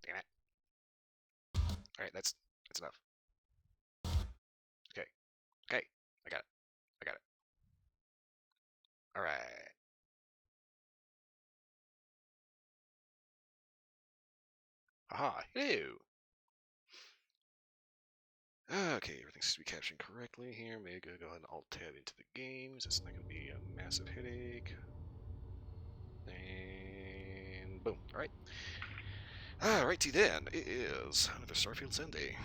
Damn it. Alright, that's enough. Okay. Okay. I got it. I got it. Alright. Aha. Hello. Okay, everything seems to be captioned correctly here. Maybe go ahead and alt tab into the games. It's not going to be a massive headache. And boom. Alright. Alrighty then. It is another Starfield Sunday.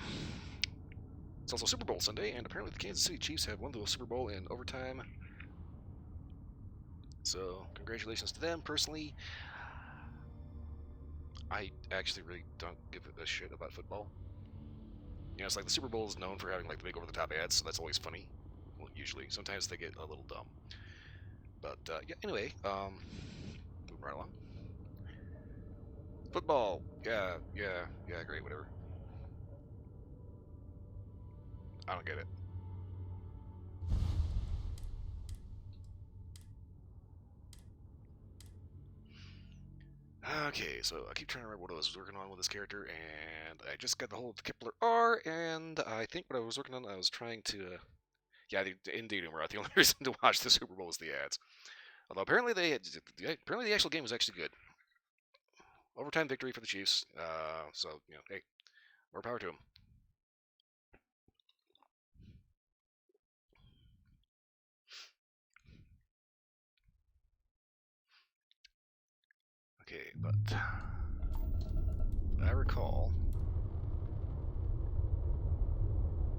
It's also Super Bowl Sunday, and apparently the Kansas City Chiefs have won the Super Bowl in overtime So congratulations to them. Personally, I actually really don't give a shit about football. You know, it's like the Super Bowl is known for having like the big over-the-top ads, so that's always funny. Well, usually, sometimes they get a little dumb. But yeah, anyway, moving right along. Football, yeah, great, whatever. I don't get it. Okay, so I keep trying to remember what I was working on with this character, and I just got the whole Kepler R, and I think what I was working on, I was trying to, yeah, indeed, right. The only reason to watch the Super Bowl was the ads. Although apparently apparently the actual game was actually good. Overtime victory for the Chiefs. So you know, hey, more power to them. Okay, but I recall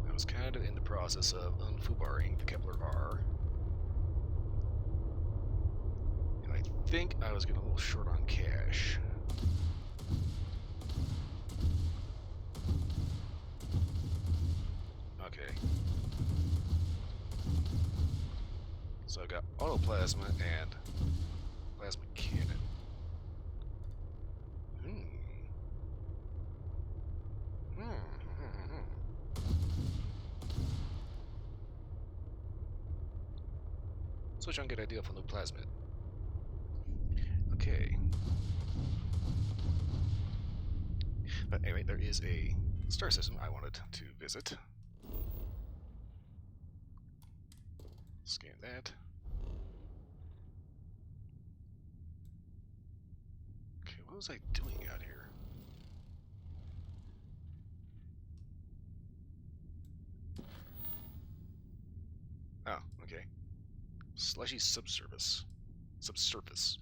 I was kind of in the process of unfubaring the Kepler R. And I think I was getting a little short on cash. Okay. So I got autoplasma and plasma cannon. Switch on, good idea for the plasmid. Okay. But anyway, there is a star system I wanted to visit. Scan that. Okay, what was I doing out here? Oh, okay. Slushy subsurface. Subsurface.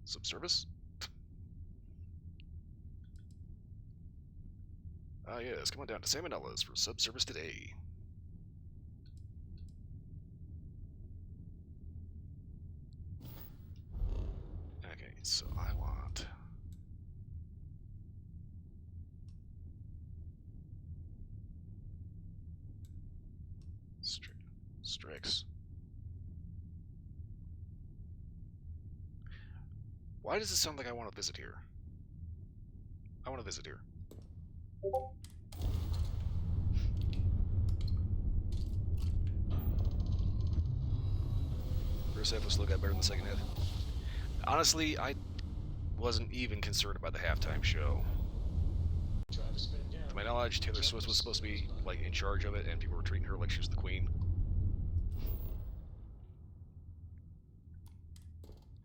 Subsurface? Ah, yes, come on down to Salmonella's for subsurface today. Okay, so I want... Strix. Why does it sound like I want to visit here? I want to visit here. First half was still got better than the second half. Honestly, I wasn't even concerned about the halftime show. To my knowledge, Taylor Swift was supposed to be like in charge of it, and people were treating her like she was the queen.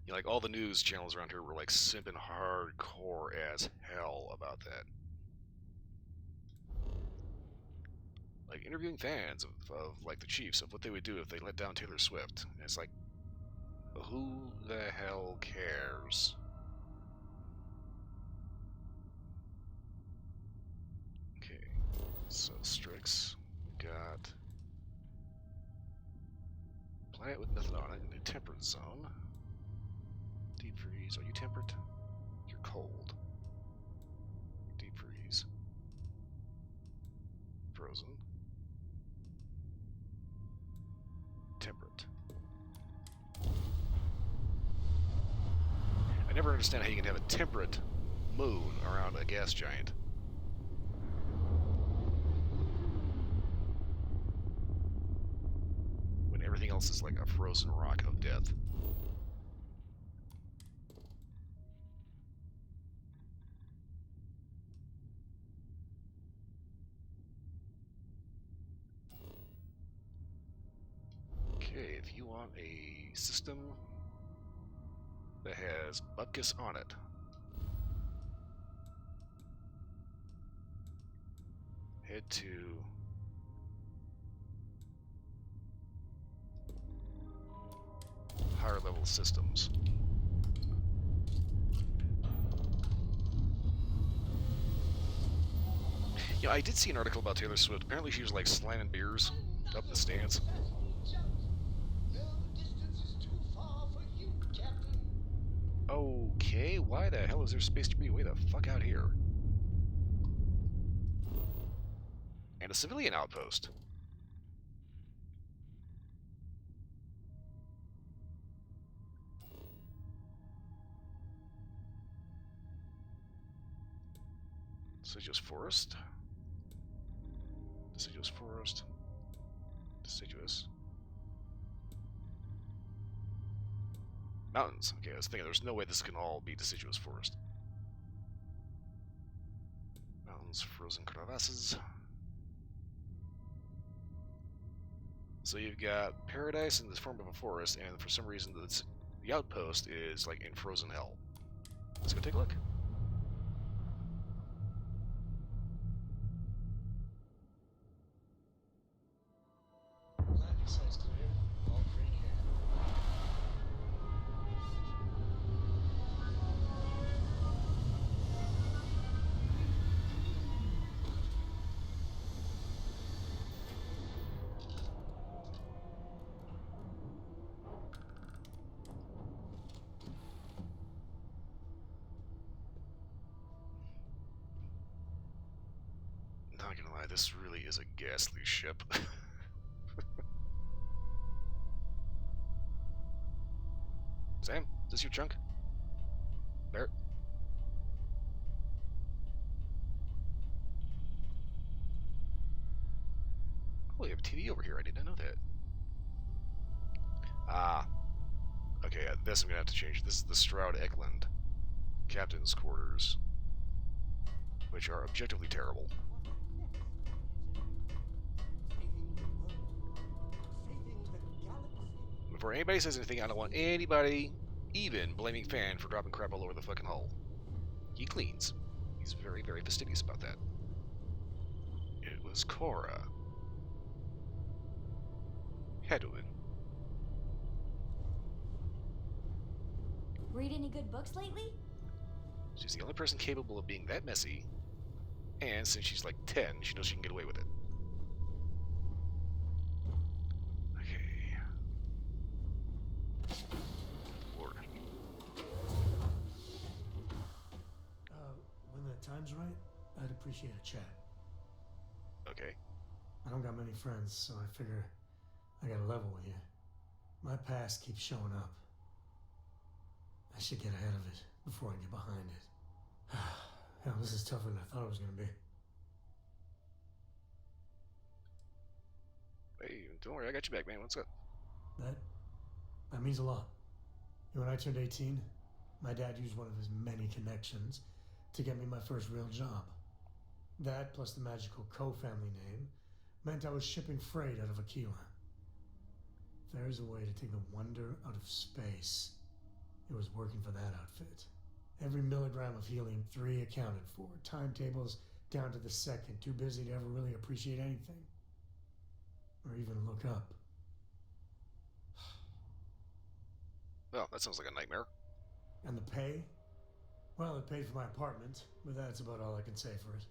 You know, like all the news channels around here were like simping hardcore as hell about that. Like interviewing fans of like the Chiefs of what they would do if they let down Taylor Swift. And it's like, who the hell cares? Okay, so Strix got planet with nothing on it in a temperate zone. Deep freeze. Are you temperate? You're cold. Deep freeze. Frozen. Temperate. I never understand how you can have a temperate moon around a gas giant. When everything else is like a frozen rock of death. Okay, if you want a system that has Bupkis on it, head to higher level systems. You know, I did see an article about Taylor Swift. Apparently she was like slamming beers up the stands. Okay, why the hell is there space to be way the fuck out here? And a civilian outpost. Deciduous forest. Deciduous forest. Deciduous. Mountains. Okay, I was thinking there's no way this can all be deciduous forest. Mountains, frozen crevasses. So you've got paradise in the form of a forest, and for some reason the outpost is like in frozen hell. Let's go take a look. Landing site's clear. All green here. Not gonna lie, this really is a ghastly ship. Sam, is this your chunk? There. Oh, we have a TV over here. I did not know that. Ah. Okay, this I'm gonna have to change. This is the Stroud Eklund captain's quarters, which are objectively terrible. Before anybody says anything, I don't want anybody even blaming Fan for dropping crap all over the fucking hull. He cleans. He's very, very fastidious about that. It was Cora. Hedwin. Read any good books lately? She's the only person capable of being that messy, and since she's like 10, she knows she can get away with it. Okay. Lord. When the time's right, I'd appreciate a chat. Okay. I don't got many friends, so I figure I gotta level with you. My past keeps showing up. I should get ahead of it before I get behind it. Hell, this is tougher than I thought it was gonna be. Hey, don't worry, I got you back, man. What's up? That means a lot. When I turned 18, my dad used one of his many connections to get me my first real job. That, plus the magical Co family name, meant I was shipping freight out of Aquila. If there is a way to take the wonder out of space, it was working for that outfit. Every milligram of helium-3 accounted for, timetables down to the second, too busy to ever really appreciate anything. Or even look up. Well, that sounds like a nightmare. And the pay? Well, it paid for my apartment, but that's about all I can say for it.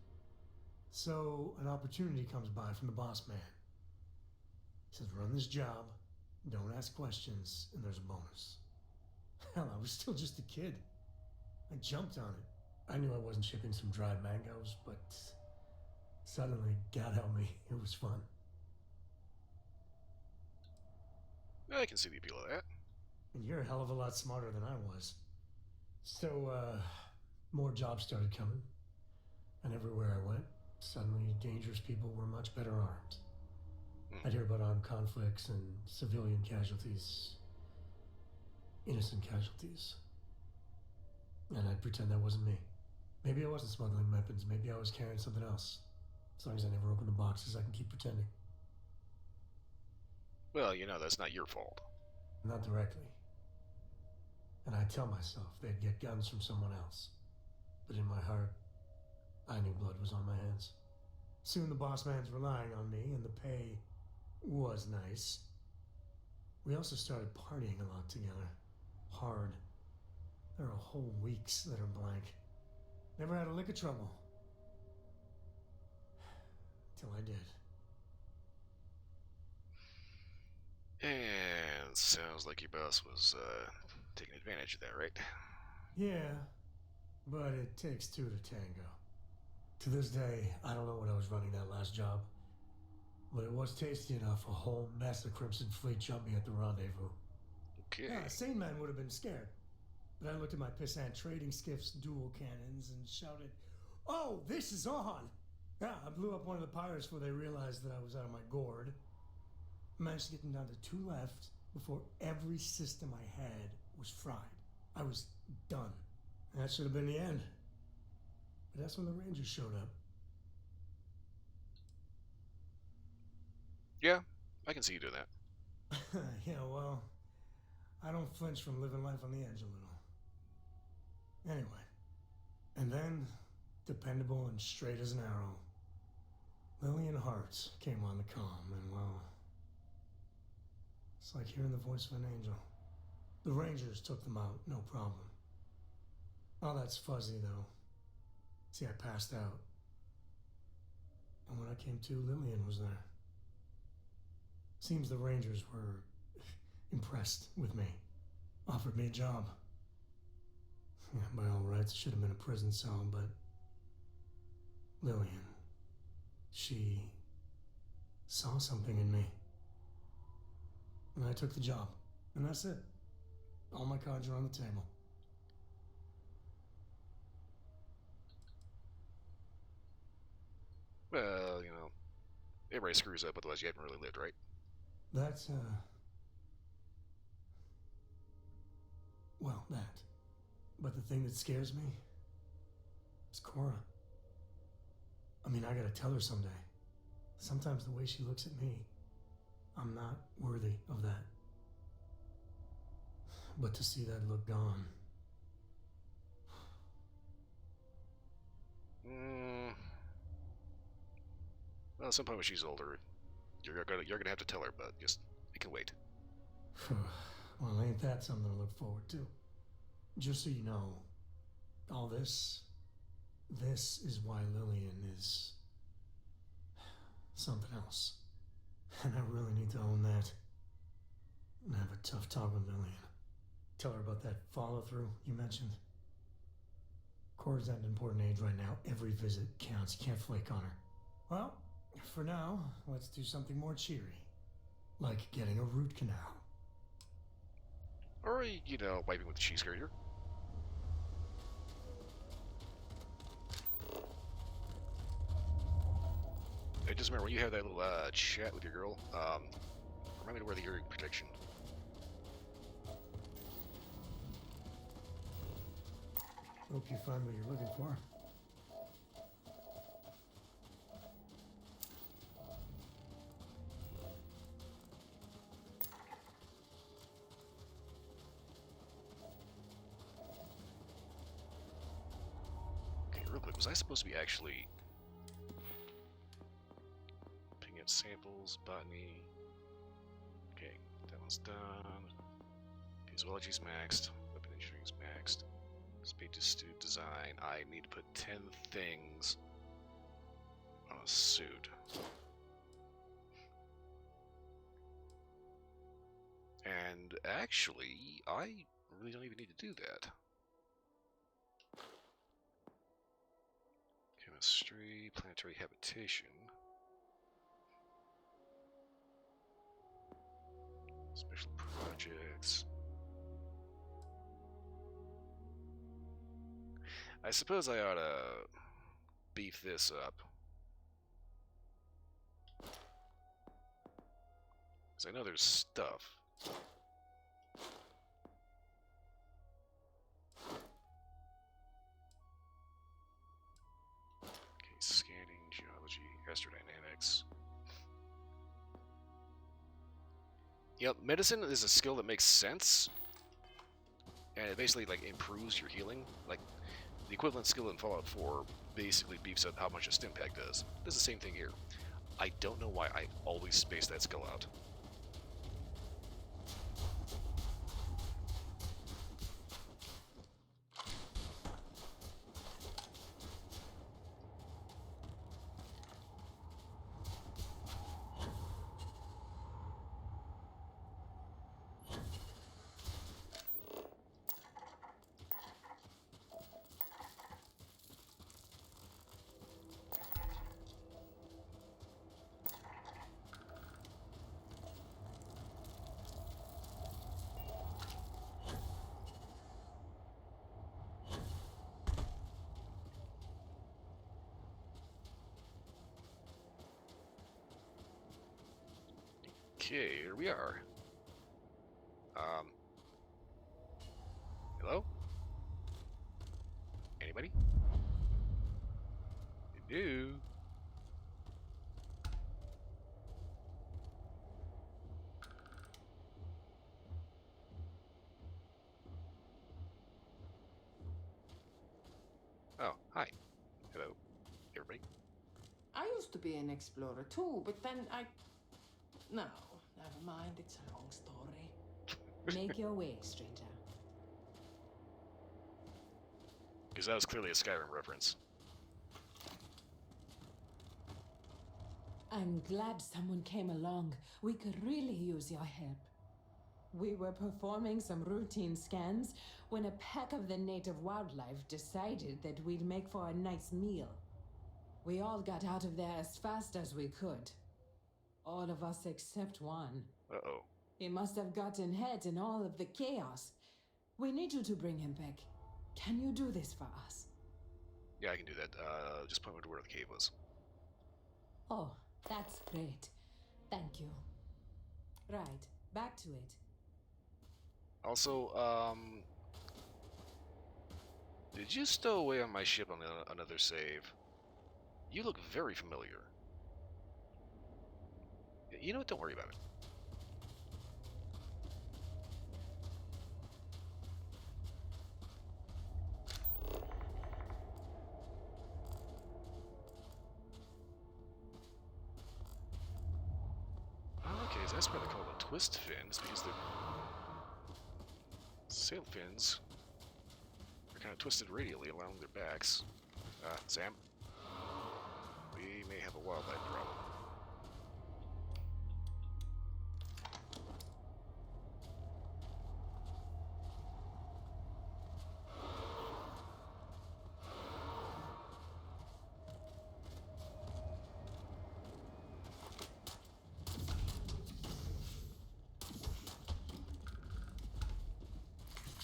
So, an opportunity comes by from the boss man. He says, run this job, don't ask questions, and there's a bonus. Hell, I was still just a kid. I jumped on it. I knew I wasn't shipping some dried mangoes, but suddenly, God help me, it was fun. I can see the appeal of that. And you're a hell of a lot smarter than I was. So, more jobs started coming. And everywhere I went, suddenly dangerous people were much better armed. I'd hear about armed conflicts and civilian casualties. Innocent casualties. And I'd pretend that wasn't me. Maybe I wasn't smuggling weapons, maybe I was carrying something else. As long as I never open the boxes, I can keep pretending. Well, you know, that's not your fault. Not directly. And I tell myself they'd get guns from someone else. But in my heart, I knew blood was on my hands. Soon the boss man's relying on me, and the pay was nice. We also started partying a lot together. Hard. There are whole weeks that are blank. Never had a lick of trouble. Till I did. And sounds like your boss was taking advantage of that, right? Yeah, but it takes two to tango. To this day, I don't know what I was running that last job, but it was tasty enough. A whole mess of Crimson Fleet jumped me at the rendezvous. Yeah, a Okay. sane man would have been scared, but I looked at my pissant trading skiff's dual cannons and shouted, "Oh, this is on!" Yeah, I blew up one of the pirates before they realized that I was out of my gourd. I managed to get them down to two left before every system I had was fried. I was done. That should have been the end. But that's when the Rangers showed up. Yeah, I can see you doing that. Yeah, well, I don't flinch from living life on the edge a little. Anyway, and then, dependable and straight as an arrow, Lillian Hart came on the comm, and well, it's like hearing the voice of an angel. The Rangers took them out, no problem. All that's fuzzy, though. See, I passed out. And when I came to, Lillian was there. Seems the Rangers were impressed with me. Offered me a job. Yeah, by all rights, it should have been a prison cell, but Lillian, she saw something in me. And I took the job. And that's it. All my cards are on the table. Well, everybody screws up, otherwise you haven't really lived, right? That's, well, that. But the thing that scares me is Cora. I mean, I gotta tell her someday. Sometimes the way she looks at me, I'm not worthy of that. But to see that look gone. Mm, well, at some point when she's older, you're gonna have to tell her, but just it can wait. Well, ain't that something to look forward to? Just so you know, all this is why Lillian is something else. And I really need to own that. And have a tough talk with Lillian. Tell her about that follow-through you mentioned. Cora's at an important age right now. Every visit counts. You can't flake on her. Well, for now, let's do something more cheery. Like getting a root canal. Or, wiping with the cheese grater. I just remember when you have that little chat with your girl, remind me to wear the hearing protection. Hope you find what you're looking for. Okay, real quick, was I supposed to be actually picking up samples, botany? Okay, that one's done. Okay, zoology's maxed. Weapon engineering's maxed. Speed to student design. I need to put 10 things on a suit. And actually, I really don't even need to do that. Chemistry, planetary habitation. Special projects. I suppose I ought to beef this up. Because I know there's stuff. Okay, scanning, geology, astrodynamics. Yep, medicine is a skill that makes sense. And it basically improves your healing. Like the equivalent skill in Fallout 4 basically beefs up how much a stim pack does. It does the same thing here. I don't know why I always space that skill out. Okay, here we are. Hello? Anybody? Hello? Oh, hi. Hello, everybody. I used to be an explorer too, but then I. No, never mind, it's a long story. Make your way, stranger. Because that was clearly a Skyrim reference. I'm glad someone came along. We could really use your help. We were performing some routine scans when a pack of the native wildlife decided that we'd make for a nice meal. We all got out of there as fast as we could. All of us except one. Uh-oh. He must have gotten hurt in all of the chaos. We need you to bring him back. Can you do this for us? Yeah, I can do that. Just point me to where the cave was. Oh, that's great. Thank you. Right, back to it. Also, did you stow away on my ship on another save? You look very familiar. You know what? Don't worry about it. Okay, so that's why they call them twist fins, because the sail fins are kind of twisted radially along their backs. Sam, we may have a wildlife problem.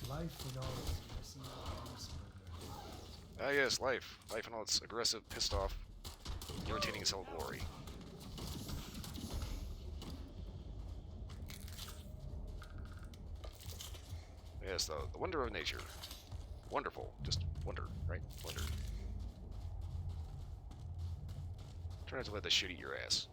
Life in all its messy and splendor. Ah, yes, life. Life and all its aggressive, pissed off, irritating self-glory. Yes, the wonder of nature. Wonderful. Just wonder, right? Wonder. Try not to let the shit eat your ass.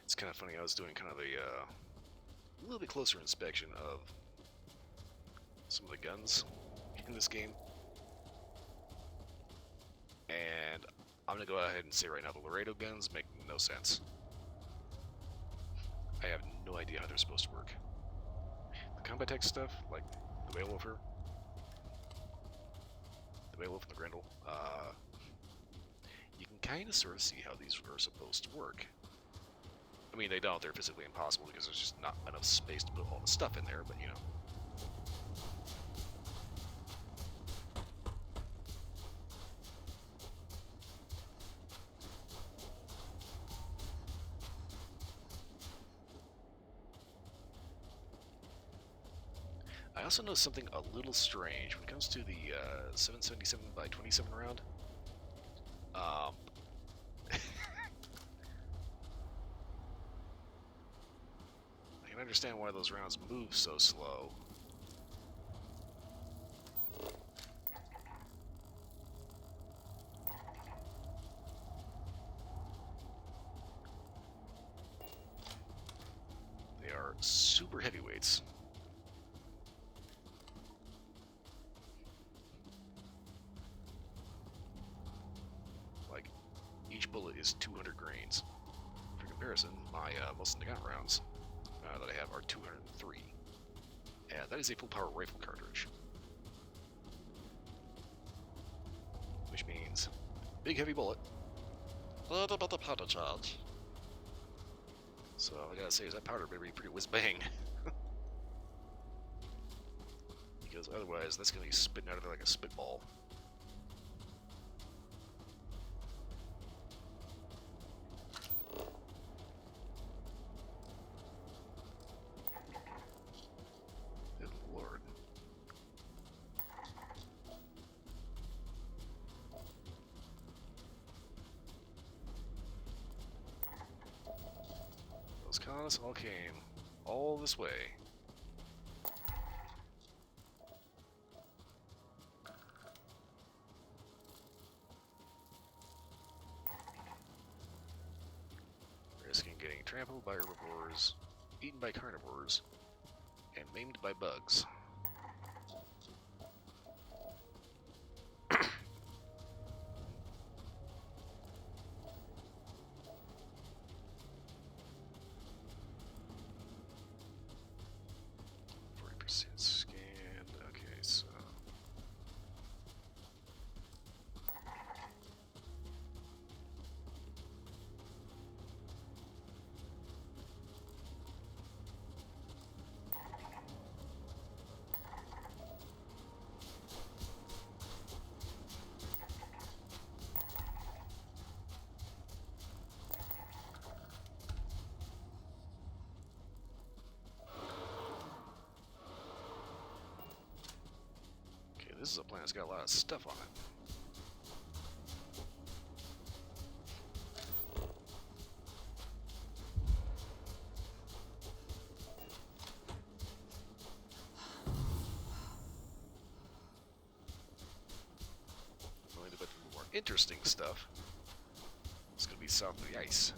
It's kind of funny, I was doing kind of a little bit closer inspection of some of the guns in this game. And I'm going to go ahead and say right now, the Laredo guns make no sense. I have no idea how they're supposed to work. The combat tech stuff, like the Beowulf and the Grendel, you can kind of sort of see how these are supposed to work. I mean, they don't, they're physically impossible because there's just not enough space to put all the stuff in there, but you know. I also know something a little strange when it comes to the 777 by 27 round. I can understand why those rounds move so slow. They are super heavyweights. Like, each bullet is 200 grains. For comparison, my muscle gun rounds that I have are 203. And that is a full power rifle cartridge. Which means big heavy bullet. Little bit of powder charge. So I gotta say, that powder better be pretty whiz bang. Because otherwise, that's gonna be spitting out of there like a spitball. Good lord. Those colonists all came all this way. Risking getting trampled by herbivores, eaten by carnivores, and maimed by bugs. Scanned. Okay, so this is a planet that's got a lot of stuff on it. Only a bit more interesting stuff. It's going to be south of the ice.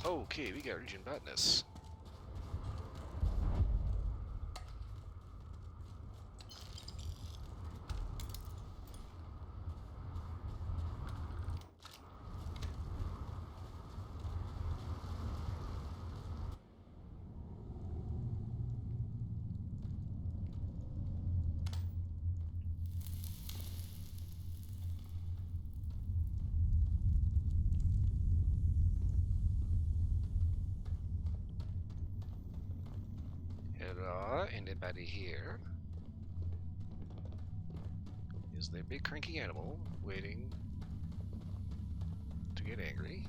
Okay, we got region botanists. Hello, anybody here? Is there a big cranky animal waiting to get angry?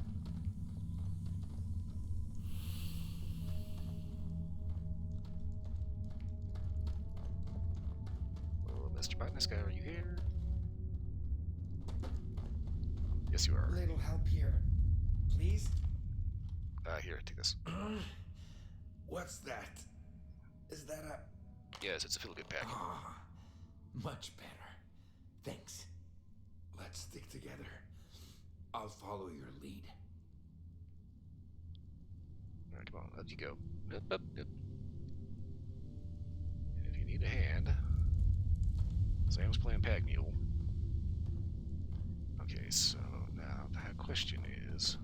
Oh, Mr. Botanist guy, are you here? Yes, you are. Little help here, please. Here, take this. What's that? Is that a... Yes, it's a feel-good pack. Ah, much better. Thanks. Let's stick together. I'll follow your lead. Alright, come on, up you go. Up, up, up. And if you need a hand, Sam's playing Pack Mule. Okay, so now the question is...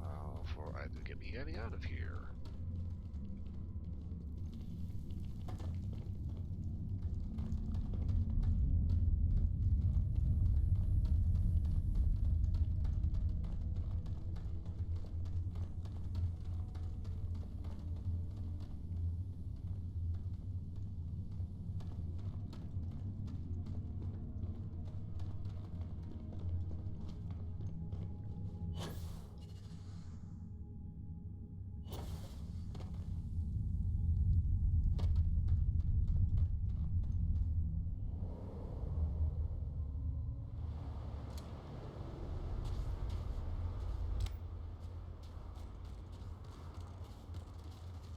how far I can get me getting out of here?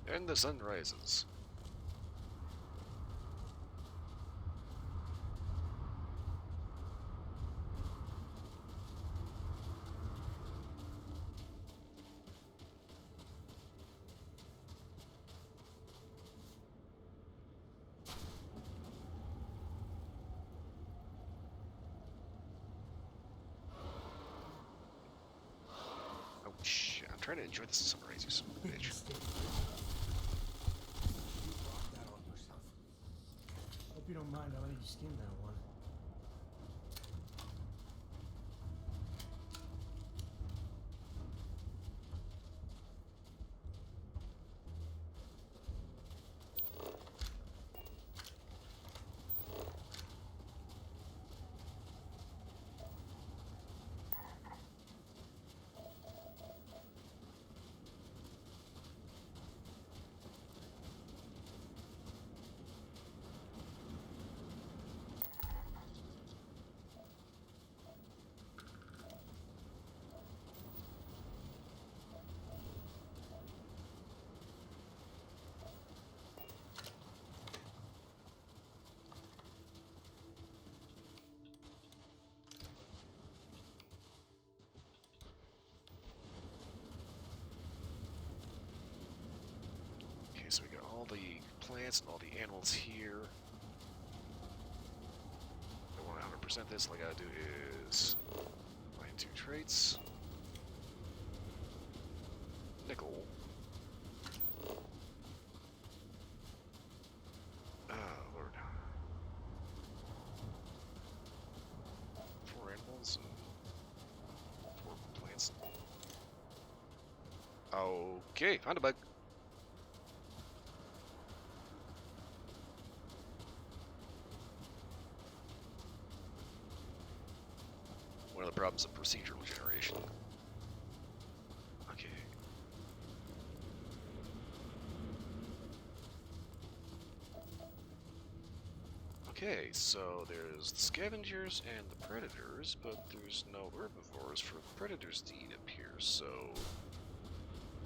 And the sun rises. trying to enjoy the sunrise, you son of a bitch. Mistake. You brought that on yourself. Hope you don't mind. I let you skin that one. Okay, so we got all the plants and all the animals here. I want to 100% this. All I gotta do is find 2 traits. Nickel. Oh, Lord. 4 animals and 4 plants. Okay, found a bug. One of the problems of procedural generation. Okay. Okay, so there's the scavengers and the predators, but there's no herbivores for the predators to eat up here, so...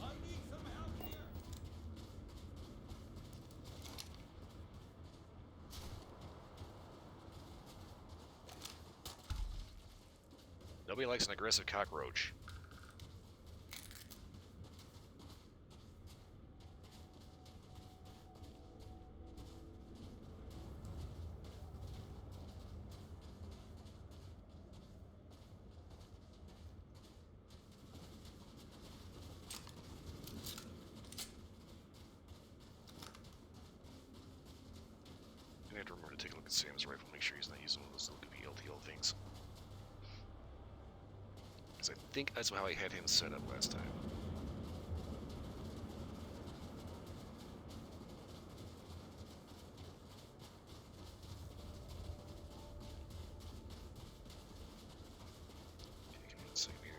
I need some help here. Nobody likes an aggressive cockroach. I have to remember to take a look at Sam's rifle, make sure he's not using one of those little goofy LTL things. Because I think that's how I had him set up last time. Okay, give me 1 second here.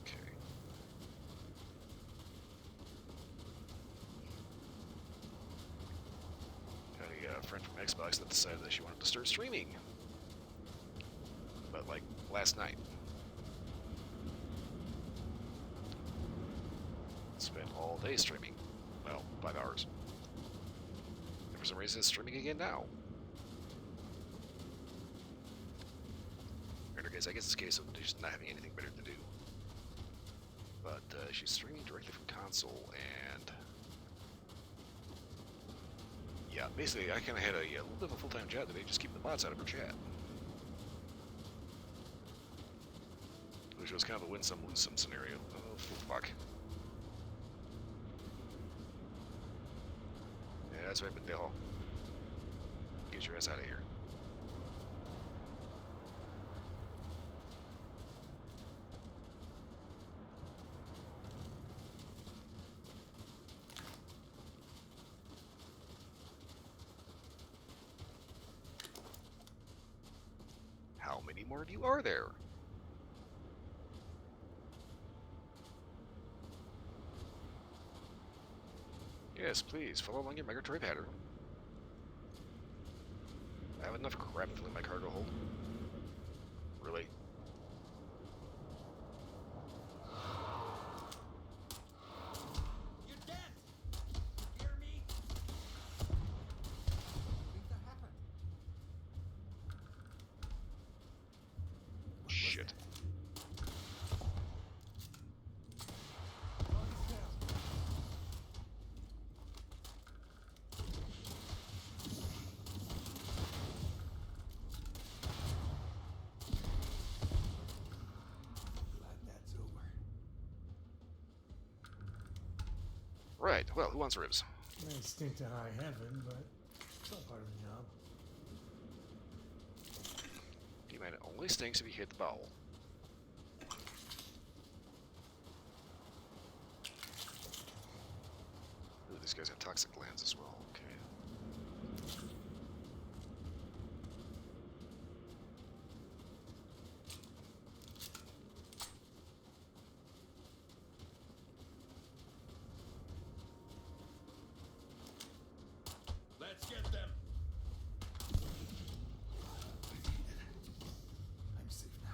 Okay. Got a friend from Xbox that decided that she wanted to start streaming. But like last night. Spent all day streaming. Well, 5 hours. And for some reason it's streaming again now. In her case, I guess it's a case of just not having anything better to do. But she's streaming directly from console, and yeah, basically I kind of had a little bit of a full-time job today, just keep the bots out of her chat. Which was kind of a win some, lose some scenario. Oh, fuck. Yeah, that's right, Bendejo. Get your ass out of here. How many more of you are there? Yes, please, follow along your migratory pattern. I have enough crap filling my cargo hold. Really? You're dead. You hear me? I think that happened. Shit. Right. Well, who wants ribs? May stink to high heaven, but it's all part of the job. You man, it only stinks if you hit the bowel. Ooh, these guys have toxic glands as well. Okay. Let's get them. I'm safe now.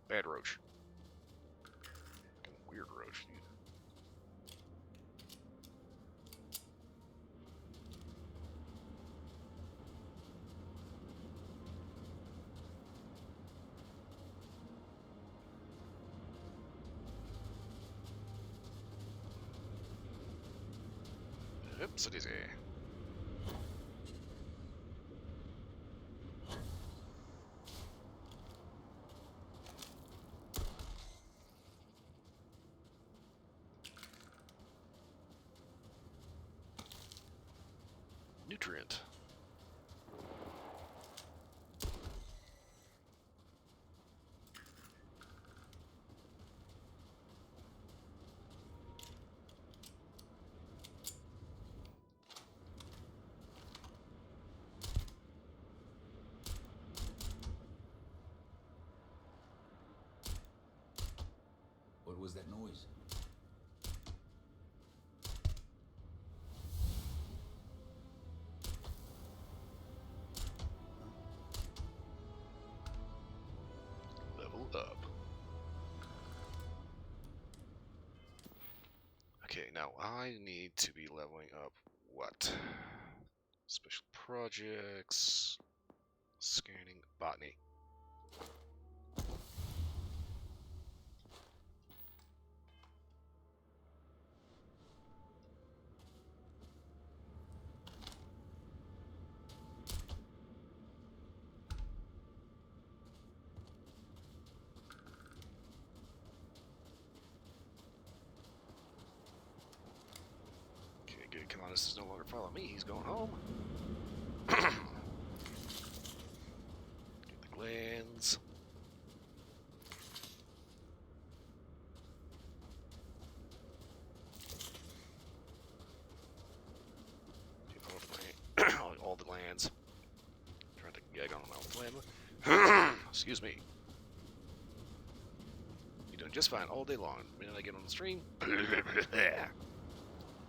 Bad roach. Weird roach, dude. Oops, it is a. Nutrient. What was that noise? Level up. Okay, now I need to be leveling up what? Special projects, scanning, botany. Okay, good. Come on, this is no longer following me. He's going home. Get the glands. Get all the glands. Trying to gag on them out. Excuse me. You're doing just fine all day long. The minute I get on the stream,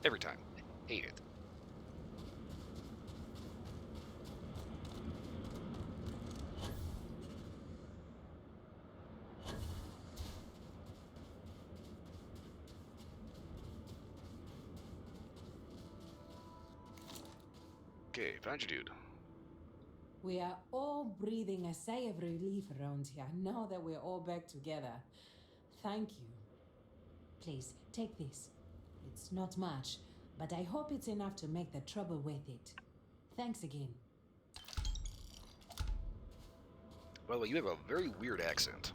every time. Hate it. Okay, found you, dude. We are all breathing a sigh of relief around here now that we're all back together. Thank you. Please, take this. It's not much, but I hope it's enough to make the trouble worth it. Thanks again. By the way, you have a very weird accent.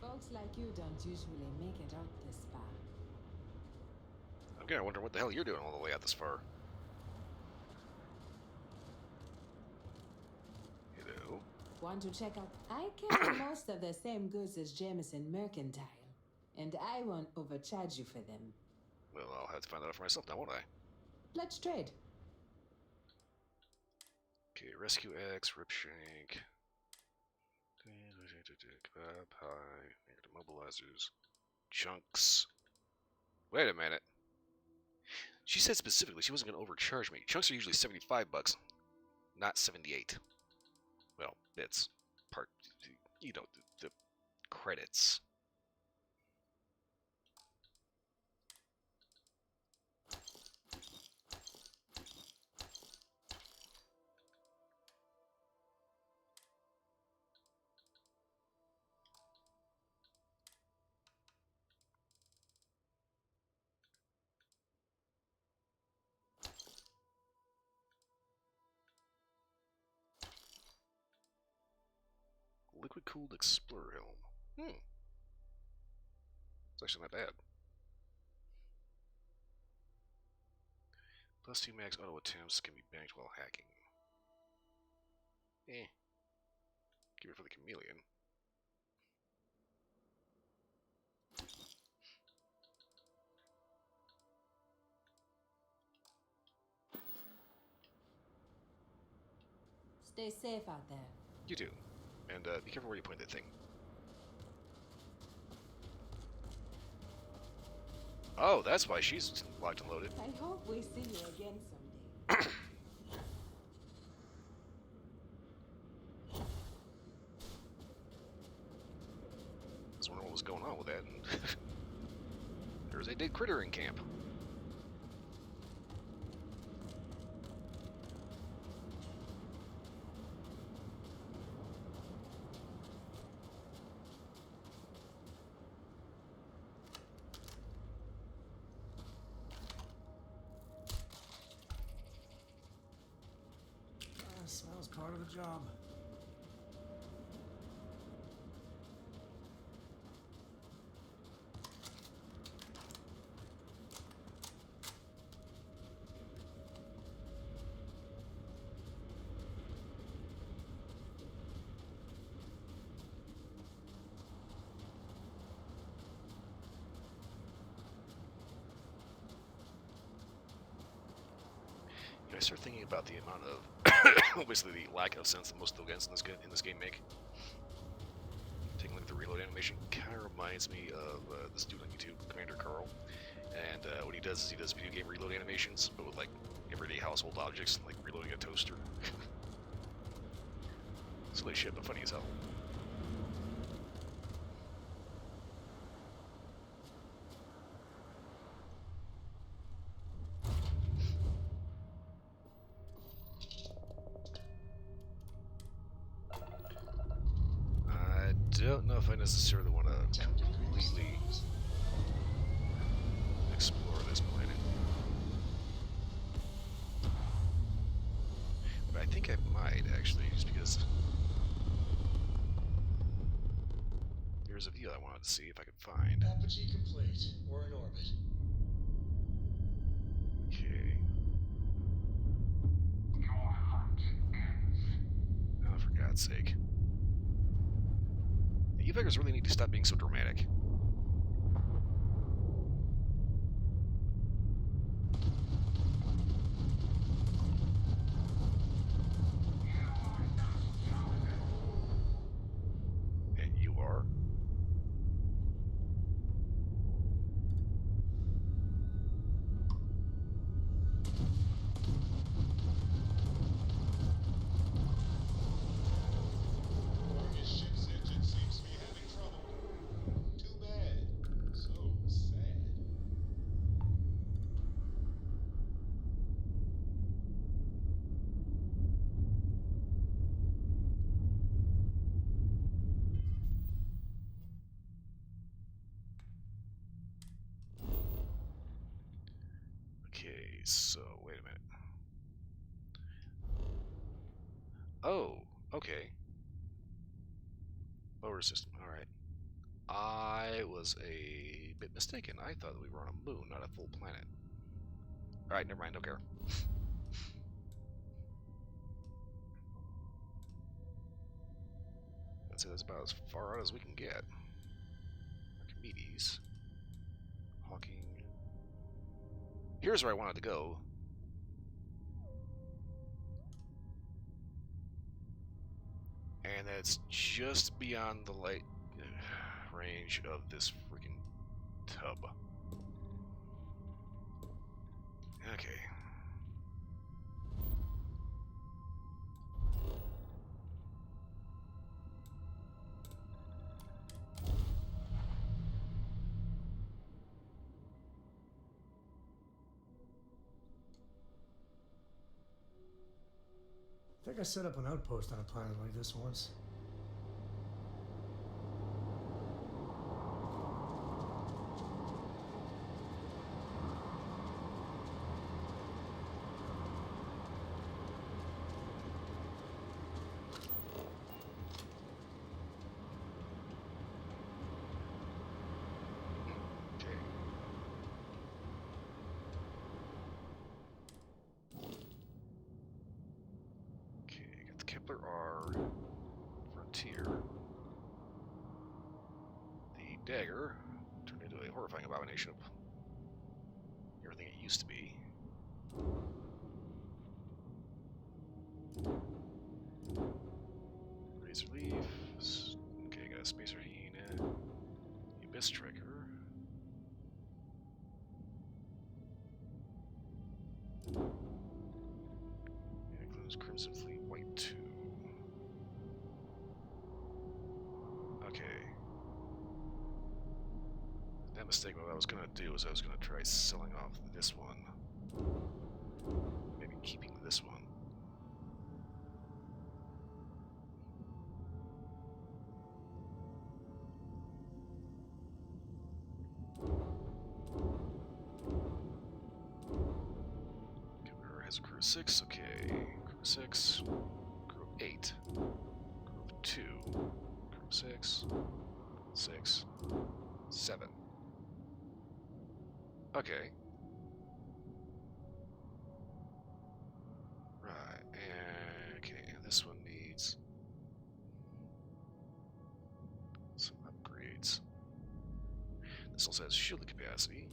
Folks like you don't usually make it out this far. I'm gonna wonder what the hell you're doing all the way out this far. Hello? Want to check out? I carry most of the same goods as Jameson Mercantile, and I won't overcharge you for them. Well, I'll have to find that out for myself now, won't I? Let's trade. Okay, Rescue X, Ripshank. Kebab High, negative mobilizers, Chunks. Wait a minute. She said specifically she wasn't going to overcharge me. Chunks are usually 75 bucks, not 78. Well, bits. Part, you know, the credits. liquid cooled explorer helm. It's actually not bad. +2 max auto attempts can be banked while hacking. Give it for the chameleon. Stay safe out there. You do. And be careful where you point that thing. Oh, that's why she's locked and loaded. I hope we see you again someday. I was wondering what was going on with that. And there's a dead critter in camp. Smells part of the job. I start thinking about the amount of, basically the lack of sense that most of the guns in this game make. Taking a look at the reload animation, kind of reminds me of this dude on YouTube, Commander Carl. And what he does is he does video game reload animations, but with like everyday household objects, like reloading a toaster. Silly shit, but funny as hell. I don't know if I necessarily want to completely explore this planet. But I think I might, actually, just because there's a view I wanted to see if I could find. Apogee complete. We're in orbit. Okay. Oh, for God's sake. You fuckers really need to stop being so dramatic. And you are? His ship's engine seems to be having trouble. Too bad. So sad. Okay, so wait a minute. Oh, okay. Lower system, alright. I was a bit mistaken. I thought we were on a moon, not a full planet. Alright, never mind, don't care. That's about as far out as we can get. Archimedes. Hawking. Here's where I wanted to go. And that's just beyond the light range of this freaking tub. Okay. I think I set up an outpost on a planet like this once. more Frontier. The dagger turned into a horrifying abomination of everything it used to be. Razor Leaf. Okay, got a Spacer Hyena. Abyss Trigger. It includes Crimson Fleet White 2. Okay. That mistake, what I was gonna do is I was gonna try selling off this one. Maybe keeping this one. Killer has a crew of 6, okay. Crew of 6. Crew of 8. Crew of 2. Crew of 6. 6. 7. Okay. Right, and okay, this one needs some upgrades. This also has shielding capacity.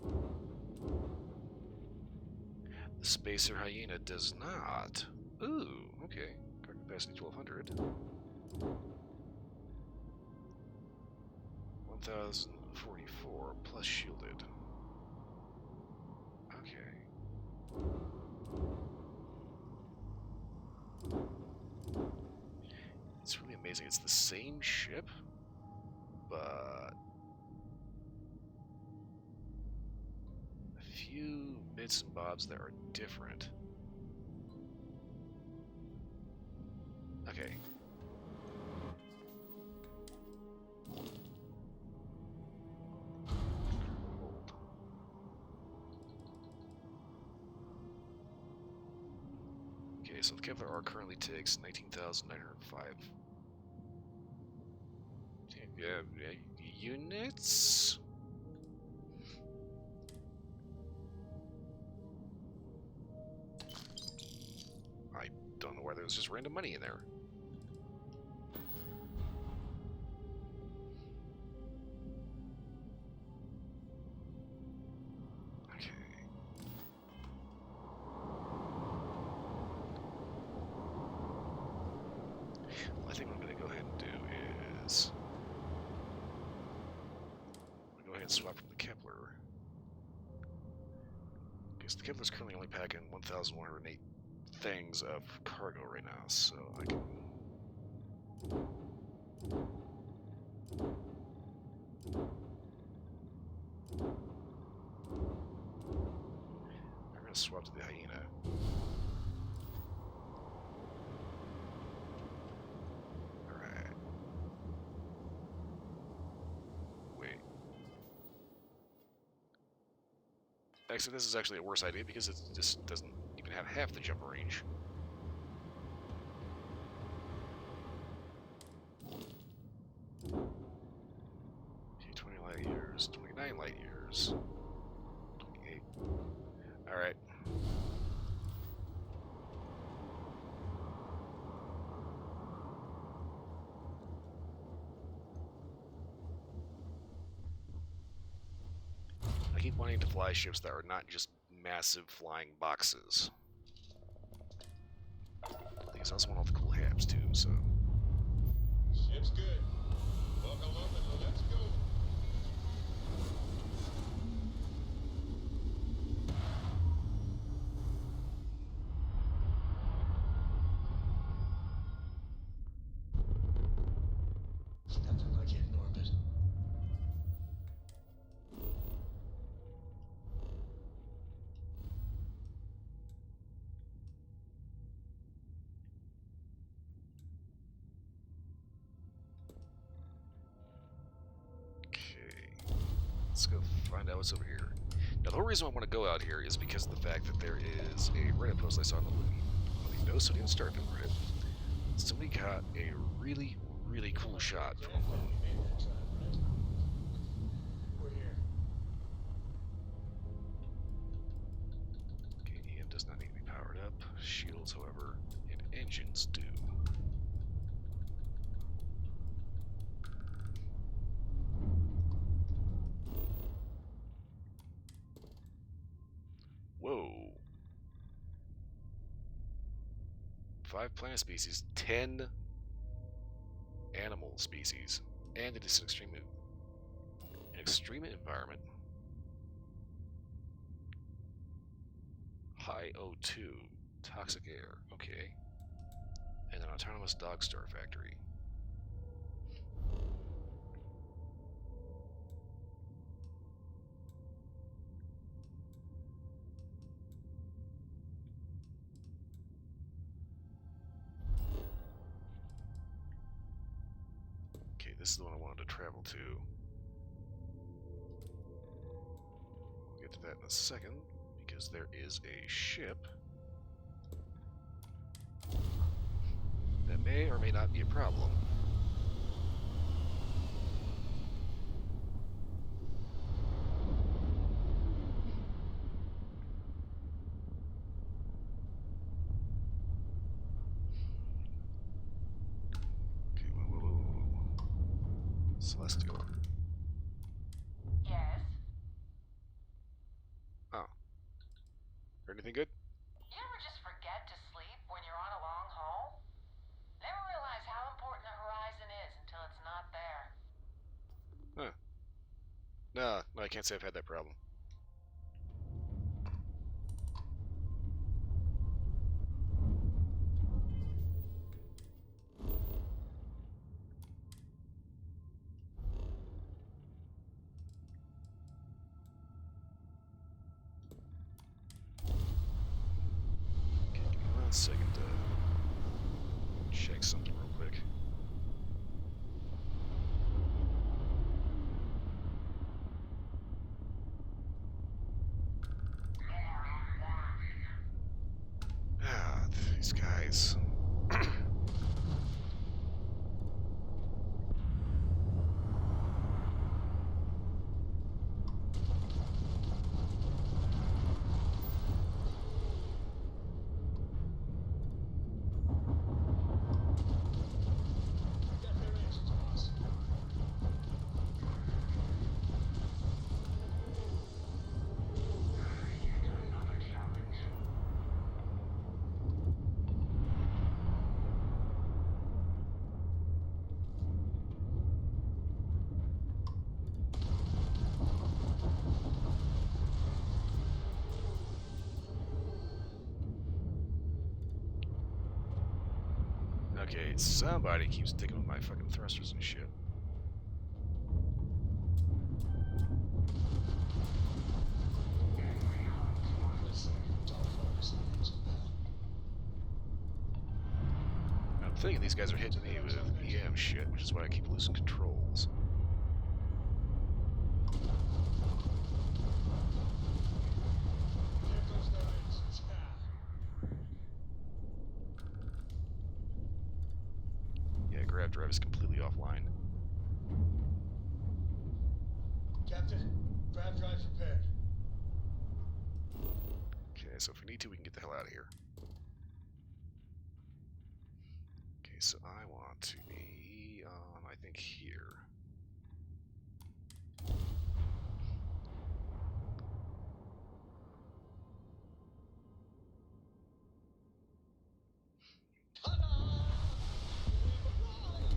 The Spacer Hyena does not. Ooh, okay. Cargo capacity 1200. 1044 plus shielded. Okay. It's really amazing. It's the same ship, but a few bits and bobs that are different. Okay. Hold. Okay, so the Kevlar R currently takes 19,905 units. I don't know why there was just random money in there. Okay. Well, I think what I'm going to go ahead and do is I'm going to go ahead and swap from the Kepler. Because the Kepler's currently only packing 1,108 things of cargo right now, so I can. I'm going to swap to the Hyena. Alright. Wait. Actually, this is actually a worse idea because it just doesn't even have half the jump range. Okay, 20 light years, 29 light years, 28. Alright. I keep wanting to fly ships that are not just massive flying boxes. Because I also want all the cool habs too, so. Ship's good. Buckle up and let's go. There's nothing like hitting orbit. Okay. Let's go find out what's over here. Now, the whole reason I want to go out here is because of the fact that there is a Reddit post I saw on the No Sodium Starfield Reddit. Somebody got a really, really cool shot from a moon. We're here. Okay, EM does not need to be powered up. Shields, however, and engines do. 5 plant species, 10 animal species, and it is an extreme environment. High O2, toxic air, okay. And an autonomous dog star factory. Okay, this is the one I wanted to travel to. We'll get to that in a second, because there is a ship that may or may not be a problem. Okay, whoa. Celestial. Yes? Oh. Heard anything good? You ever just forget to sleep when you're on a long haul? Never realize how important the horizon is until it's not there. Huh. No, I can't say I've had that problem. Okay, give me 1 second to check something real quick. Ah, these guys. Got their engines, boss. Okay, somebody keeps digging with my fucking thrusters and shit. Listen, it's all focus on the engine, pal. I'm thinking these guys are hitting me with EM shit, which is why I keep losing controls. There goes their engines. Yeah, grav drive is completely offline. Captain, grab drive prepared. Okay, so if we need to, we can get the hell out of here. Okay, so I want to be, I think here. Ta-da! We've arrived!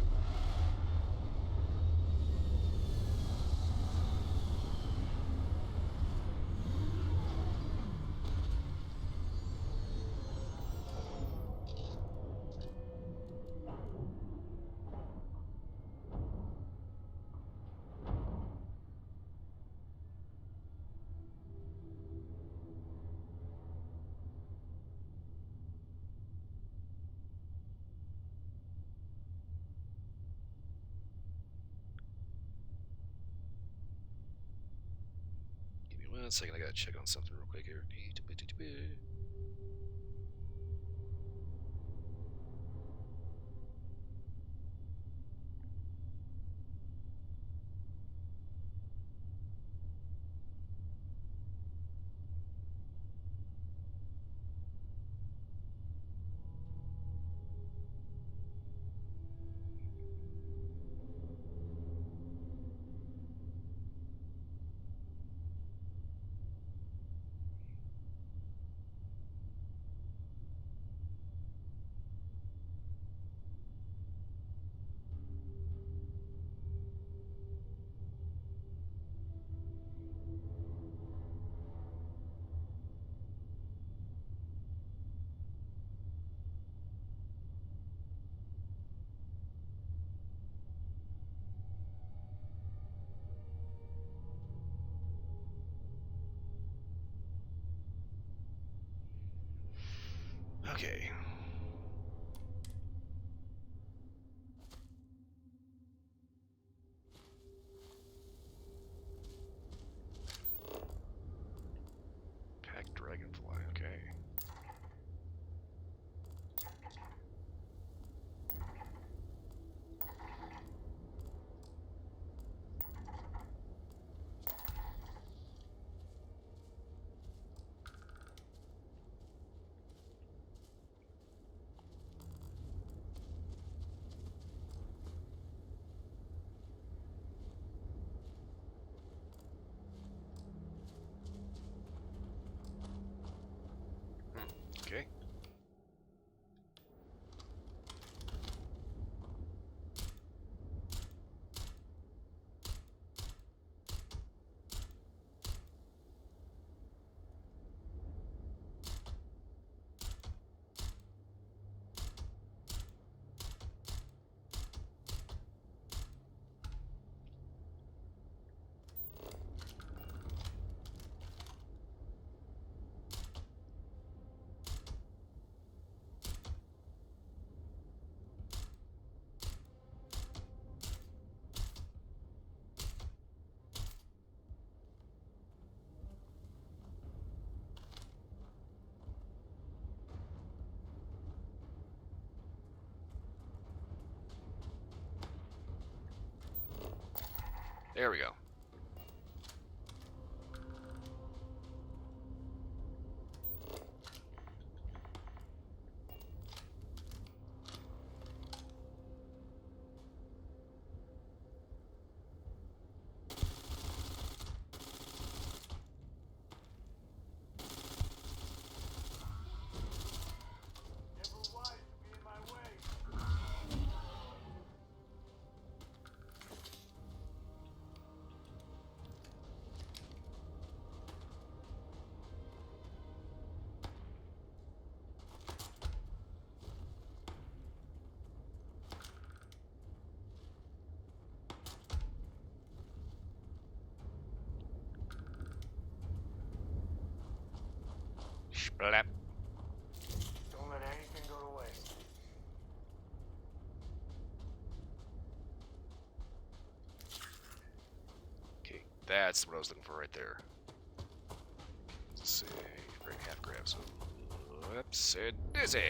Give me 1 second, I gotta check on something real quick here. Okay. Packed dragonfly, okay. Okay. There we go. Splap. Don't let anything go to waste. Okay, that's what I was looking for right there. Let's see. Great half grabs. Whoops, it dizzy.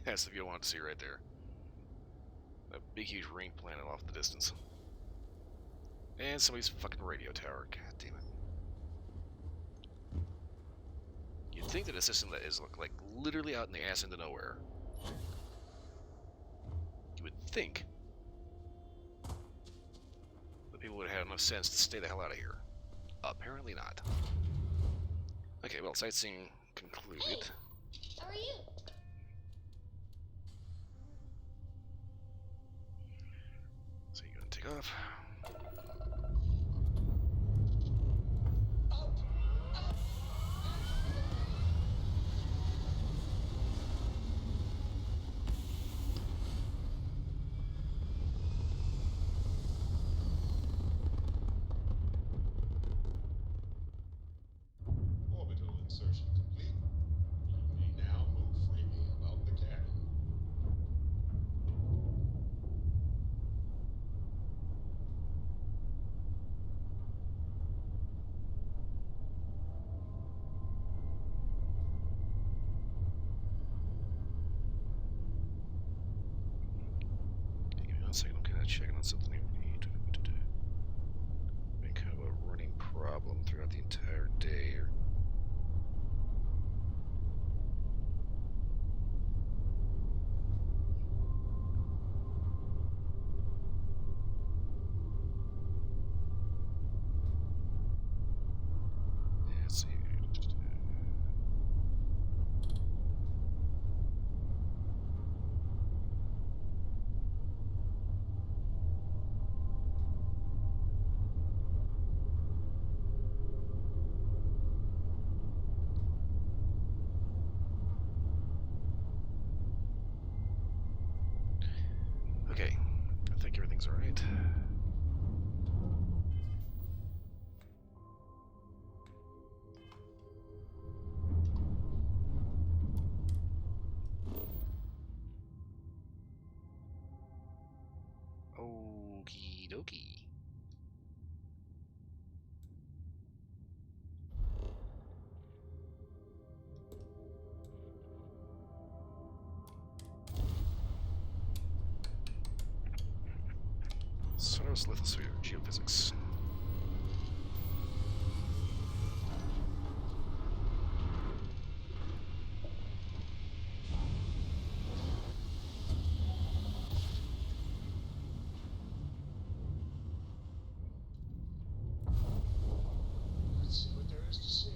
That's the view I wanted to see right there. A big, huge ring planet off in the distance. And somebody's fucking radio tower. God damn it. You'd think that a system that is like literally out in the ass into nowhere, you would think that people would have enough sense to stay the hell out of here. Apparently not. Okay, well, sightseeing concluded. Hey, how are you? So you're gonna take off. Orbital insertion complete. You may now move freely about the cabin. Give me 1 second, I'm kind of checking on something here. Been kind of a running problem throughout the entire day here. Let's see. Everything's alright. Okie dokie. Sonos lithosphere, geophysics. Let's see what there is to see.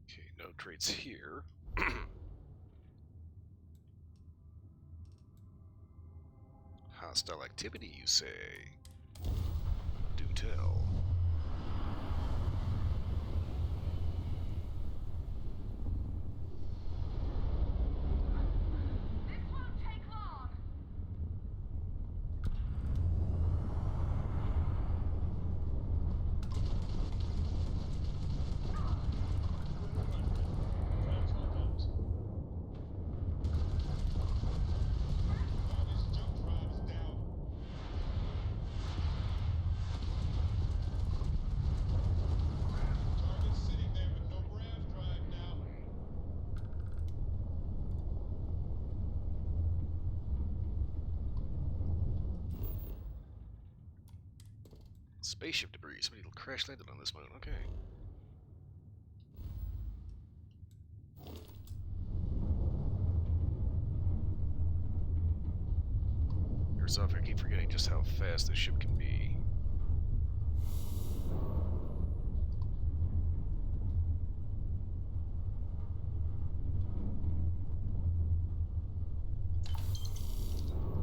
Okay, no traits here. Hostile activity, you say? Do tell. Spaceship debris. Somebody crash landed on this moon. Okay. Yourself, I keep forgetting just how fast this ship can be.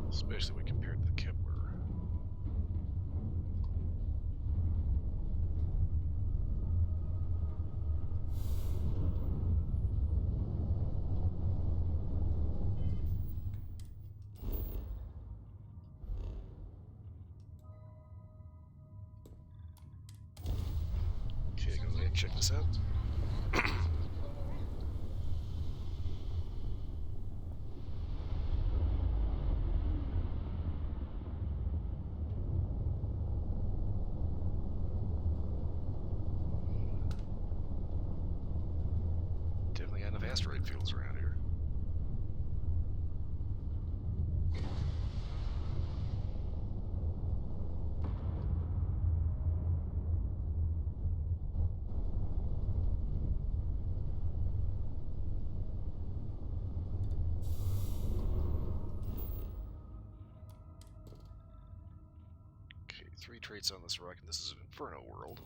Especially when compared to the Kepler. Okay, go ahead and check this out. Definitely got enough asteroid fields around here. Okay, 3 traits on this rock, and this is an Inferno world.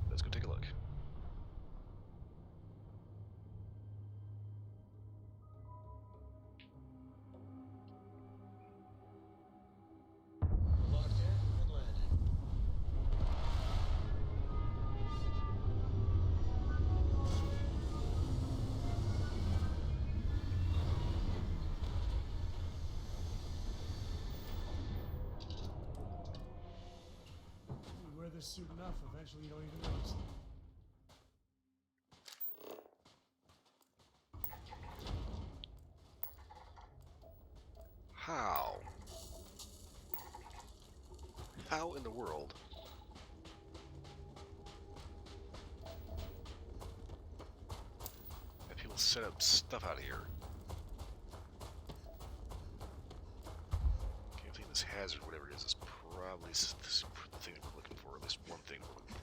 Let's go take a look. Locked in and landed. You wear this suit enough, eventually you don't even notice it. How? How in the world? Have people set up stuff out here? Okay, I think this hazard, whatever it is probably the thing that we're looking for, at least one thing we're looking for.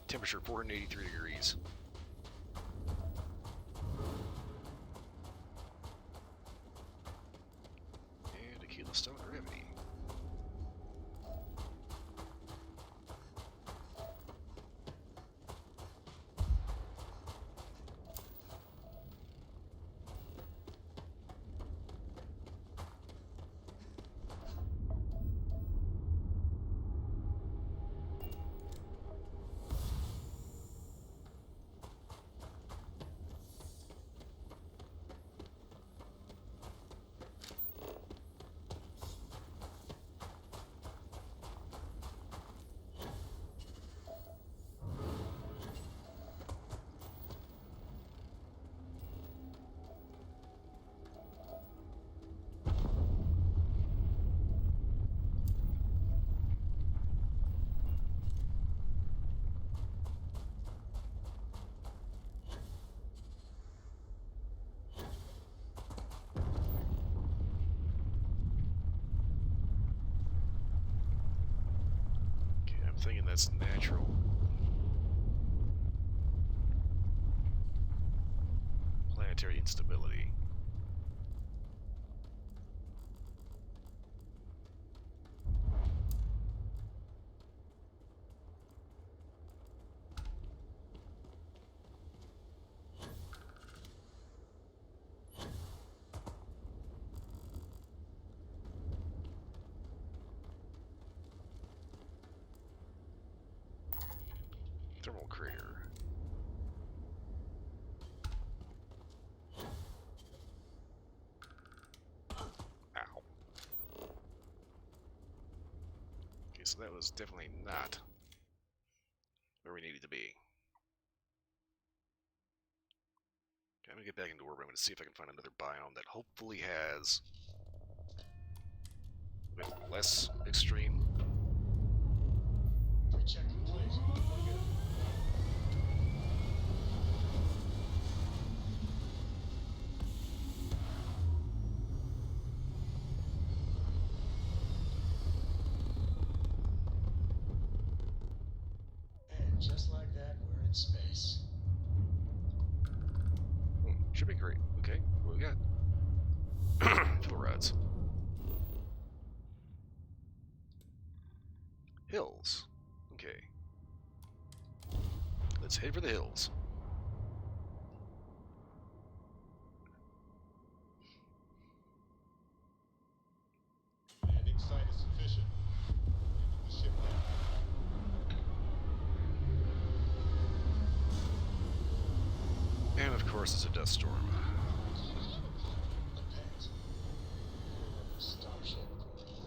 Temperature 483 degrees. And a kilostone gravity. thinking that's natural. Planetary instability. Thermal crater. Ow. Okay, so that was definitely not where we needed to be. Okay, I'm gonna get back into orbit. I'm gonna see if I can find another biome that hopefully has a bit less extreme. Pre-check complete. We're good. And just like that, we're in space. Should be great. Okay, what we got? Fuel rods. Hills. Okay. Let's head for the hills. Landing site is sufficient. Landing the ship now. And of course, it's a dust storm. A pet. Starship.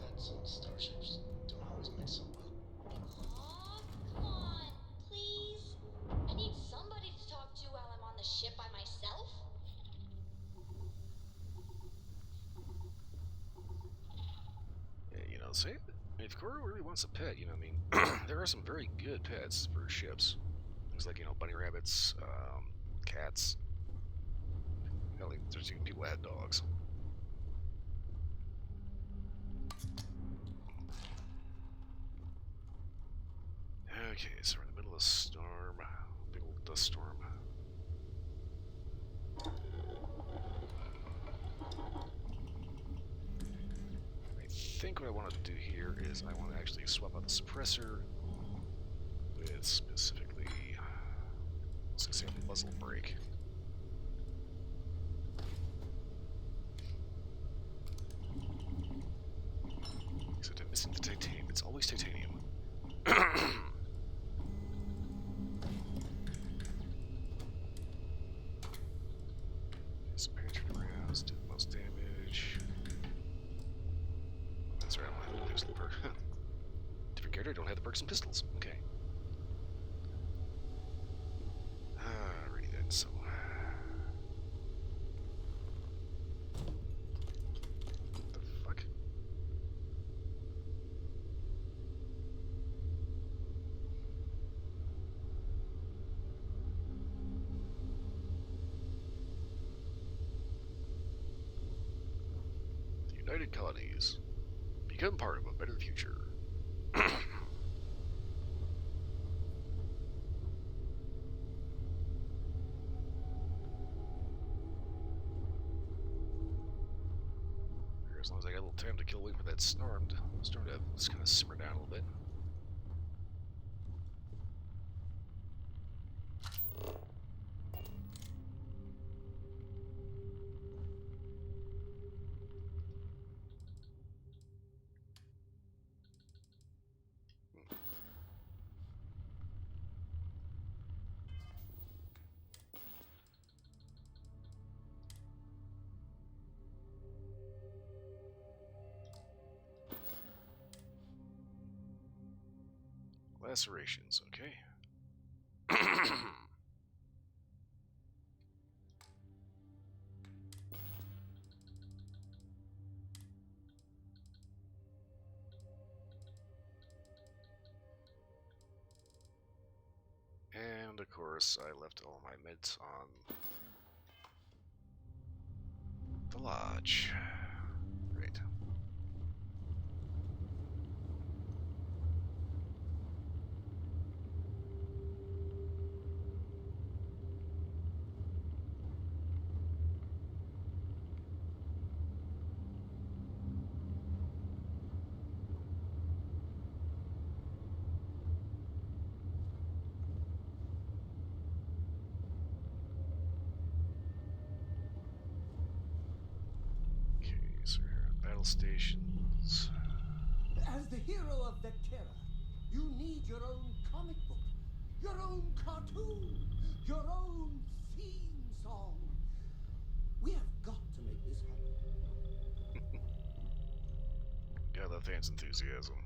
Pets and starships don't always mix so well. Aw, come on, please. I need somebody to talk to while I'm on the ship by myself. Yeah, you know, say if Koro really wants a pet, you know, I mean, there are some very good pets for ships. Things like, you know, bunny rabbits, cats. Hell, there's even people that had dogs. Okay, so we're in the middle of a storm. Big old dust storm. I think what I want to do here is I want to actually swap out the suppressor with specifically, let's say, a muzzle brake. Except I'm missing the titanium. It's always titanium. So penetrating rounds did the most damage. That's right, I don't have the pistol perk. Different character, I don't have the perks and pistols. Okay. Alrighty then, so. What the fuck? The United Colonies. Become part of a better future. As long as I got a little time to kill wait for that storm to just kind of simmer down a little bit. Lacerations, okay. And of course, I left all my meds on the lodge. Great. stations. As the hero of Vectera, you need your own comic book, your own cartoon, your own theme song. We have got to make this happen. Gotta love fans' enthusiasm.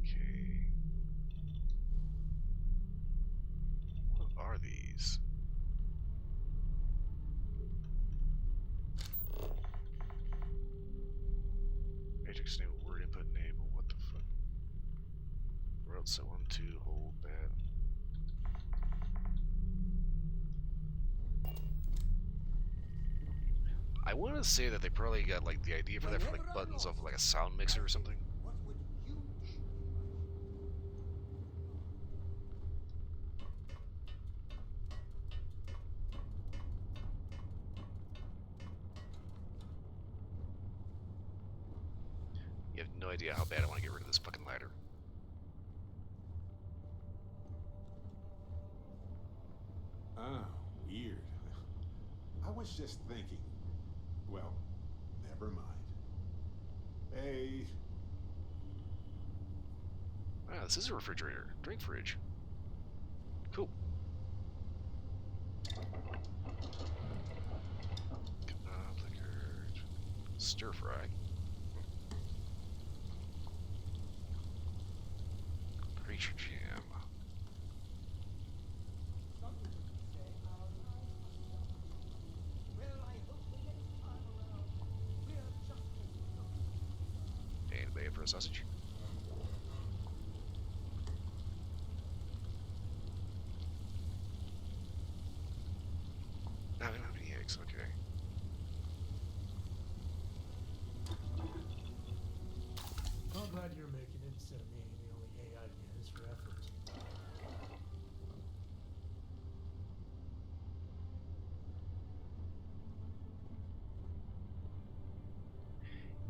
Okay. What are these? Matrix enable, word input enable, what the fuck? Route set 1, 2, hold that. I want to say that they probably got like the idea for that from like buttons of like a sound mixer or something. What would you do? You have no idea how bad I want to get rid of this fucking ladder. Oh, weird. I was just thinking. Well, never mind. Hey, Ah, this is a refrigerator. Drink fridge. Cool. Liquor. Stir fry. Creature jam. Something you could say, our lives must go. Well, I hope the next time around, we're just as good. And bait for a sausage. No, we don't have any eggs, okay. I'm glad you're making it instead of me, the only AI he has for effort.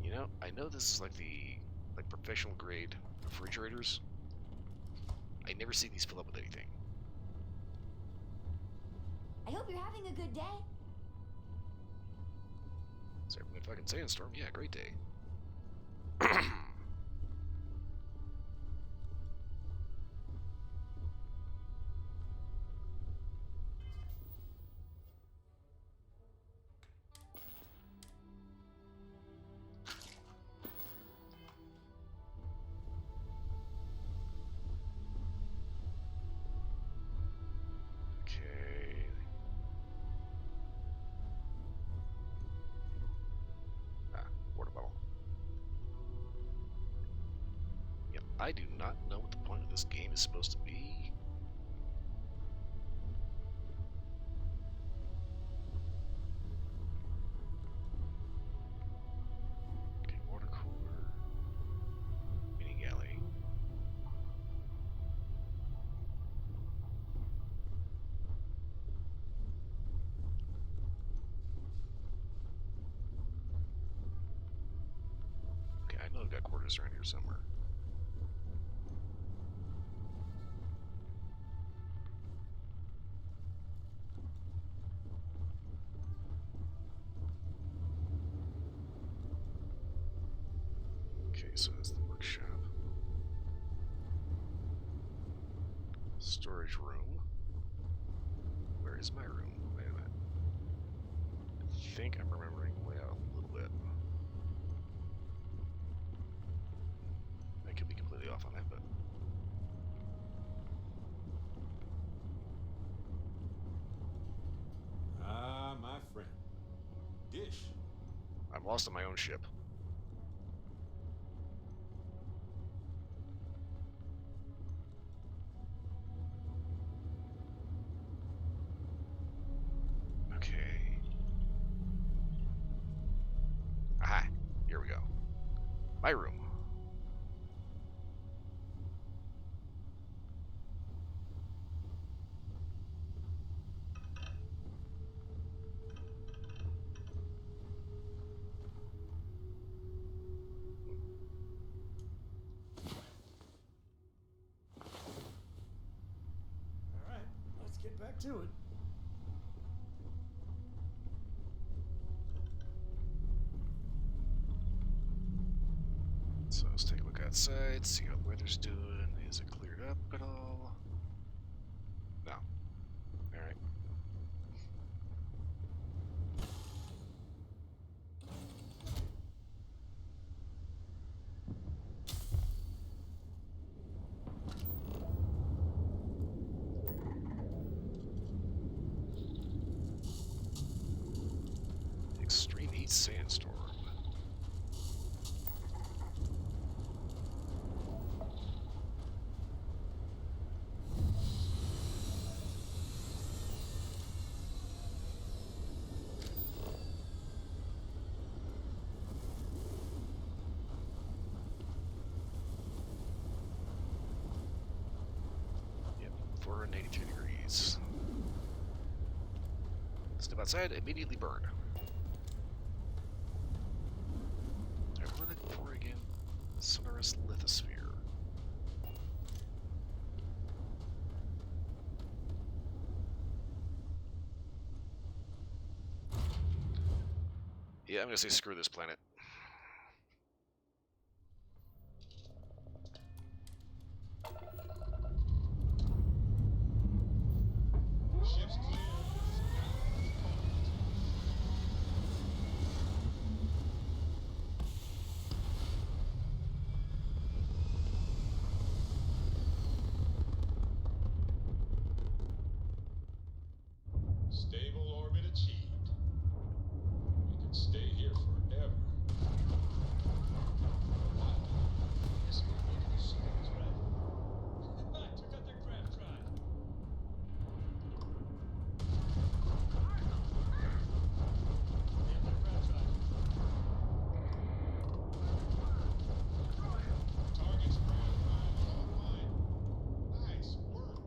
You know, I know this is like the professional grade refrigerators. I never see these fill up with anything. I hope you're having a good day. Certainly fucking sandstorm, yeah, great day. Okay. Ah, water bottle. Yep, I do not know what the point of this game is supposed to be. Okay, water cooler. Mini galley. Okay, I know I've got quarters around here somewhere. Okay, so that's the workshop. Storage room. Where is my room? Wait a minute. I think I'm remembering the layout a little bit. I could be completely off on that, but ah, my friend. Dish. I'm lost on my own ship. Okay. Aha! Here we go. My room. Alright, let's get back to it. So let's take a look outside, see how the weather's doing. Is it cleared up at all? No. Alright. Extreme heat sandstorm. Yep, 483 degrees. Step outside, immediately burn. Alright, what am I looking for again? Sonorous lithosphere. Yeah, I'm gonna say screw this planet. Ship's clear. Stable orbit achieved. We could stay here forever. What? Guess we need to do things right. I took out their crab drive. They have their crab drive. Target's crab drive is online. Nice work.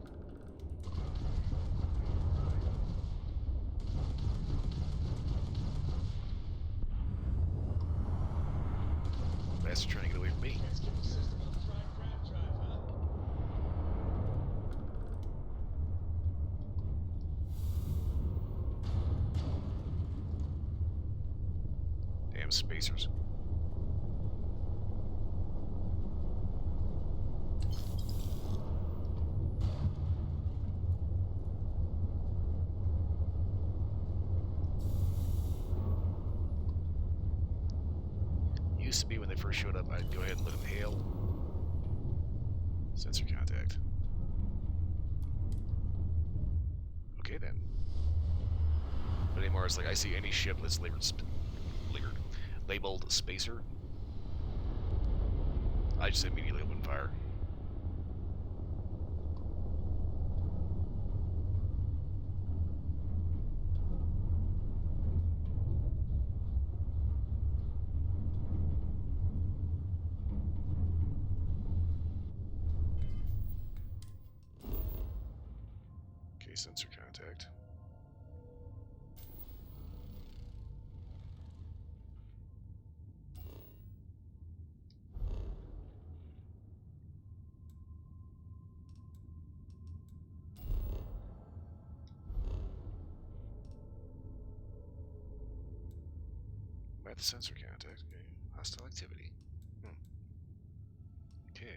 Bastard trying to get away from me. Can't skip the system on the fried crab drive, huh? Damn spacers. Used to be when they first showed up, I'd go ahead and let them hail. Sensor contact. Okay then. But anymore, it's like I see any ship that's labeled spacer, I just immediately open fire. Okay, sensor contact. I'm at the sensor contact. Okay. Hostile activity. Okay.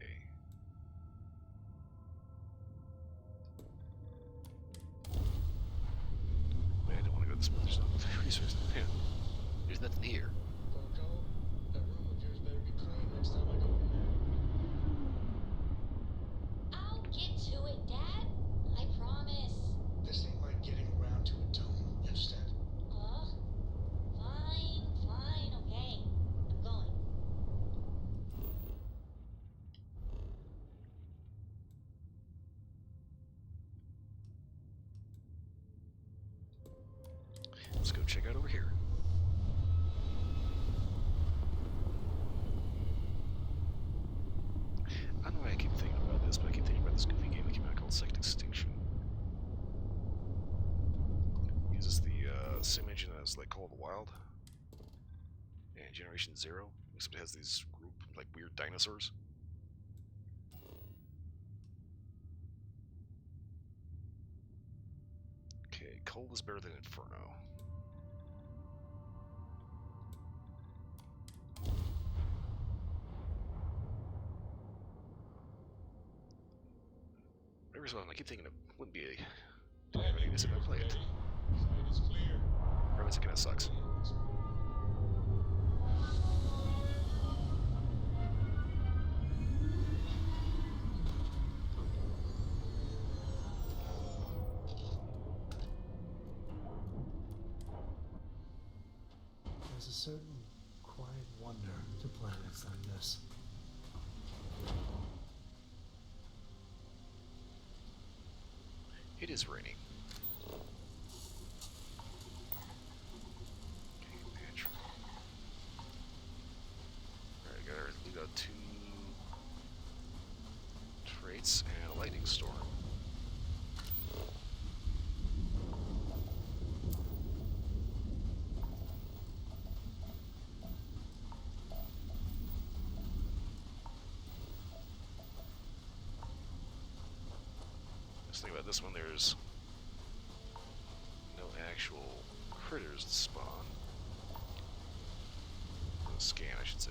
Man, I don't want to go this way. There's no resources. Yeah. There's nothing here. Coco, that room of yours better be clean next time I go in there. I'll get to it, Dad. I promise. This ain't like getting around to a dome, you understand? Fine, fine, okay. I'm going. Let's go check out over here. I don't know why I keep thinking about this, but I keep thinking about this goofy game that came out called Second Extinction. Uses the same engine as like Call of the Wild and Generation Zero, except it has these group like weird dinosaurs. Okay, cold is better than Inferno. fun. I keep thinking it wouldn't be a damn any this if I play it. Site is clear. Or is it kinda sucks? There's a certain quiet wonder to planets like this. It is raining. Okay, natural. Alright, gotta leave out 2 traits and a lightning storm. Let's think about this one. There's no actual critters that spawn. Scan, I should say.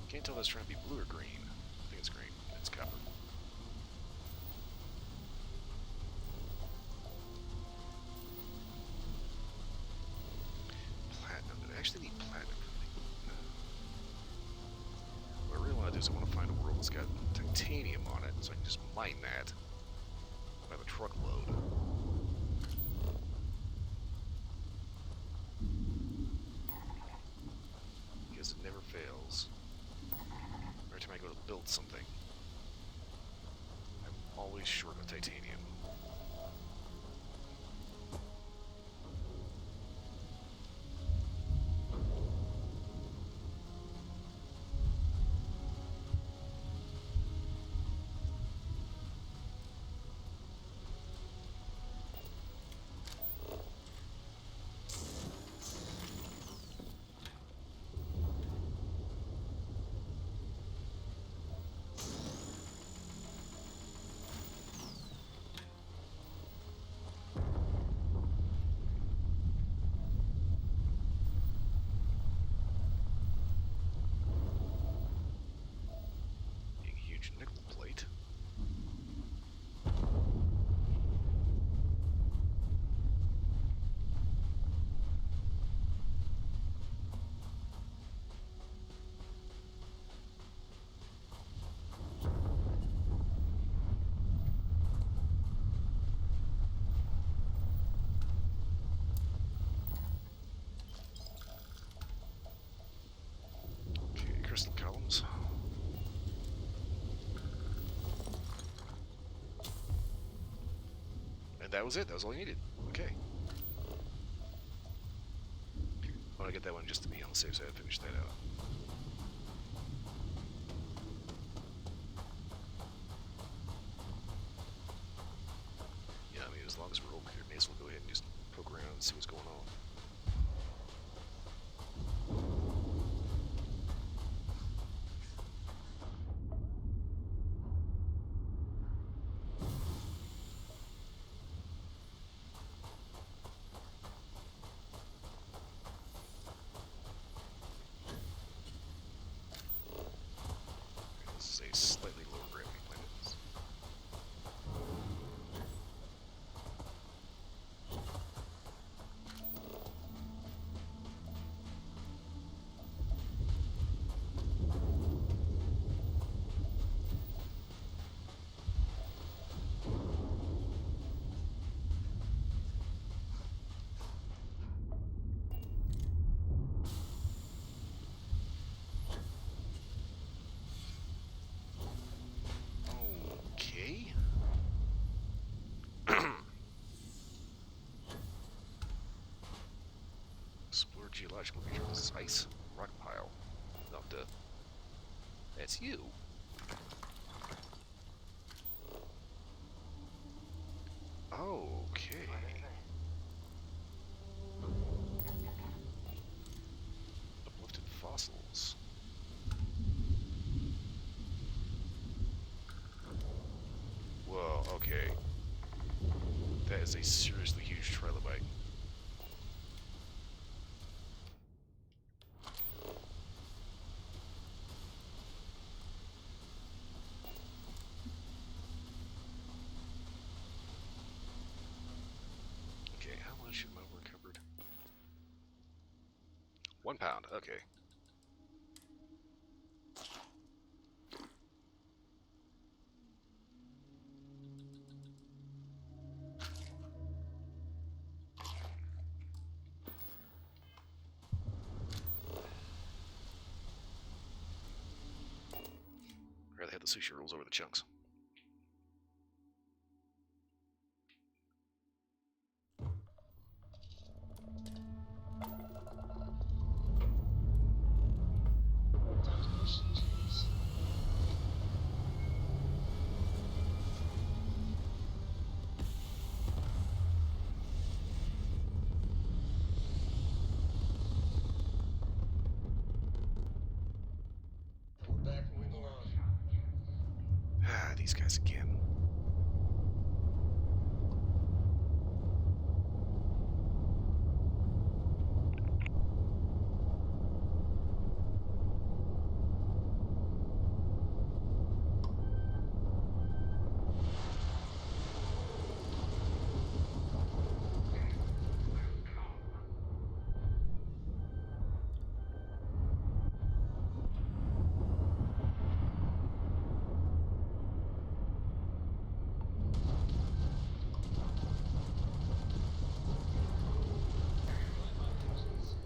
Can't tell if that's trying to be blue or green. I think it's green. It's copper. Platinum. Did I actually need platinum for anything? No. What I really want to do is I want to find a world that's got titanium on it, so I can just mine that by the truckload. Because it never fails. Every time I go to build something, I'm always short of titanium. Nickel plate. Okay, crystal columns. And that was it. That was all you needed. Okay. I want to get that one just to be on the safe side and finish that out. Yeah, I mean, as long as we're over here, may as well go ahead and just poke around and see what's going on. This is a slightly lower gravity planet. Okay. Explore geological features. This is ice. Rock pile. Not duh. That's you. Okay. Uplifted fossils. Whoa, okay. That is a seriously huge trilobite. Okay, how much am I recovered? 1 pound, okay. I'd rather have the sushi rolls over the chunks. We're back where we belong. Ah, these guys again.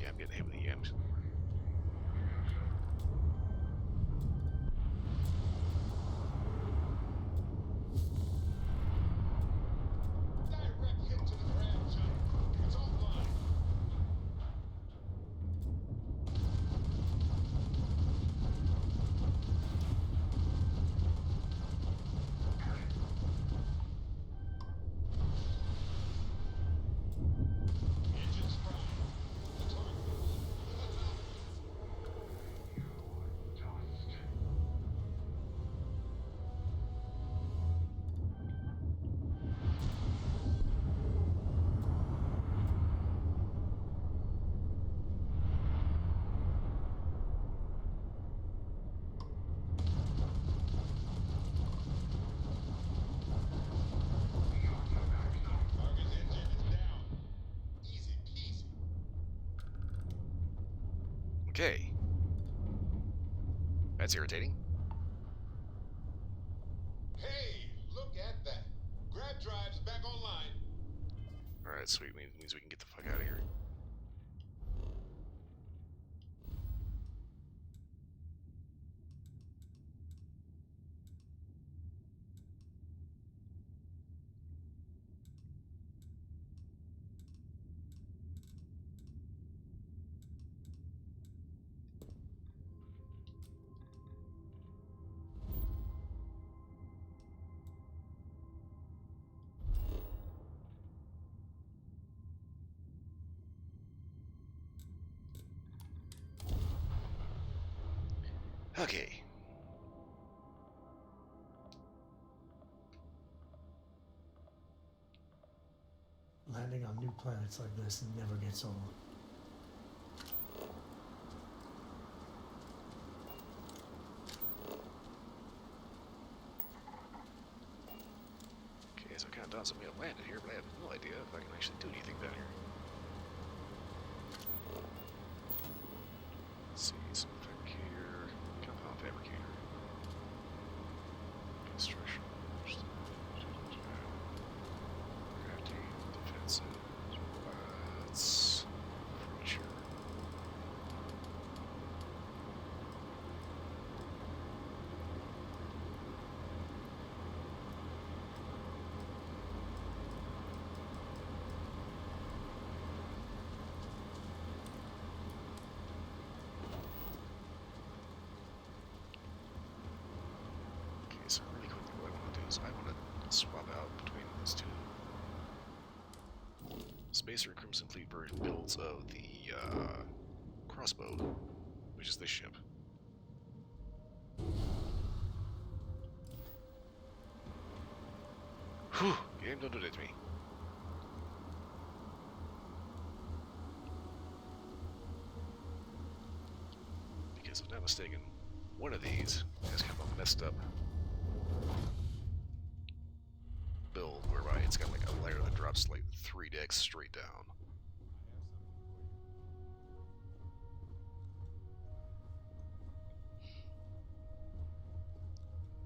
Yeah, I'm getting hit with the yams. Direct hit to the grab jump. It's offline. Engines prime. The target. Target's engine is down. Easy peasy. Okay. That's irritating. Hey, look at that. Grab drive's back online. Alright, sweet. Means we can get the fuck out of here. Okay. Landing on new planets like this never gets old. Okay, so I kind of thought somebody had landed here, but I have no idea if I can actually do anything down here. Let's see, some fabricator, compound fabricator. Construction. Crafting, defensive, robots, furniture. Okay, so really quickly what I want to do is I want to swap out between those two Spacer Crimson Fleet version builds of the crossbow, which is this ship. Whew, game don't do that to me. Because if I'm not mistaken, one of these has kind of a messed up build whereby it's got like a layer that drops like 3 decks straight down.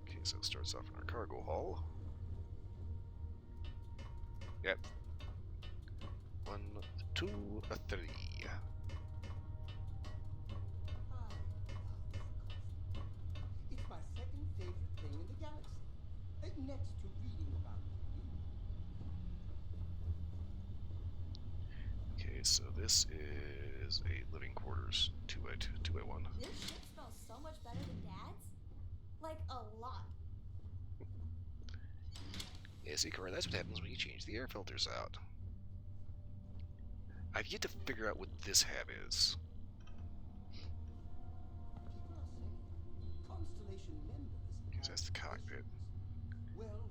Okay, so it starts off in our cargo hull. Yep. 1, 2, 3. It's my second favorite thing in the galaxy, next to reading about you. Okay, so this is a living quarters 2x1. This ship smells so much better than Dad's. Like, a lot. Yeah, see, Cora, that's what happens when you change the air filters out. I've yet to figure out what this hab is. People are saying Constellation members Because that's the have cockpit. visions. Well,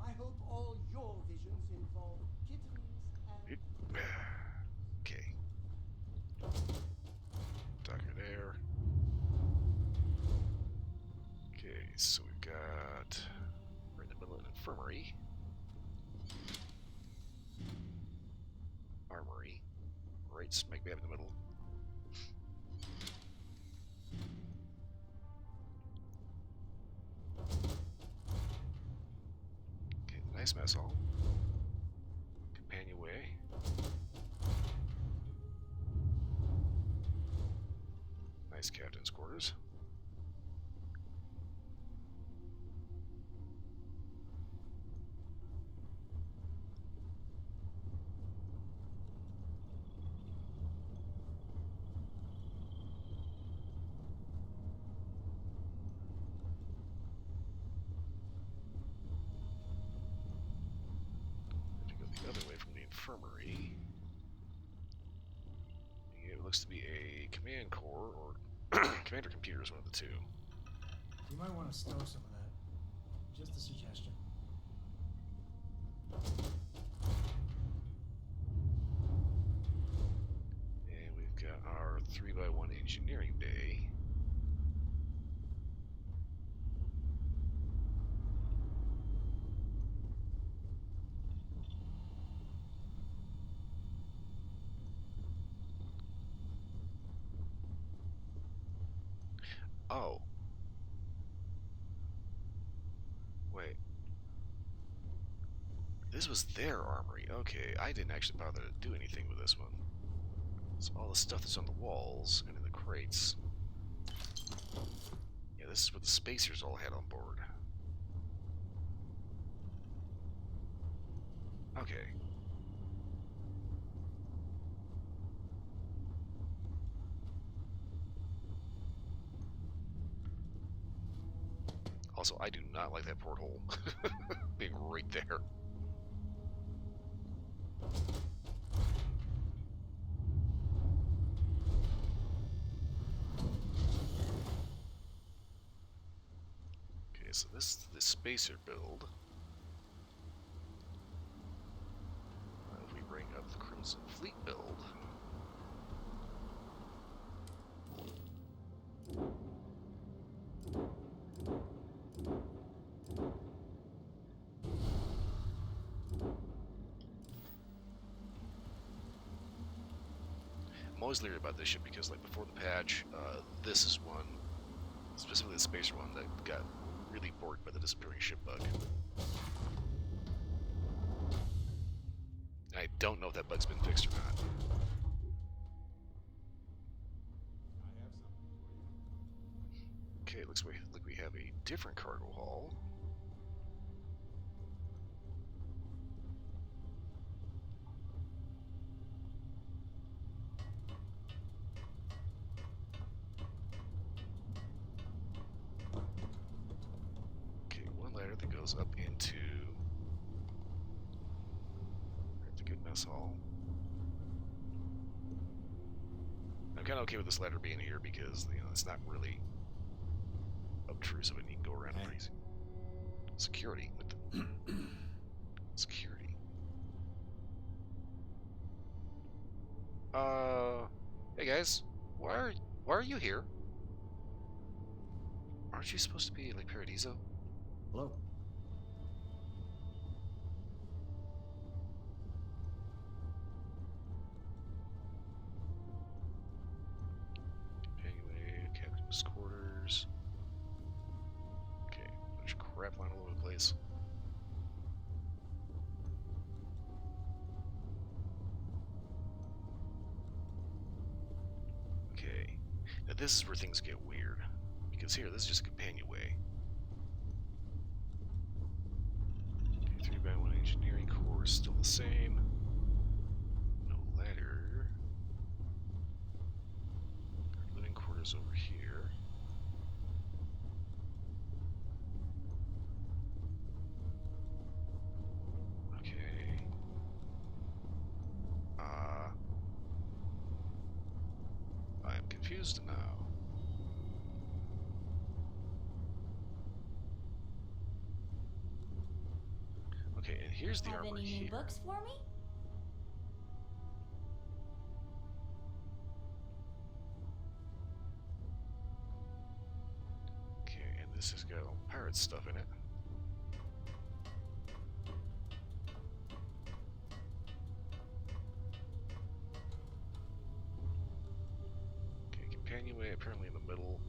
I hope all your visions involve kittens and... Okay. Docker there. Okay, so we've got... We're in the middle of an infirmary. Armory. Right smack dab in the middle. Okay, nice mess hall. Companionway. Nice captain's quarters. If you go the other way from the infirmary, it looks to be a command core or commander computer is one of the two. You might want to stow some of that. Just a suggestion. And we've got our 3x1 engineering bay. Oh. Wait. This was their armory. Okay, I didn't actually bother to do anything with this one. So all the stuff that's on the walls and in the crates. Yeah, this is what the spacers all had on board. Okay. Also, I do not like that porthole being right there. Okay, so this is the spacer build. If we bring up the Crimson Fleet build. I'm always leery about this ship because, like, before the patch, this is one, specifically the spacer one, that got really bored by the disappearing ship bug. I don't know if that bug's been fixed or not. I have something for you. Okay, it looks like we have a different cargo hull. Okay, one ladder that goes up into the good mess hall. kind of okay with this ladder being here because it's not really obtrusive and you can go around Hey. pretty easy. Security. What the? Security. Hey guys, why are you here? Aren't you supposed to be like Paradiso? Hello. Anyway, captain's quarters. Okay, there's crap lying all over the place. Okay, now this is where things get weird. Because here, this is just a companionway. Okay, 3x1 engineering core is still the same. No ladder. Living quarters over here. Okay. I'm confused now. Okay, and here's the Have armor any new here. books for me? Okay, and this has got all pirate stuff in it. Okay, companionway apparently in the middle.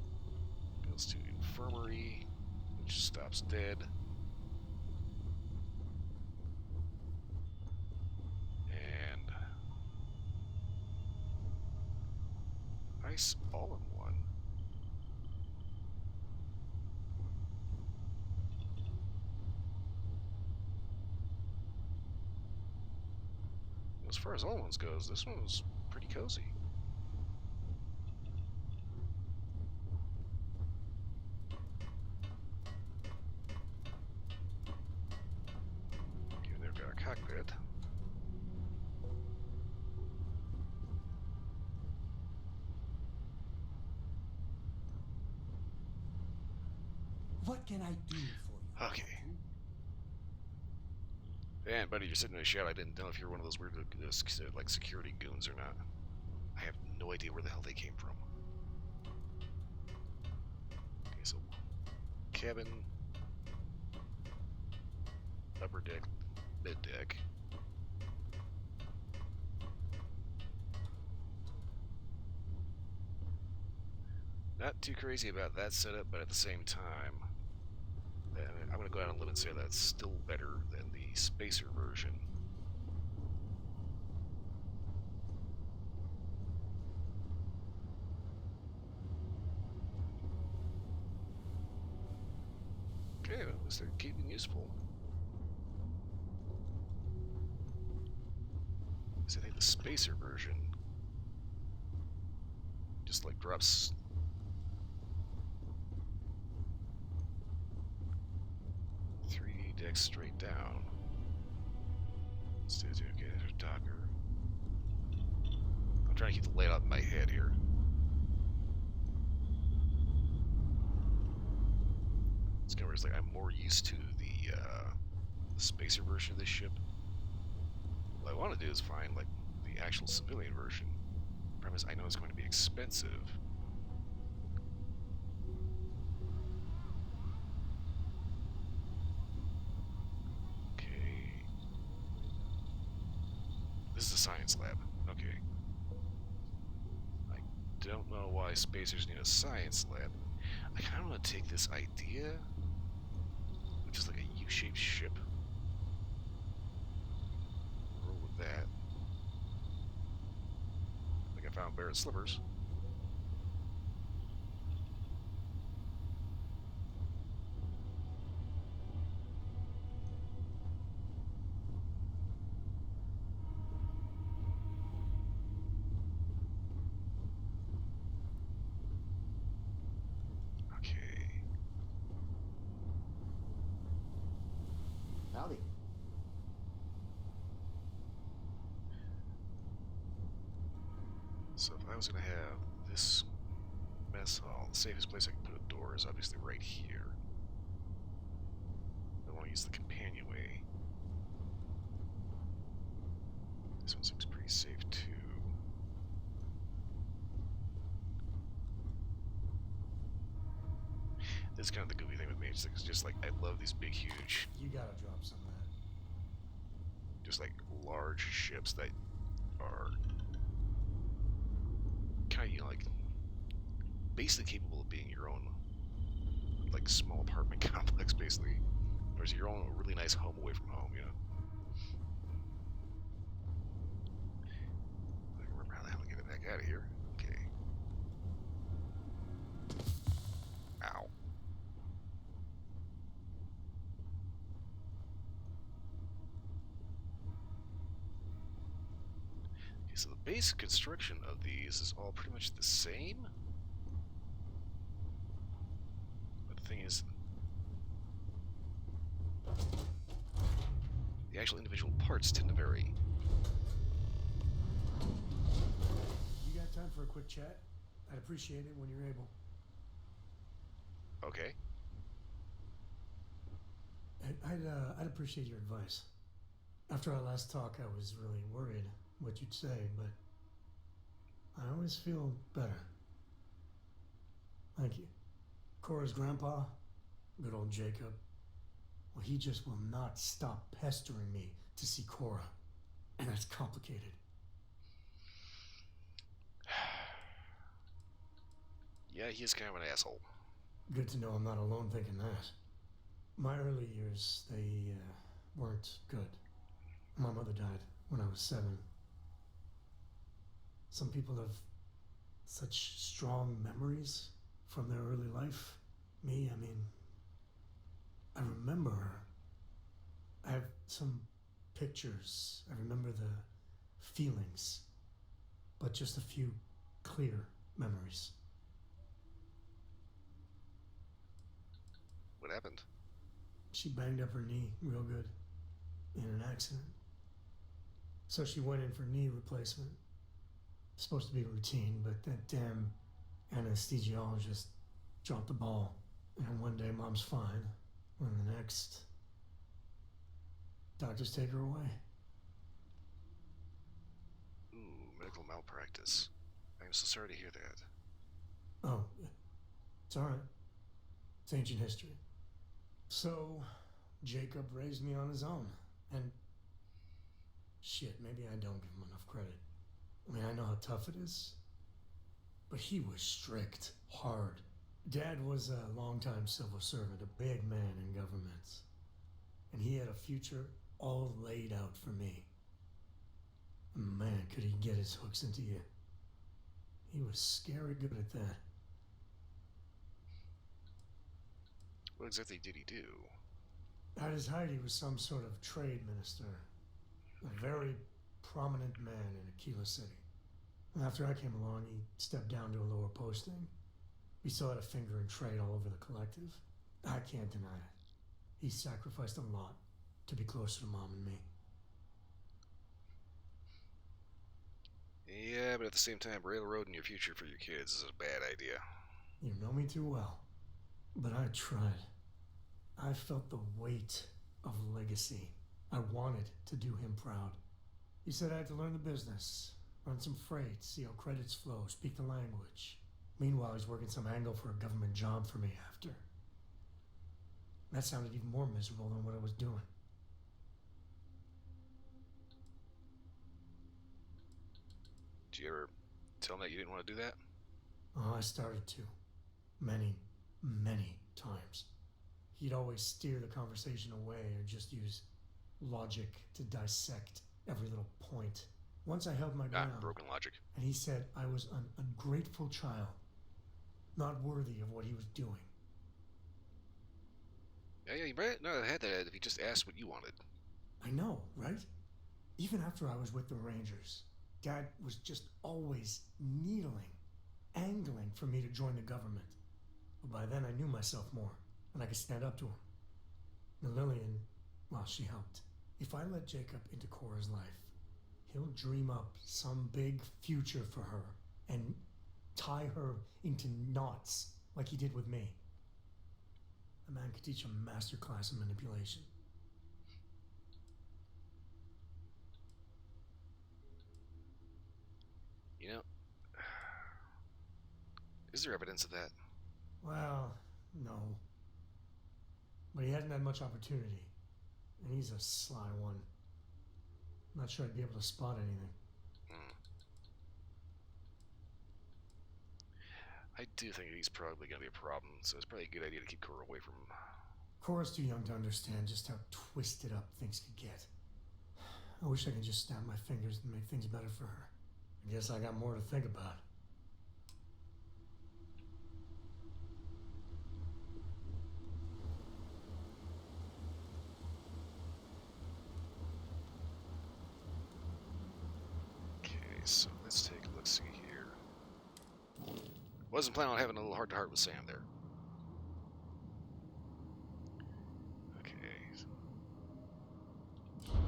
Goes to infirmary, which stops dead. And ice all in one. As far as all ones goes, this one was pretty cozy. Okay, they've got a cockpit. What can I do for you? Okay. And buddy, you're sitting in a shell. I didn't know if you were one of those weird like security goons or not. I have no idea where the hell they came from. Okay, so cabin, upper deck, mid deck. Not too crazy about that setup, but at the same time, I'm going to go out on a limb and say that's still better than the spacer version. Okay, well, at least they're keeping useful. I think the spacer version just like drops 3D decks straight down. Okay, there's a Docker. I'm trying to keep the layout in my head here. It's kind of where it's like I'm more used to the spacer version of this ship. What I want to do is find like the actual civilian version. Premise, I know it's going to be expensive. Okay. This is a science lab. Okay. I don't know why spacers need a science lab. I kind of want to take this idea, which is like a U-shaped ship. Roll with that. I think I found Barrett slippers. Okay. Howdy. So if I was gonna have this mess hall, the safest place I can put a door is obviously right here. I want to use the companionway. This one seems pretty safe too. This is kind of the goofy thing with me. It's just like I love these big, huge, You gotta drop some of that. just like large ships that are kind of like basically capable of being your own like small apartment complex, basically, or is your own really nice home away from home, you know. I can remember how the hell to get the heck out of here. Okay. Ow. Okay, so the basic construction of these is all pretty much the same. But the thing is, the actual individual parts tend to vary. You got time for a quick chat? I'd appreciate it when you're able. Okay. I'd appreciate your advice. After our last talk, I was really worried what you'd say, but I always feel better. Thank you. Cora's grandpa, good old Jacob, well, he just will not stop pestering me to see Cora, and that's complicated. Yeah, he is kind of an asshole. Good to know I'm not alone thinking that. My early years, they weren't good. My mother died when I was 7. Some people have such strong memories from their early life. Me, I mean, I remember her. I have some pictures. I remember the feelings, but just a few clear memories. What happened? She banged up her knee real good in an accident. So she went in for knee replacement. Supposed to be routine, but that damn anesthesiologist dropped the ball. And one day mom's fine, and the next, doctors take her away. Ooh, medical malpractice. I'm so sorry to hear that. Oh, it's all right. It's ancient history. So, Jacob raised me on his own, and shit, maybe I don't give him enough credit. I mean, I know how tough it is, but he was strict, hard. Dad was a longtime civil servant, a big man in government, and he had a future all laid out for me. Man, could he get his hooks into you. He was scary good at that. What exactly did he do? At his height, he was some sort of trade minister, a very prominent man in Aquila City. And after I came along, he stepped down to a lower posting. He still had a finger in trade all over the collective. I can't deny it. He sacrificed a lot to be closer to Mom and me. Yeah, but at the same time, railroading your future for your kids is a bad idea. You know me too well. But I tried. I felt the weight of legacy. I wanted to do him proud. He said I had to learn the business, run some freight, see how credits flow, speak the language. Meanwhile, he's working some angle for a government job for me after. That sounded even more miserable than what I was doing. Did you ever tell him that you didn't want to do that? Oh, I started to. Many, many times. He'd always steer the conversation away or just use logic to dissect every little point. Once I held my ground, broken logic. and he said I was an ungrateful child, not worthy of what he was doing. Yeah, you might not have had that if you just asked what you wanted. I know, right? Even after I was with the Rangers, Dad was just always needling, angling for me to join the government. But by then I knew myself more, and I could stand up to him. And Lillian, well, she helped. If I let Jacob into Cora's life, he'll dream up some big future for her and tie her into knots like he did with me. A man could teach a master class in manipulation. You know, is there evidence of that? Well, no. But he hasn't had much opportunity. And he's a sly one. Not sure I'd be able to spot anything. Hmm. I do think he's probably going to be a problem, so it's probably a good idea to keep Cora away from him. Cora's too young to understand just how twisted up things could get. I wish I could just snap my fingers and make things better for her. I guess I got more to think about. Okay, so let's take a look-see here. Wasn't planning on having a little heart-to-heart with Sam there. Okay.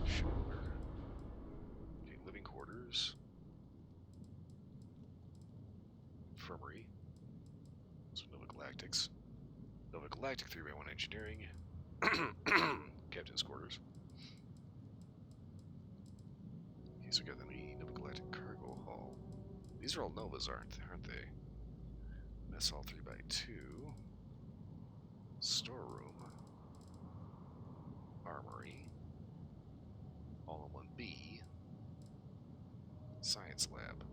Sure. Okay, living quarters. Infirmary. So Nova Galactics. Nova Galactic 3x1 Engineering. Captain's quarters. Okay, so we got the Nova Galactic Cargo Hall. These are all Novas, aren't they? Mess Hall 3x2. Storeroom. Armory. All-in-one B. Science Lab.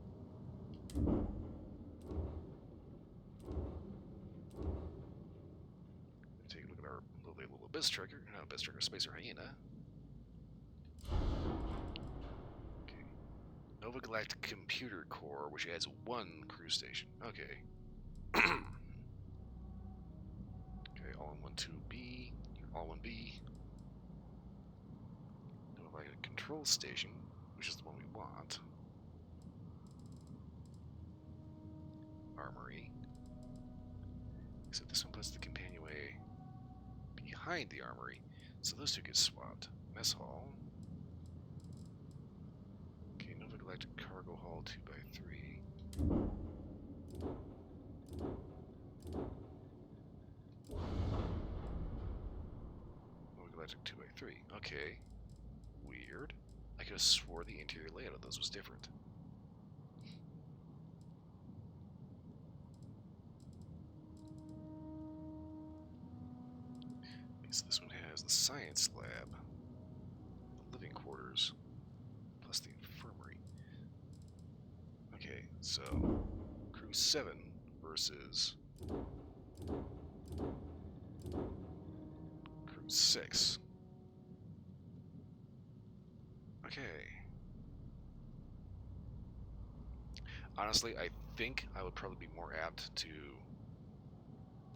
Take a look at our lovely little Abyss Tracker. Abyss Tracker, Spacer Hyena. Okay. Nova Galactic Computer Core, which has one crew station. Okay. Okay, all-in-one 2B. All-in-one B. Nova Galactic Control Station, which is the one we want. Armory. Except this one puts the companionway behind the armory, so those two get swapped. Mess Hall. Okay, Nova Galactic Cargo Hall 2x3. Nova Galactic 2x3. Okay. Weird. I could have swore the interior layout of those was different. So this one has the science lab, the living quarters, plus the infirmary. Okay, so crew 7 versus crew 6. Okay. Honestly, I think I would probably be more apt to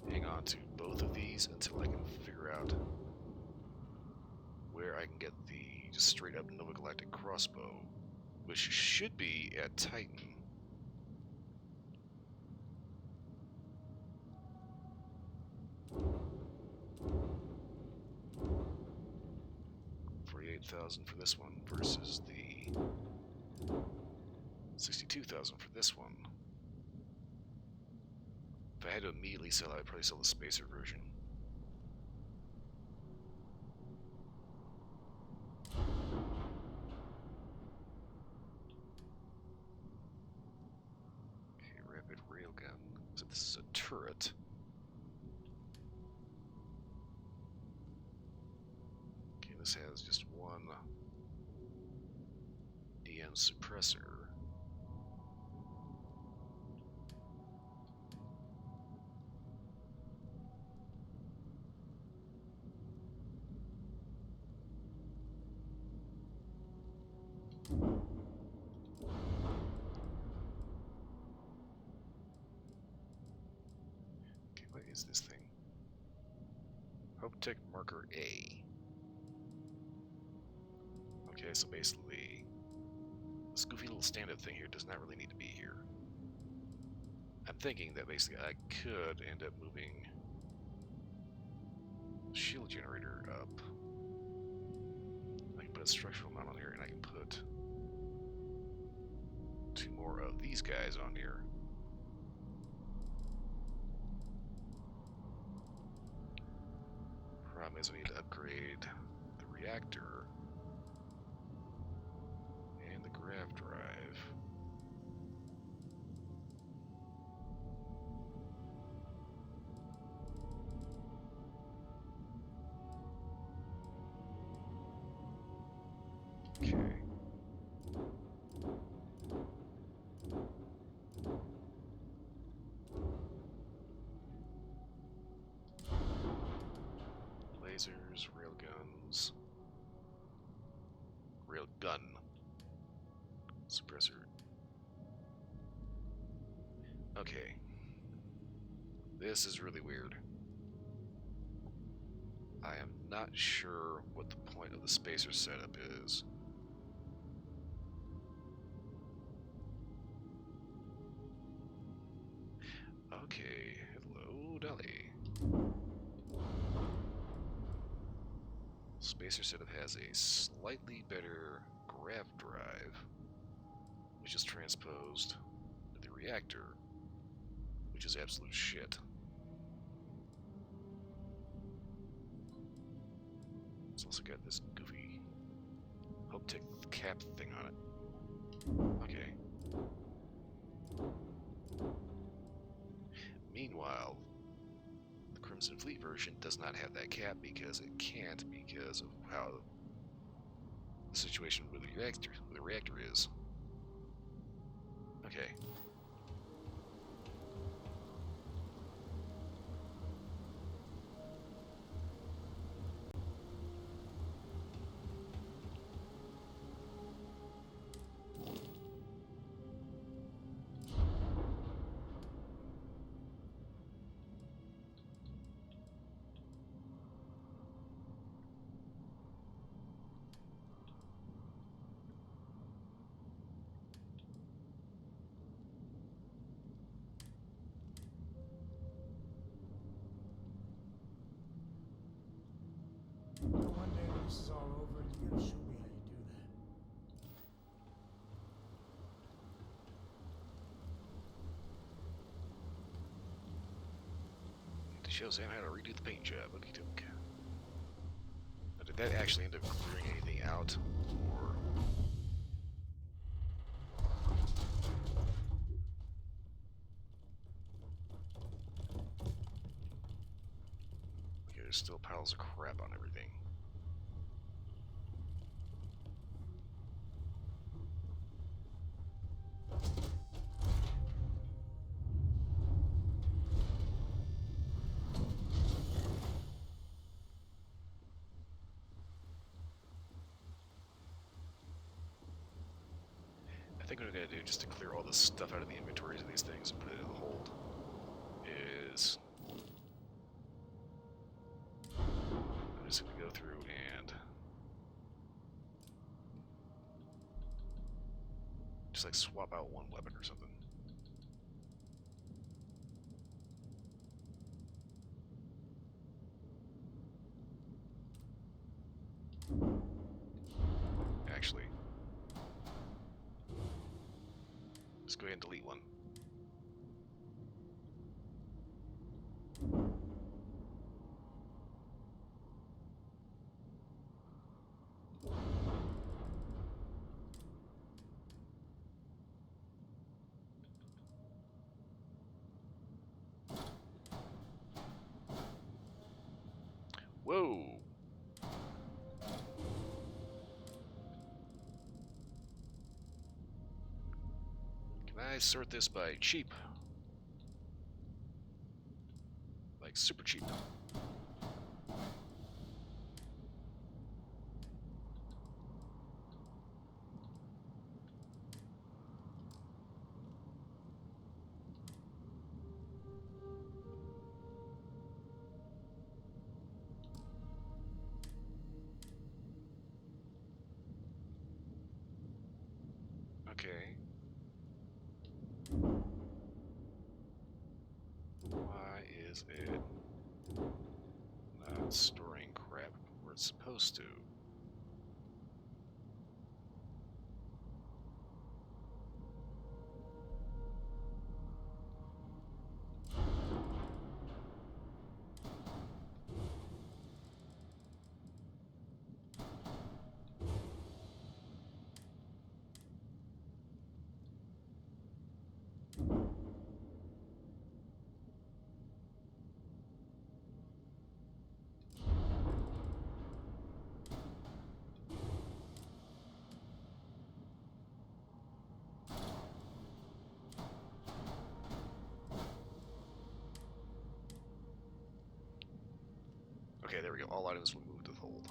hang on to both of these until I can figure out where I can get the just straight up Nova Galactic crossbow, which should be at Titan. $48,000 for this one versus the 62,000 for this one. If I had to immediately sell, I'd probably sell the spacer version. Okay, rapid railgun. So this is a turret. Okay, this has just one DN suppressor. Okay, what is this thing? Hope-Tech Marker A. Okay, so basically, this goofy little stand-up thing here does not really need to be here. I'm thinking that basically I could end up moving the shield generator up. I can put a structural mount on here, and I can put 2 more more of these guys on here. Problem is we need to upgrade the reactor and the grav drive. Okay. Lasers, railguns, railgun, suppressor. Okay. This is really weird. I am not sure what the point of the spacer setup is. Okay, hello, Dolly. Spacer setup has a slightly better grav drive, which is transposed to the reactor, which is absolute shit. It's also got this goofy Hoptech cap thing on it. Okay. Meanwhile, the Crimson Fleet version does not have that cap because it can't, because of how the situation with the reactor is. Okay. One day when this is all over, you gotta show me how you do that. To show Sam how to redo the paint job. Okay, doke. Now, did that actually end up clearing anything out? Or. Okay, there's still piles of crap on everything. I think what I'm gonna do, just to clear all the stuff out of the inventories of these things and put it in the hold, is I'm just gonna go through and just like swap out one weapon or something. Actually, just go ahead and delete one. Whoa! Can I sort this by cheap? Like super cheap. Okay. Why is it not storing crap where it's supposed to? Okay, there we go. All items will move to the hold.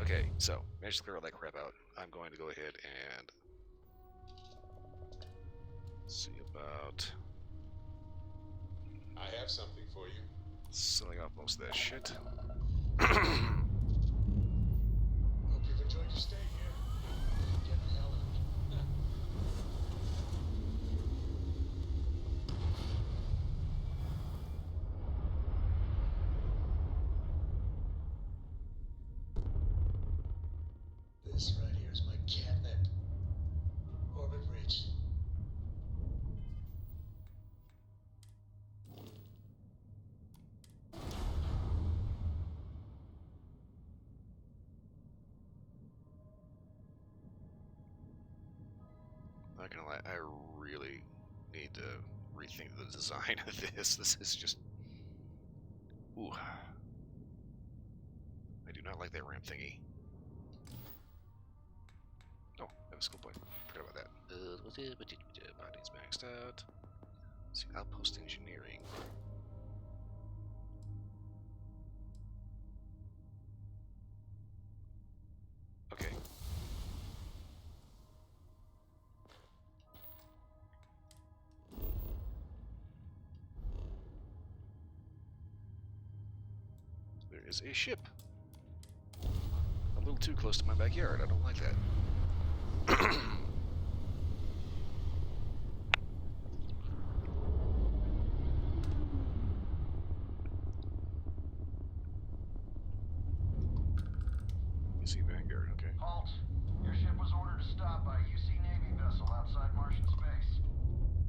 Okay, so managed to clear all that crap out. I'm going to go ahead and see about I have something for you. selling off most of that shit. Hope you've enjoyed your stay here. Get the hell out. This right here is my catnip. Orbit reached. Not gonna lie, I really need to rethink the design of this. This is just... Ooh. I do not like that ramp thingy. Oh, that was a cool point. Forgot about that. Body's maxed out. Let's see, outpost engineering. Okay. There is a ship. A little too close to my backyard. I don't like that. You see Vanguard, okay. Halt. Your ship was ordered to stop by a UC Navy vessel outside Martian space.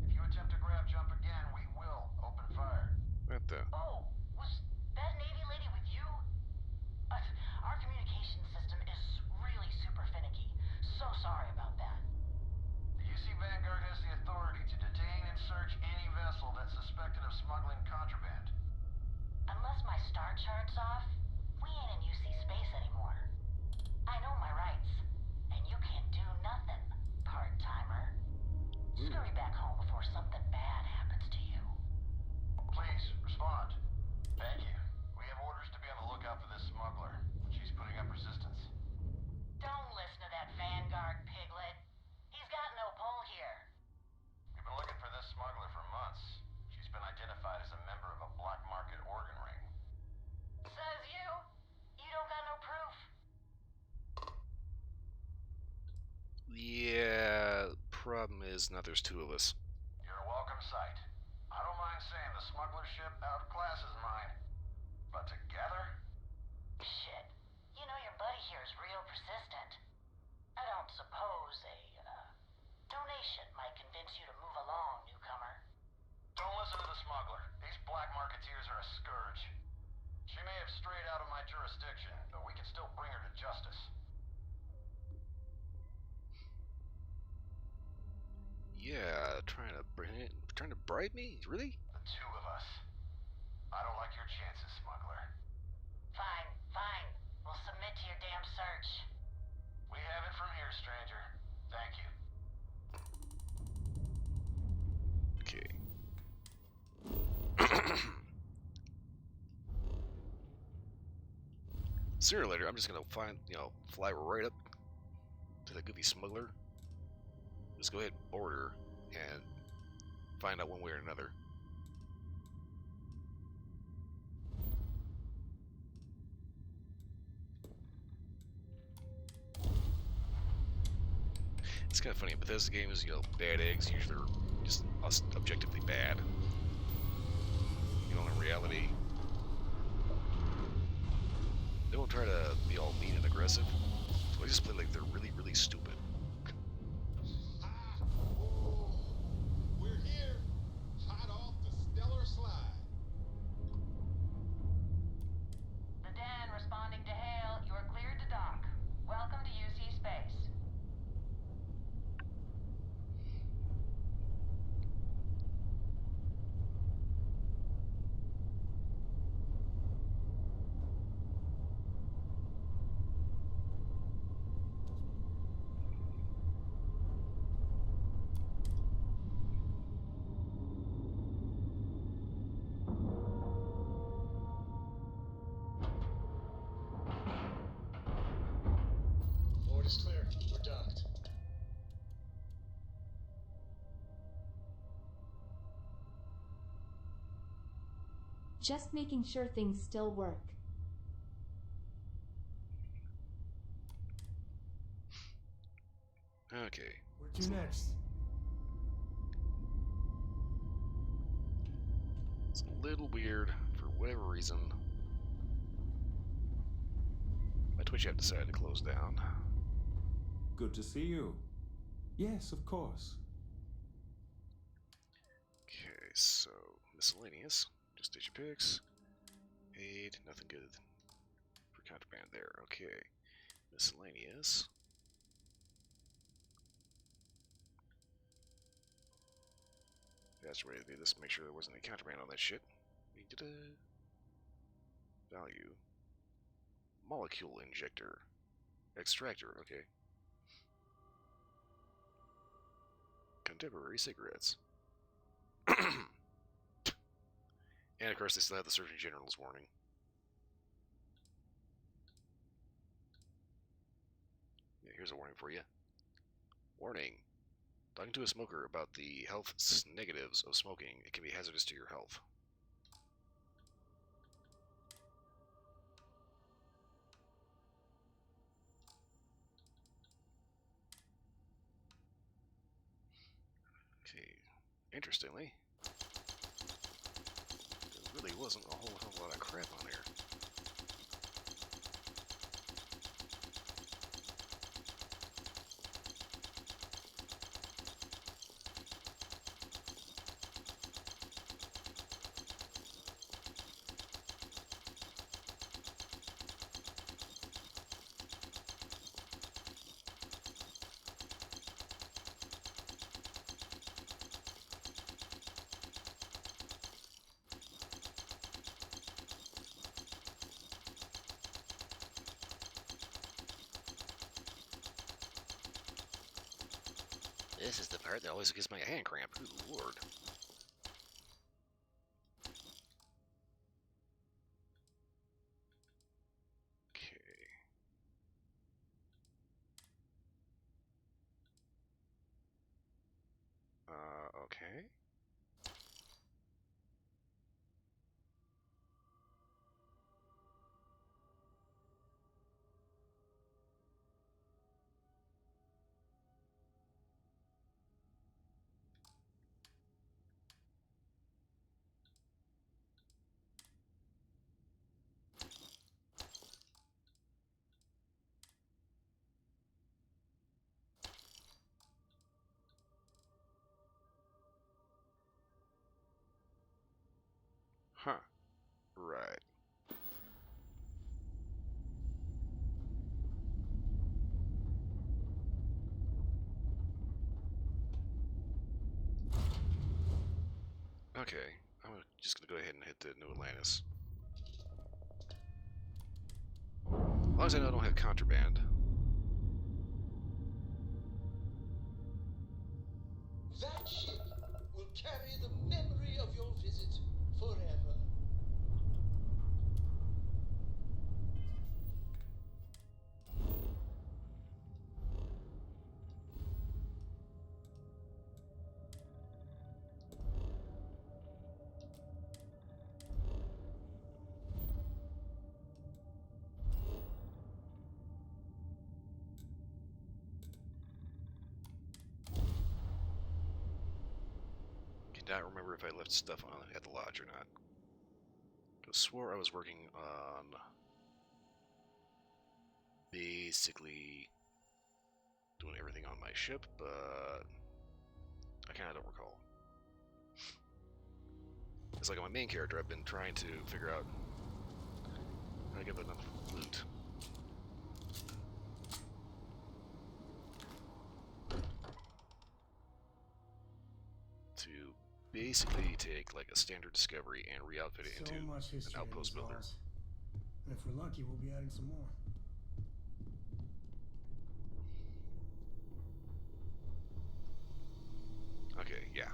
If you attempt to grab jump again, we will open fire. What the? Oh, was that Navy lady with you? Our communication system is really super finicky. So sorry about that. The UC Vanguard has the authority to detain and search any vessel that's suspected of smuggling contraband. Unless my star chart's off, we ain't in UC space anymore. I know my rights, and you can't do nothing, part-timer. Scurry back home before something bad happens to you. Please, respond. Thank you. We have orders to be on the lookout for this smuggler. She's putting up resistance. Don't listen to that Vanguard piglet. He's got no pull here. We've been looking for this smuggler for months. She's been identified as a member of a black market organ ring. Says you. You don't got no proof. Yeah, problem is not there's two of us. You're a welcome sight. I don't mind saying the smuggler ship outclasses mine. But together? Shit. You know your buddy here is real persistent. I don't suppose a donation might convince you to move along, newcomer. Don't listen to the smuggler. These black marketeers are a scourge. She may have strayed out of my jurisdiction, but we can still bring her to justice. Yeah, trying to bribe me? Really? The two of us. I don't like your chances, smuggler. Fine, fine. We'll submit to your damn search. We have it from here, stranger. Thank you. Okay. Sooner or later, I'm just gonna fly right up to the goofy smuggler. Just go ahead and board her and find out one way or another. It's kind of funny. Bethesda games, bad eggs usually just objectively bad. You know, in reality, they won't try to be all mean and aggressive. So I just play like they're really, really stupid. We're here, hot off the stellar slide. The Den responding to hail. You are cleared to dock. Welcome to UC space. Board is clear. We're docked. Just making sure things still work. Okay. Where to next? It's a little weird for whatever reason. My Twitch app decided to close down. Good to see you. Yes, of course. Okay, so miscellaneous. Just digipicks. Paid. Nothing good for contraband there. Okay. Miscellaneous. That's the way to do this. Make sure there wasn't any contraband on that shit. We did a value. Molecule injector. Extractor, okay. Contemporary cigarettes. And of course they still have the Surgeon General's warning. Yeah, here's a warning for you. Warning. Talking to a smoker about the health negatives of smoking. It can be hazardous to your health. Okay. Interestingly, there really wasn't a whole hell of a lot of crap on here. This is the part that always gives me a hand cramp. Good lord. Okay. Okay. Huh. Right. Okay. I'm just gonna go ahead and hit the New Atlantis. As long as I know I don't have contraband. That ship will carry the memory of your visit forever. Do not remember if I left stuff on at the lodge or not. I swore I was working on basically doing everything on my ship, but I kind of don't recall. It's like on my main character, I've been trying to figure out how to get enough loot. To basically take like a standard discovery and re-outfit it into much an history in outpost these builder. halls. And if we're lucky, we'll be adding some more. Okay, yeah.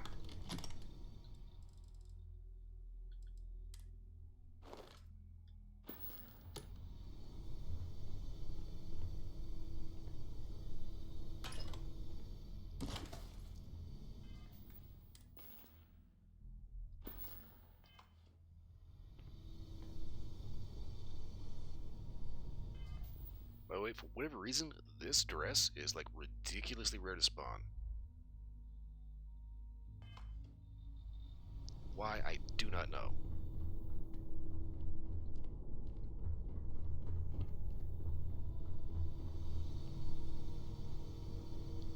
By the way, for whatever reason, this dress is like ridiculously rare to spawn. Why, I do not know.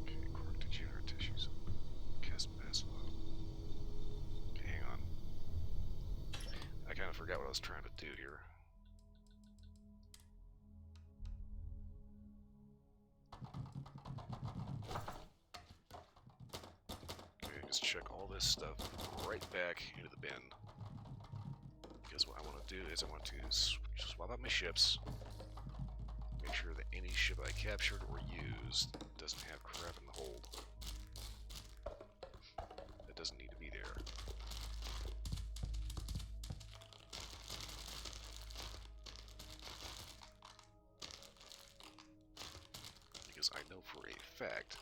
Okay, cork degenerate tissues. Cast pass on. Okay, hang on. I kind of forgot what I was trying to do here. Okay, just check all this stuff right back into the bin. Because what I want to do is I want to swap out my ships. Make sure that any ship I captured or used doesn't have crap in the hold. That doesn't need to be there. Because I know for a fact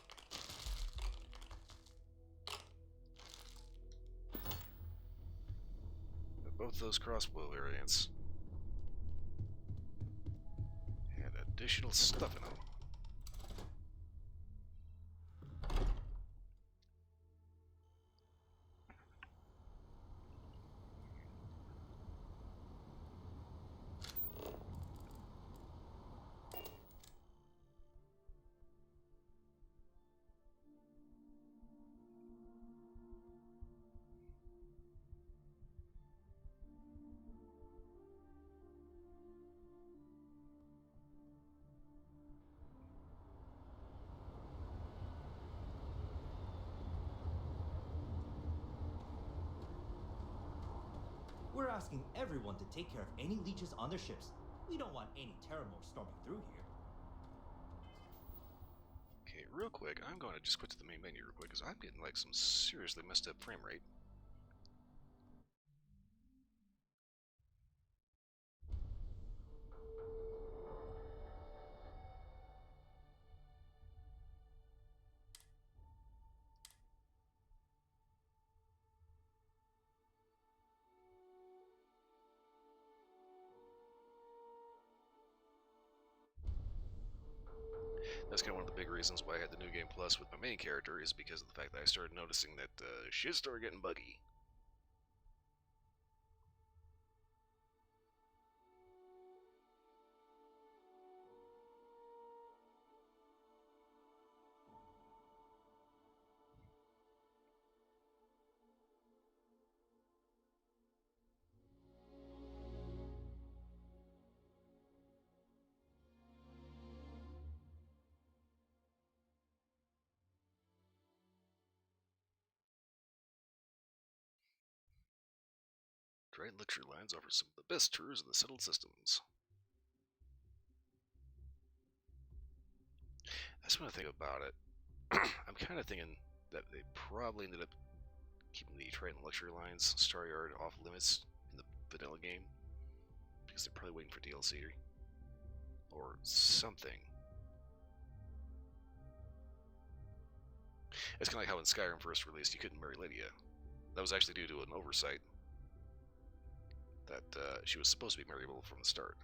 that both those crossbow variants had additional stuff in them. We're asking everyone to take care of any leeches on their ships. We don't want any Terramore storming through here. Okay, real quick, I'm going to just quit to the main menu real quick because I'm getting like some seriously messed up frame rate. That's kind of one of the big reasons why I had the New Game Plus with my main character, is because of the fact that I started noticing that shit started getting buggy. Dry Luxury Lines offers some of the best tours in the settled systems. That's what I think about it. I'm kind of thinking that they probably ended up keeping the Triton Luxury Lines Star Yard off limits in the vanilla game because they're probably waiting for DLC or something. It's kind of like how when Skyrim first released, you couldn't marry Lydia. That was actually due to an oversight that she was supposed to be marryable from the start.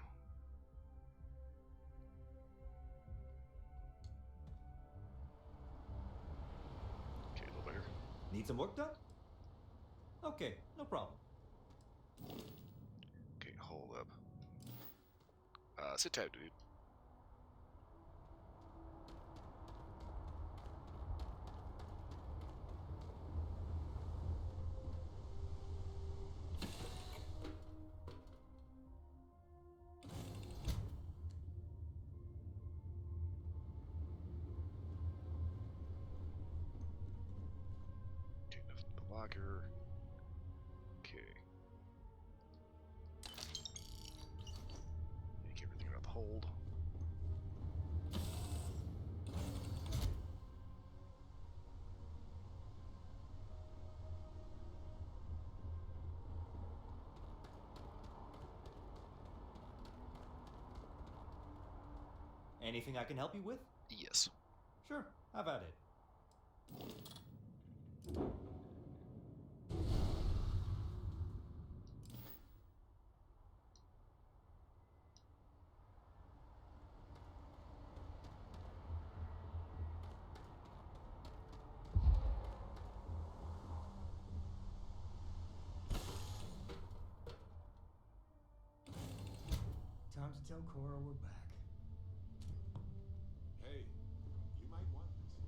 Okay, a little better. Need some work done? Okay, no problem. Okay, hold up. Sit tight, dude. Okay, nothing in the locker. Okay. Take everything out of the hold. Anything I can help you with? Yes. Sure, have at it. Time to tell Cora we're back. Hey, you might want this.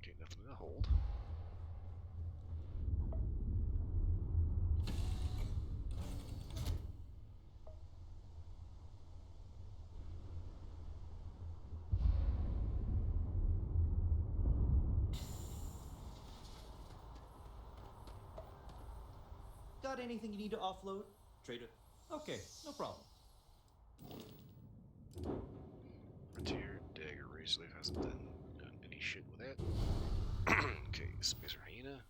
Okay, nothing in the hold. Got anything you need to offload? Trader? Okay, no problem. Frontier, dagger, razor leaf hasn't done any shit with that. Okay, Spacer Hyena.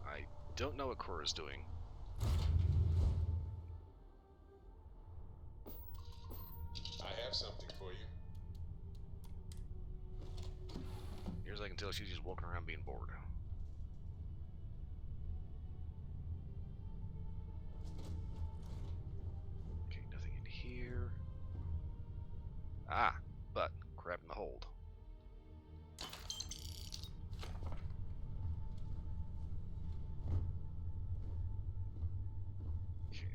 I don't know what Cora's doing. I have something for you. Near as I can tell, she's just walking around being bored. Okay, nothing in here. Ah, but crap in the hold. Okay.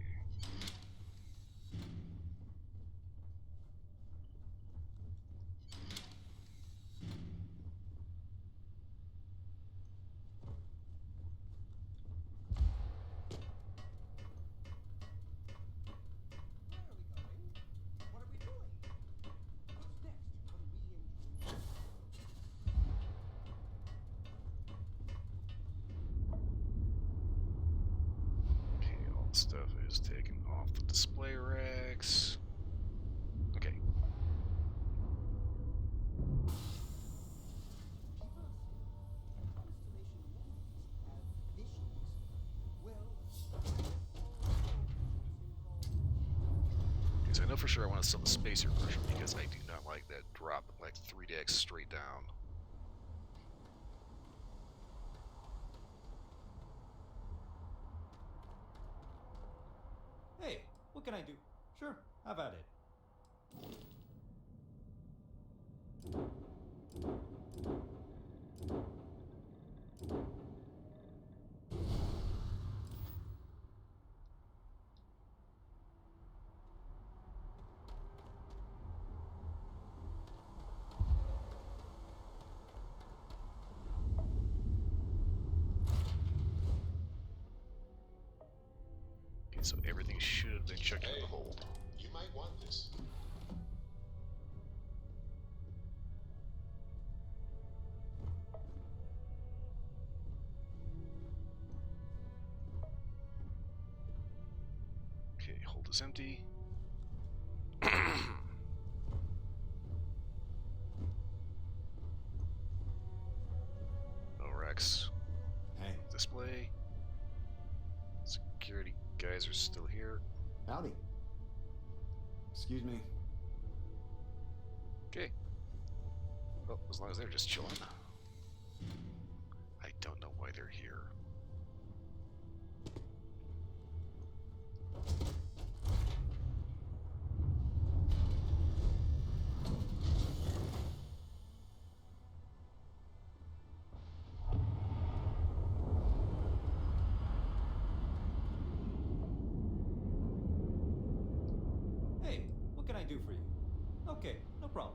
Where are we going? What are we doing? What's next? How do we engineer? Okay, all the stuff is taken off the display racks. Okay. Okay, so I know for sure I want to sell the spacer version because I do not like that drop like 3 decks straight down. Hey, what can I do? Sure, have at it. Okay, so everything should have been checked in Hey, the hold. you might want this. Okay, hold is empty. No Rex. Hey. Display. Security guys are still here. Howdy. Excuse me. Okay. Well, as long as they're just chilling. I don't know why they're here. Hey, what can I do for you? Okay, no problem.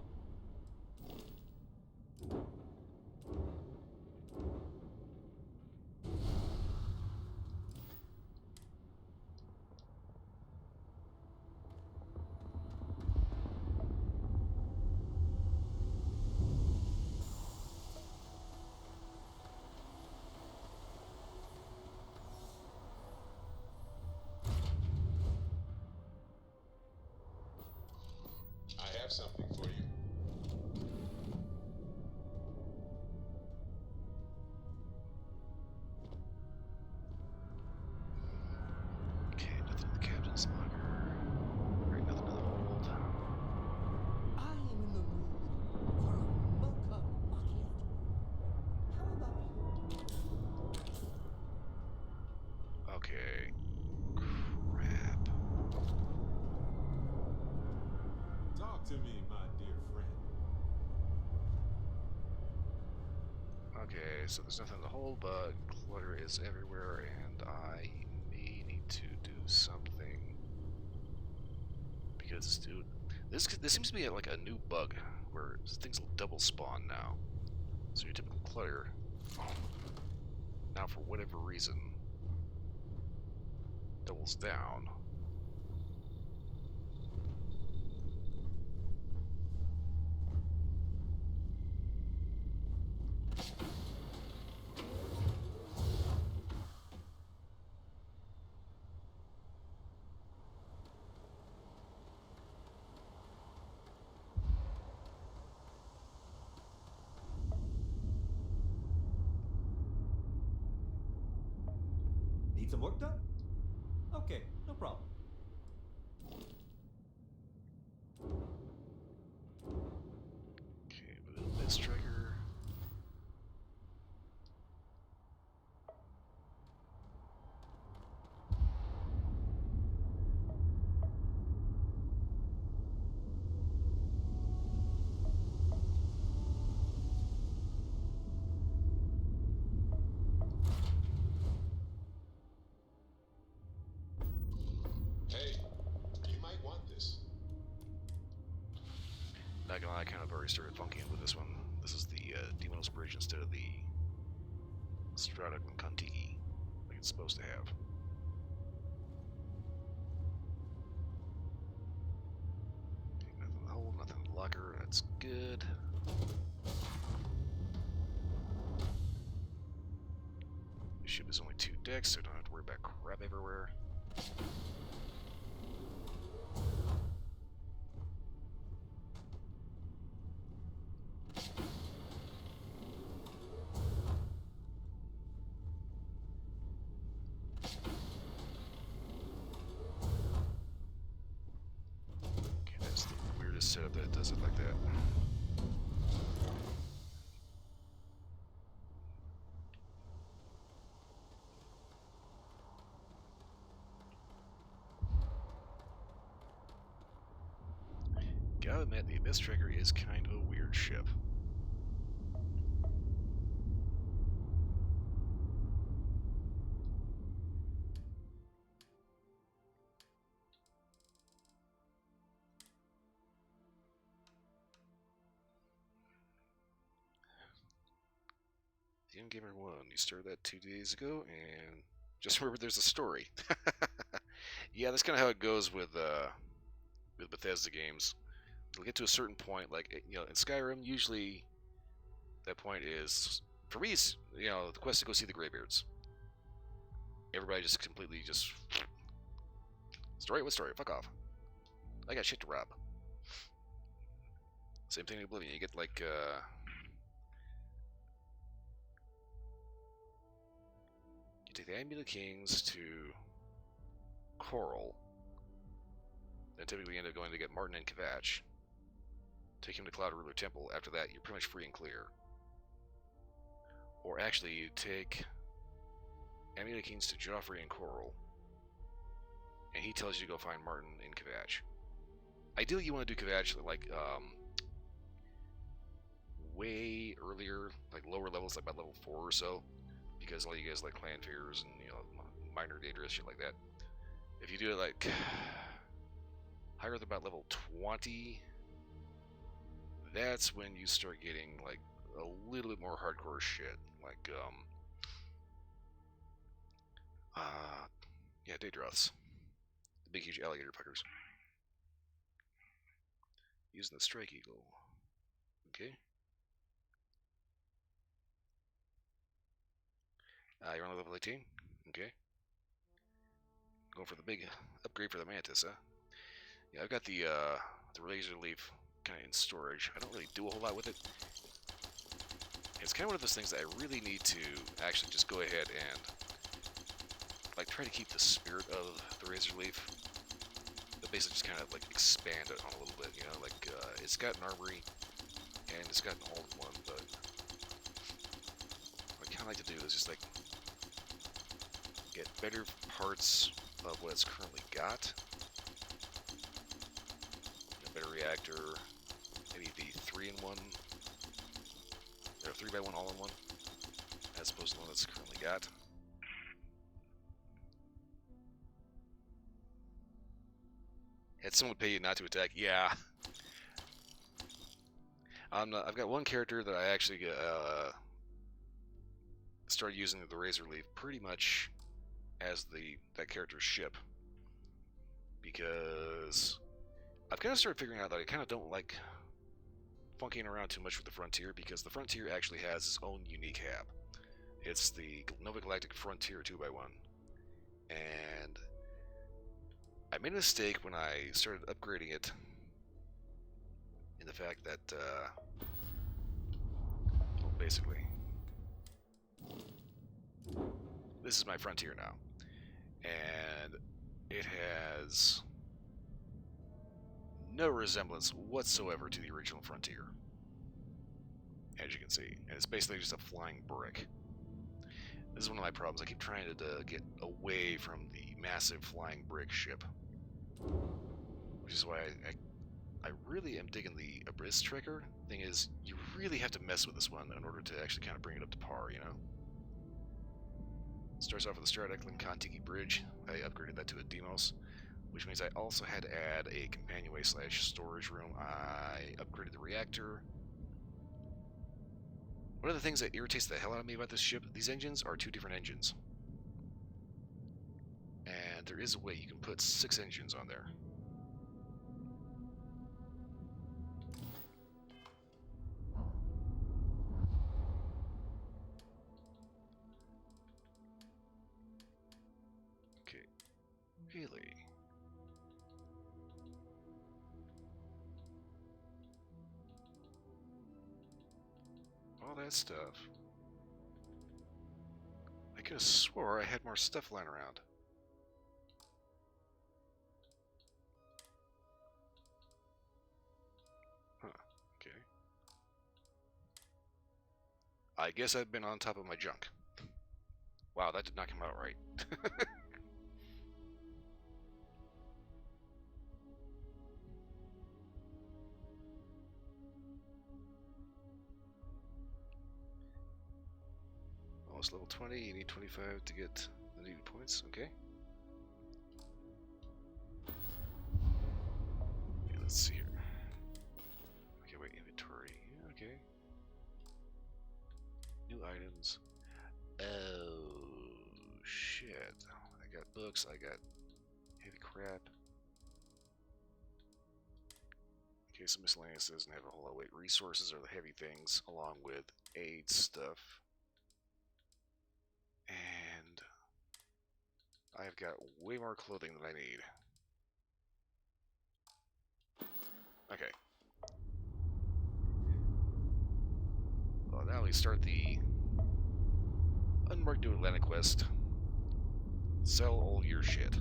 I have something for you. Okay, nothing in the captain's locker. Right, nothing in the hold. I am in the mood for a mocha macchiato. How about you? Okay. Crap. Talk to me, my dear friend. Okay, so there's nothing in the hold, but clutter is everywhere, and I may need to do something. Because, dude, this seems to be like a new bug, where things will double spawn now. So your typical clutter, now for whatever reason, doubles down. Need some work done? Okay, no problem. Okay, move this trigger. Hey, you might want this. Not gonna lie, I kind of already started funking with this one. This is the Deimos Bridge instead of the Strata Contigi, like it's supposed to have. Okay, nothing in the hold, nothing in the locker, that's good. The ship is only 2 decks, so I don't have to worry about crap everywhere. Okay, that's the weirdest setup that does it like that. Gotta admit, the Abyss Tracker is kind of a weird ship. The Gamer 1, you started that 2 days ago, and just remember there's a story. Yeah, that's kind of how it goes with Bethesda games. They'll get to a certain point, like, you know, in Skyrim, usually that point is, for me, it's, you know, the quest to go see the Greybeards. Everybody just completely just, story? What story? Fuck off. I got shit to rob. Same thing in Oblivion. You get, like, you take the Amulet Kings to Coral. Then typically you end up going to get Martin and Kvatch. Take him to Cloud Ruler Temple. After that, you're pretty much free and clear. Or actually, you take Amulekins to Joffrey and Coral, and he tells you to go find Martin in Kvatch. Ideally, you want to do Kvatch like way earlier, like lower levels, like by level 4 or so, because all you guys like clan fears and minor dangerous shit like that. If you do it like higher than about level 20, that's when you start getting like a little bit more hardcore shit, like yeah, Daedroths, the big huge alligator fuckers. Using the Strike Eagle. Okay. You're on level 18? Okay. Going for the big upgrade for the Mantis, huh? Yeah, I've got the Razor Leaf kind of in storage. I don't really do a whole lot with it. It's kind of one of those things that I really need to actually just go ahead and like try to keep the spirit of the Razor Leaf, but basically just kind of like expand it on a little bit, like it's got an armory and it's got an all-in-one, but what I kind of like to do is just like get better parts of what it's currently got. A better reactor, maybe the 3-in-1, or 3x1 all-in-one, as opposed to the one that's currently got. Had someone pay you not to attack? Yeah. I've got one character that I actually started using the Razor Leaf pretty much as that character's ship, because I've kind of started figuring out that I kind of don't like funking around too much with the Frontier, because the Frontier actually has its own unique hab. It's the Nova Galactic Frontier 2x1, and I made a mistake when I started upgrading it in the fact that, well, basically, this is my Frontier now, and it has no resemblance whatsoever to the original Frontier, as you can see, and it's basically just a flying brick. This is one of my problems. I keep trying to get away from the massive flying brick ship, which is why I really am digging the Abyss Trekker. Thing is, you really have to mess with this one in order to actually kind of bring it up to par, Starts off with the Stradeclan Kontiki Bridge. I upgraded that to a Demos, which means I also had to add a companionway / storage room. I upgraded the reactor. One of the things that irritates the hell out of me about this ship, these engines are 2 different engines. And there is a way you can put 6 engines on there. Okay, really? All that stuff. I could have swore I had more stuff lying around. Huh, okay. I guess I've been on top of my junk. Wow, that did not come out right. Almost level 20, you need 25 to get the needed points, okay. Okay, let's see here. Okay, wait, inventory, okay. New items. Oh, shit. I got books, I got heavy crap. Okay, so miscellaneous doesn't have a whole lot of weight. Resources are the heavy things, along with aid stuff. And I've got way more clothing than I need. Okay. Well, now we start the unmarked New Atlantic quest. Sell all your shit.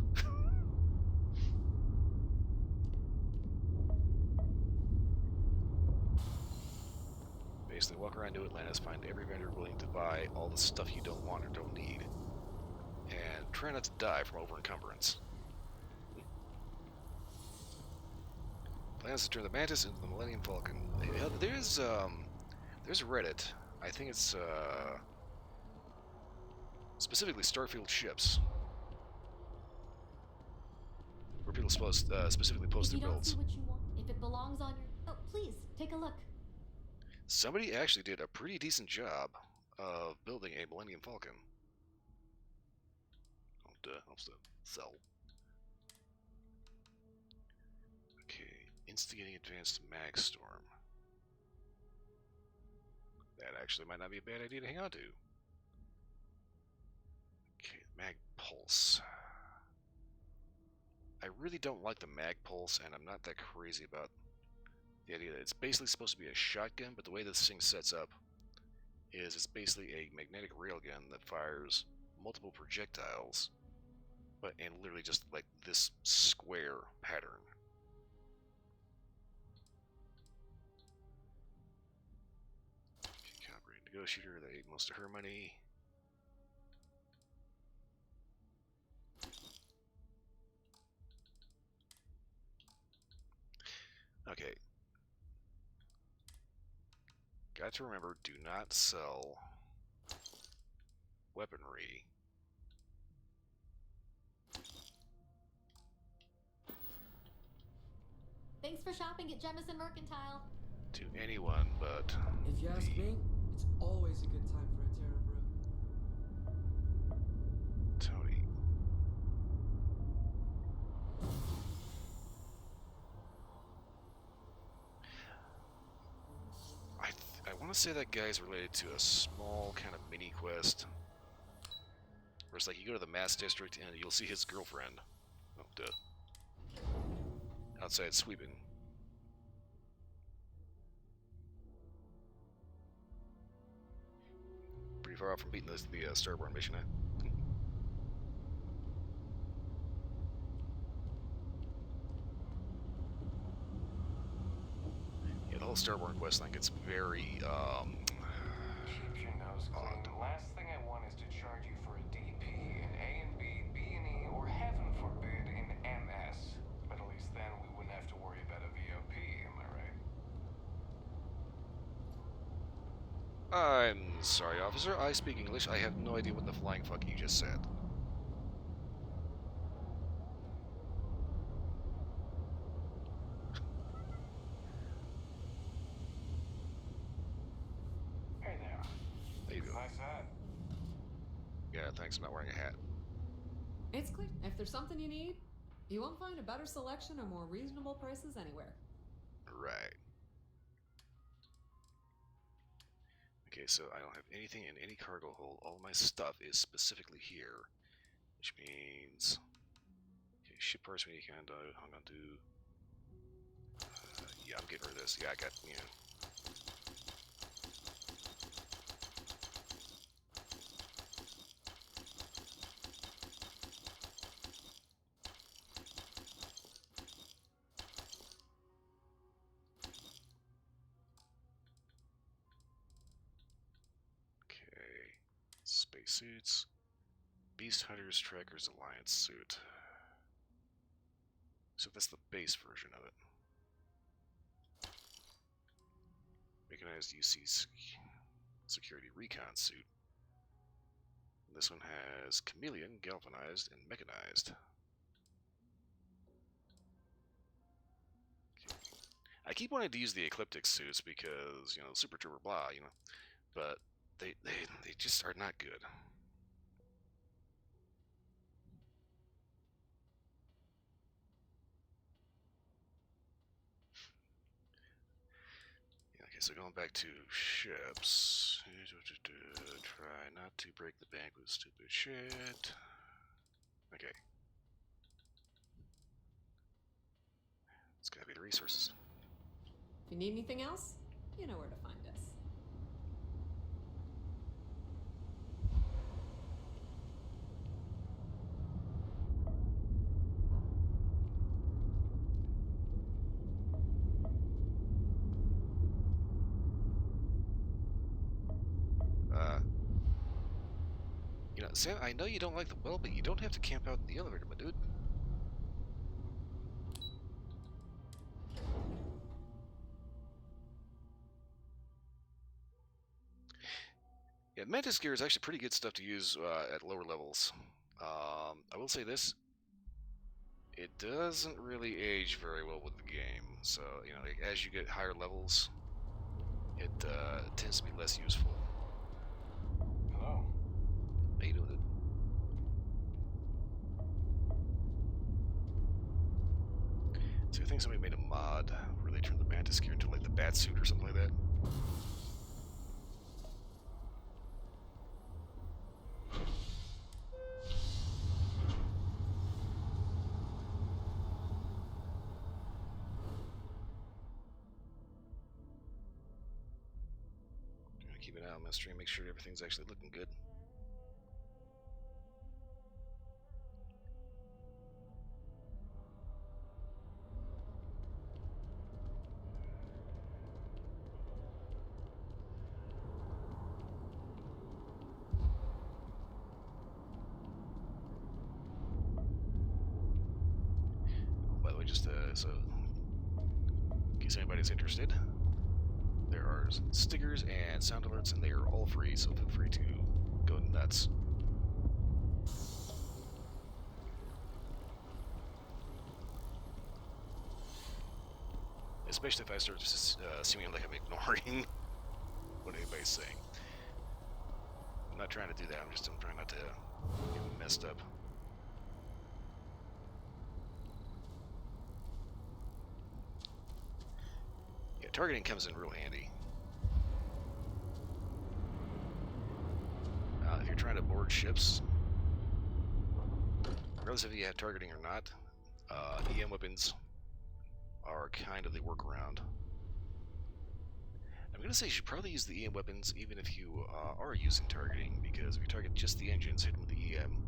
around New Atlantis, find every vendor willing to buy all the stuff you don't want or don't need, and try not to die from over-encumbrance. Plans to turn the Mantis into the Millennium Falcon. There's Reddit. I think it's specifically Starfield ships, where people specifically post If their you don't builds. see what you want, if it belongs on your... Oh, please, take a look. Somebody actually did a pretty decent job of building a Millennium Falcon. Helps to sell. Okay, instigating advanced mag storm. That actually might not be a bad idea to hang on to. Okay, mag pulse. I really don't like the mag pulse, and I'm not that crazy about the idea that it's basically supposed to be a shotgun, but the way this thing sets up is it's basically a magnetic railgun that fires multiple projectiles, but in literally just like this square pattern. Okay, Copper Negotiator, that ate most of her money. Okay. Got to remember, do not sell weaponry Thanks for shopping at Jemison Mercantile. to anyone but If you ask me, it's always a good time for a Terra Brew. Tony. I want to say that guy's related to a small kind of mini quest. Where it's like you go to the Mass District and you'll see his girlfriend. Oh, duh. Outside sweeping. Pretty far off from beating the Starborn mission, eh? Yeah, the whole Starborn quest line gets very, Keep your nose clean. Last thing I want is to charge you for a DP in A and B, B and E, or heaven forbid in MS. But at least then we wouldn't have to worry about a VOP, am I right? I'm sorry, officer. I speak English. I have no idea what the flying fuck you just said. Hey there. There you go. Nice hat. Yeah, thanks. I'm not wearing a hat. It's clear. If there's something you need, you won't find a better selection or more reasonable prices anywhere. Right. Okay, so I don't have anything in any cargo hold. All my stuff is specifically here, which means okay, ship parts we can do. I'm gonna do. Yeah, I'm getting rid of this. Yeah, I got Okay, spacesuits, Beast Hunters, Trackers, Alliance suit. So that's the base version of it. Mechanized UC security recon suit. This one has chameleon, galvanized, and mechanized. Okay. I keep wanting to use the ecliptic suits because, you know, super trooper blah, you know, but they just are not good. Yeah, okay, so going back to ships. Try not to break the bank with stupid shit. Okay. It's gotta be the resources. If you need anything else, you know where to find us. You know, Sam, I know you don't like the well, but you don't have to camp out in the elevator, my dude. Yeah, Mantis gear is actually pretty good stuff to use at lower levels. I will say this. It doesn't really age very well with the game, so, you know, like, as you get higher levels, it tends to be less useful. Hello. How you doing, dude? So I think somebody made a mod where they turned the Mantis gear into like the bat suit or something like that. I'm gonna keep an eye on my stream, make sure everything's actually looking good. By the way, just so in case anybody's interested, there are stickers and sound alerts, and they are all free, so feel free to go nuts. Especially if I start seeming like I'm ignoring what anybody's saying. I'm not trying to do that, I'm trying not to get messed up. Yeah, targeting comes in real handy. If you're trying to board ships, regardless if you have targeting or not, EM weapons are kind of the workaround. I'm going to say you should probably use the EM weapons even if you are using targeting, because if you target just the engines, hit them with the EM,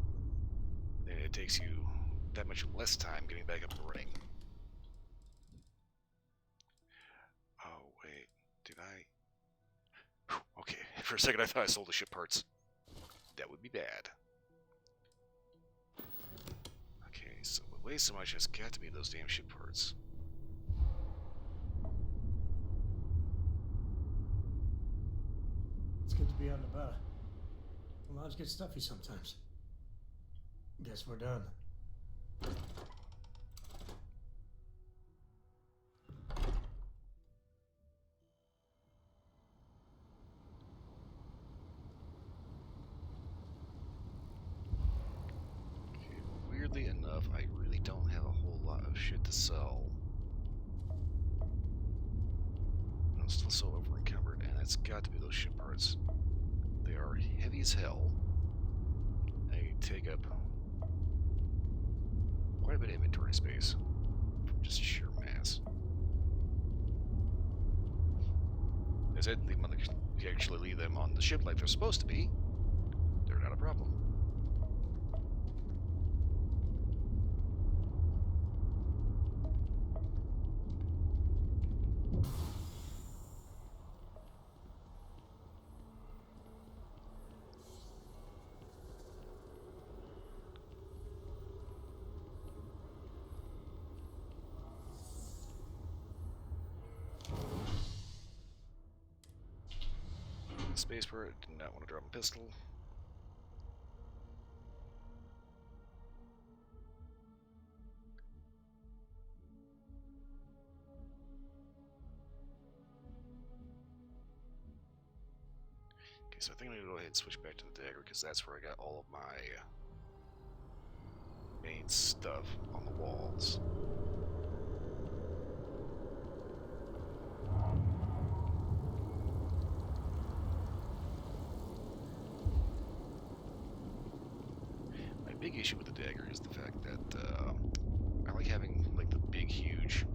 then it takes you that much less time getting back up and running. Oh, wait, did I? Okay, for a second I thought I sold the ship parts. That would be bad. Okay, so what weighs so much has got to be those damn ship parts. It's good to be out and about. The lodge gets stuffy sometimes. Guess we're done. Okay, weirdly enough, I really don't have a whole lot of shit to sell. I'm still so over encumbered, and it's got to be those ship parts. They are heavy as hell. They take up quite a bit of inventory space from just sheer mass. As I leave them on the, if you actually leave them on the ship like they're supposed to be, they're not a problem. Spaceport, did not want to drop a pistol. Okay, so I think I'm going to go ahead and switch back to the dagger, because that's where I got all of my main stuff on the walls. My big issue with the dagger is the fact that I like having like the big, huge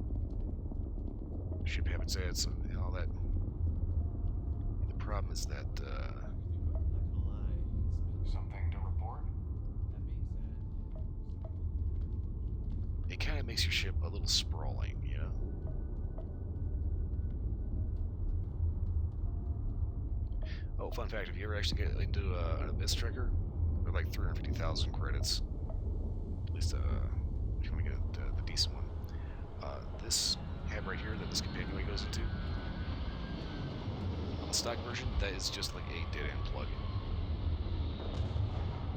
ship habitats and all that. And the problem is that Something to report? it kind of makes your ship a little sprawling, you know? Oh, fun fact, if you ever actually get into an Abyss Tracker, Or like 350,000 credits. At least, if you want to get the decent one. This hab right here that this companionway goes into, on the stock version, that is just like a dead-end plug.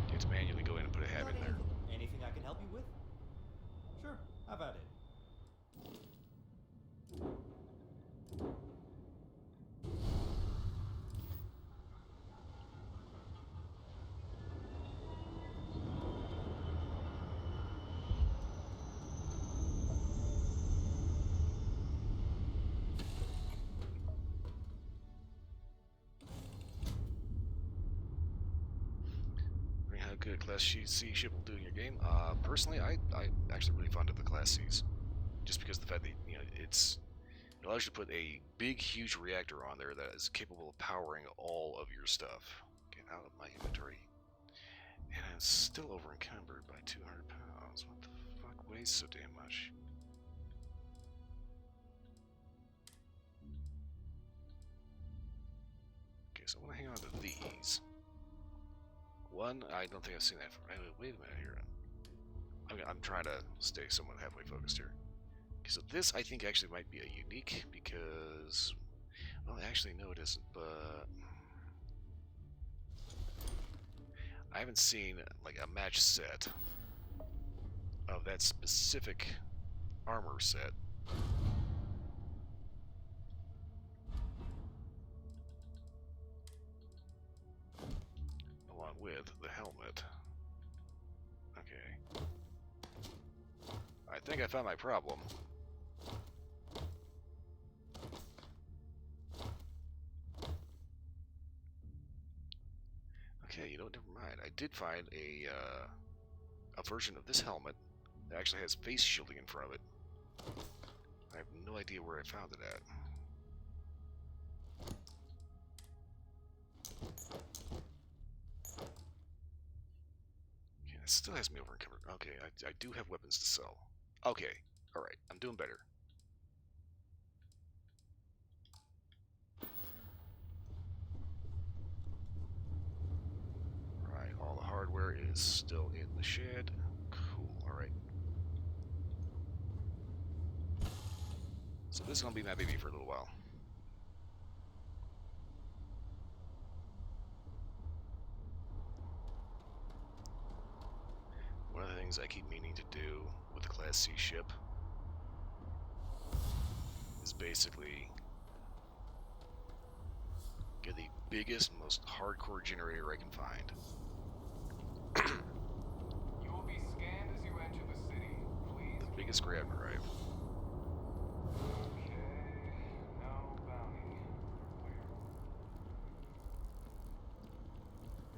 You have to manually go in and put a hab in there. Anything I can help you with? Sure, how about it? How good a Class C ship will do in your game. Personally, I actually really fond of the Class Cs, just because of the fact that it allows you to put a big, huge reactor on there that is capable of powering all of your stuff. Get out of my inventory, and it's still over encumbered by 200 pounds. What the fuck weighs so damn much? Okay, so I want to hang on to these. One, I don't think I've seen that from. Wait a minute here. I'm trying to stay somewhat halfway focused here. Okay, so this I think actually might be a unique because, well, actually no, it isn't. But I haven't seen like a match set of that specific armor set. Along with the helmet. Okay. I think I found my problem. Okay, you know, never mind. I did find a version of this helmet that actually has face shielding in front of it. I have no idea where I found it at. Okay, it still has me over encumbered. Okay, I do have weapons to sell. Okay, alright, I'm doing better. Right, all the hardware is still in the shed. Cool, alright. So this is going to be my baby for a little while. One of the things I keep meaning to do with the Class C ship is basically get the biggest, most hardcore generator I can find. You will be scanned as you enter the city. Please. The biggest grab drive. Okay. No bounty.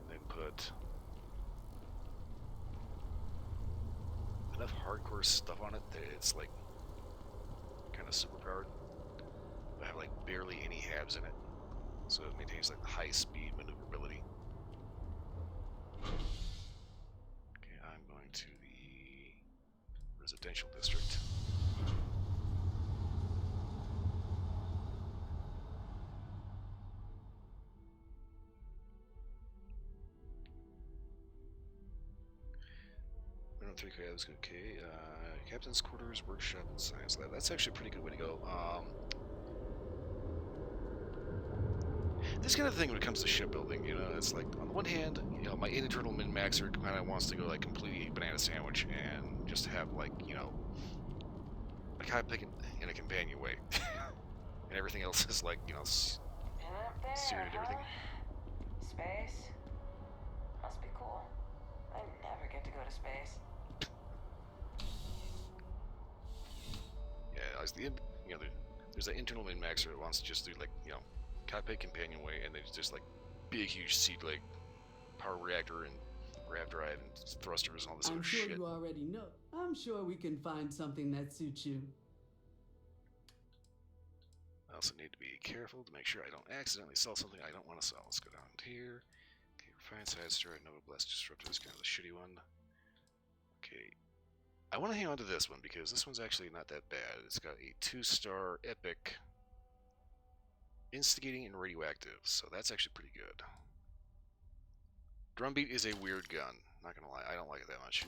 And then put enough hardcore stuff on it that it's like kind of super powered, but have like barely any habs in it, so it maintains like high speed maneuverability. Okay, I'm going to the residential district. Run 3 cabs, okay. Captain's quarters, workshop, and science lab. That's actually a pretty good way to go. This kind of thing when it comes to shipbuilding, you know, it's like on the one hand, you know, my internal min-maxer kind of wants to go like completely banana sandwich and just have like, you know, a cockpit in a companionway, and everything else is like, you know, seared and everything. Space? Must be cool. I never get to go to space. Yeah, as the, you know, there's that internal min-maxer that wants to just do like, you know, cockpit companionway, and then just like big huge seat like power reactor and grav drive and thrusters and all this other shit. I'm sure you already know. I'm sure we can find something that suits you. I also need to be careful to make sure I don't accidentally sell something I don't want to sell. Let's go down here. Okay, refined side story, Nova Blast Disruptor is kind of the shitty one. Okay, I want to hang on to this one because this one's actually not that bad. It's got a 2-star epic instigating and radioactive, so that's actually pretty good. Drumbeat is a weird gun. Not gonna lie, I don't like it that much.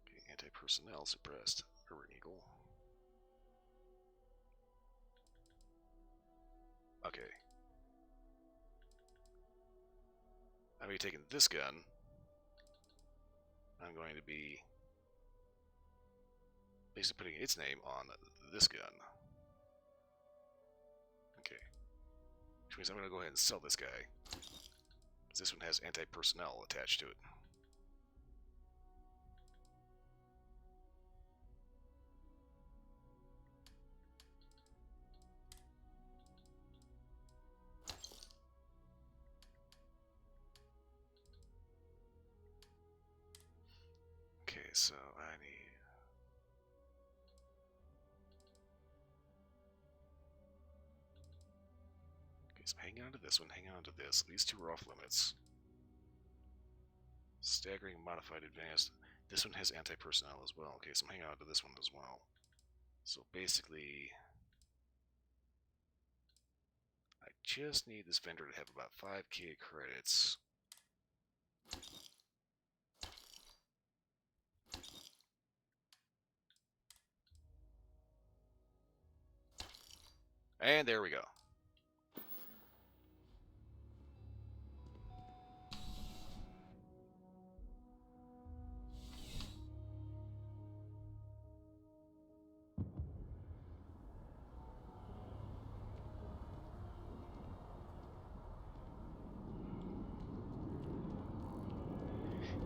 Okay, anti-personnel suppressed. Urban Eagle. Okay. I'm going to be taking this gun. I'm going to be basically putting its name on this gun. Okay. Which means I'm going to go ahead and sell this guy. Because this one has anti-personnel attached to it. Okay, so I need... Okay, so hang on to this one, hang on to this. These two are off limits. Staggering, modified, advanced. This one has anti-personnel as well. Okay, so I'm hanging on to this one as well. So basically, I just need this vendor to have about 5k credits. And there we go.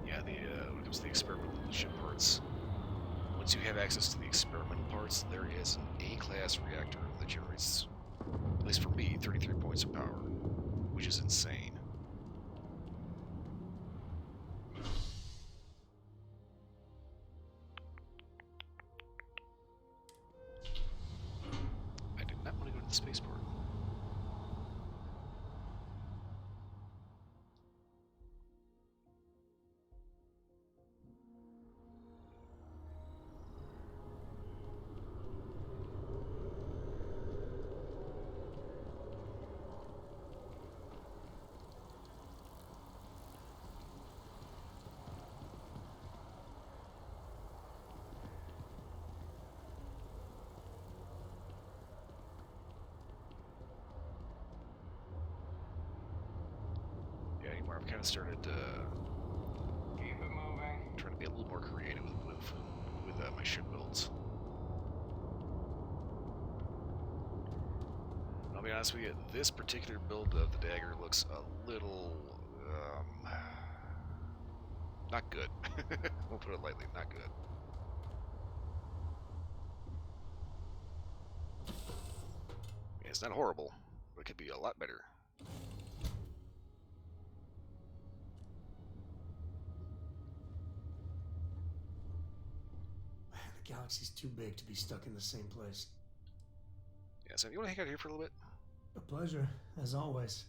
Yeah, when it comes to the experimental ship parts, once you have access to the experimental parts, there is an A-class reactor that generates, at least for me, 33 points of power, which is insane. I did not want to go to the spaceport. I've kind of started keep it moving. Trying to be a little more creative with my ship builds. I'll be honest with you, this particular build of the dagger looks a little not good. We'll put it lightly, not good. It's not horrible, but it could be a lot better. The galaxy's too big to be stuck in the same place. Yeah, so you want to hang out here for a little bit? A pleasure, as always.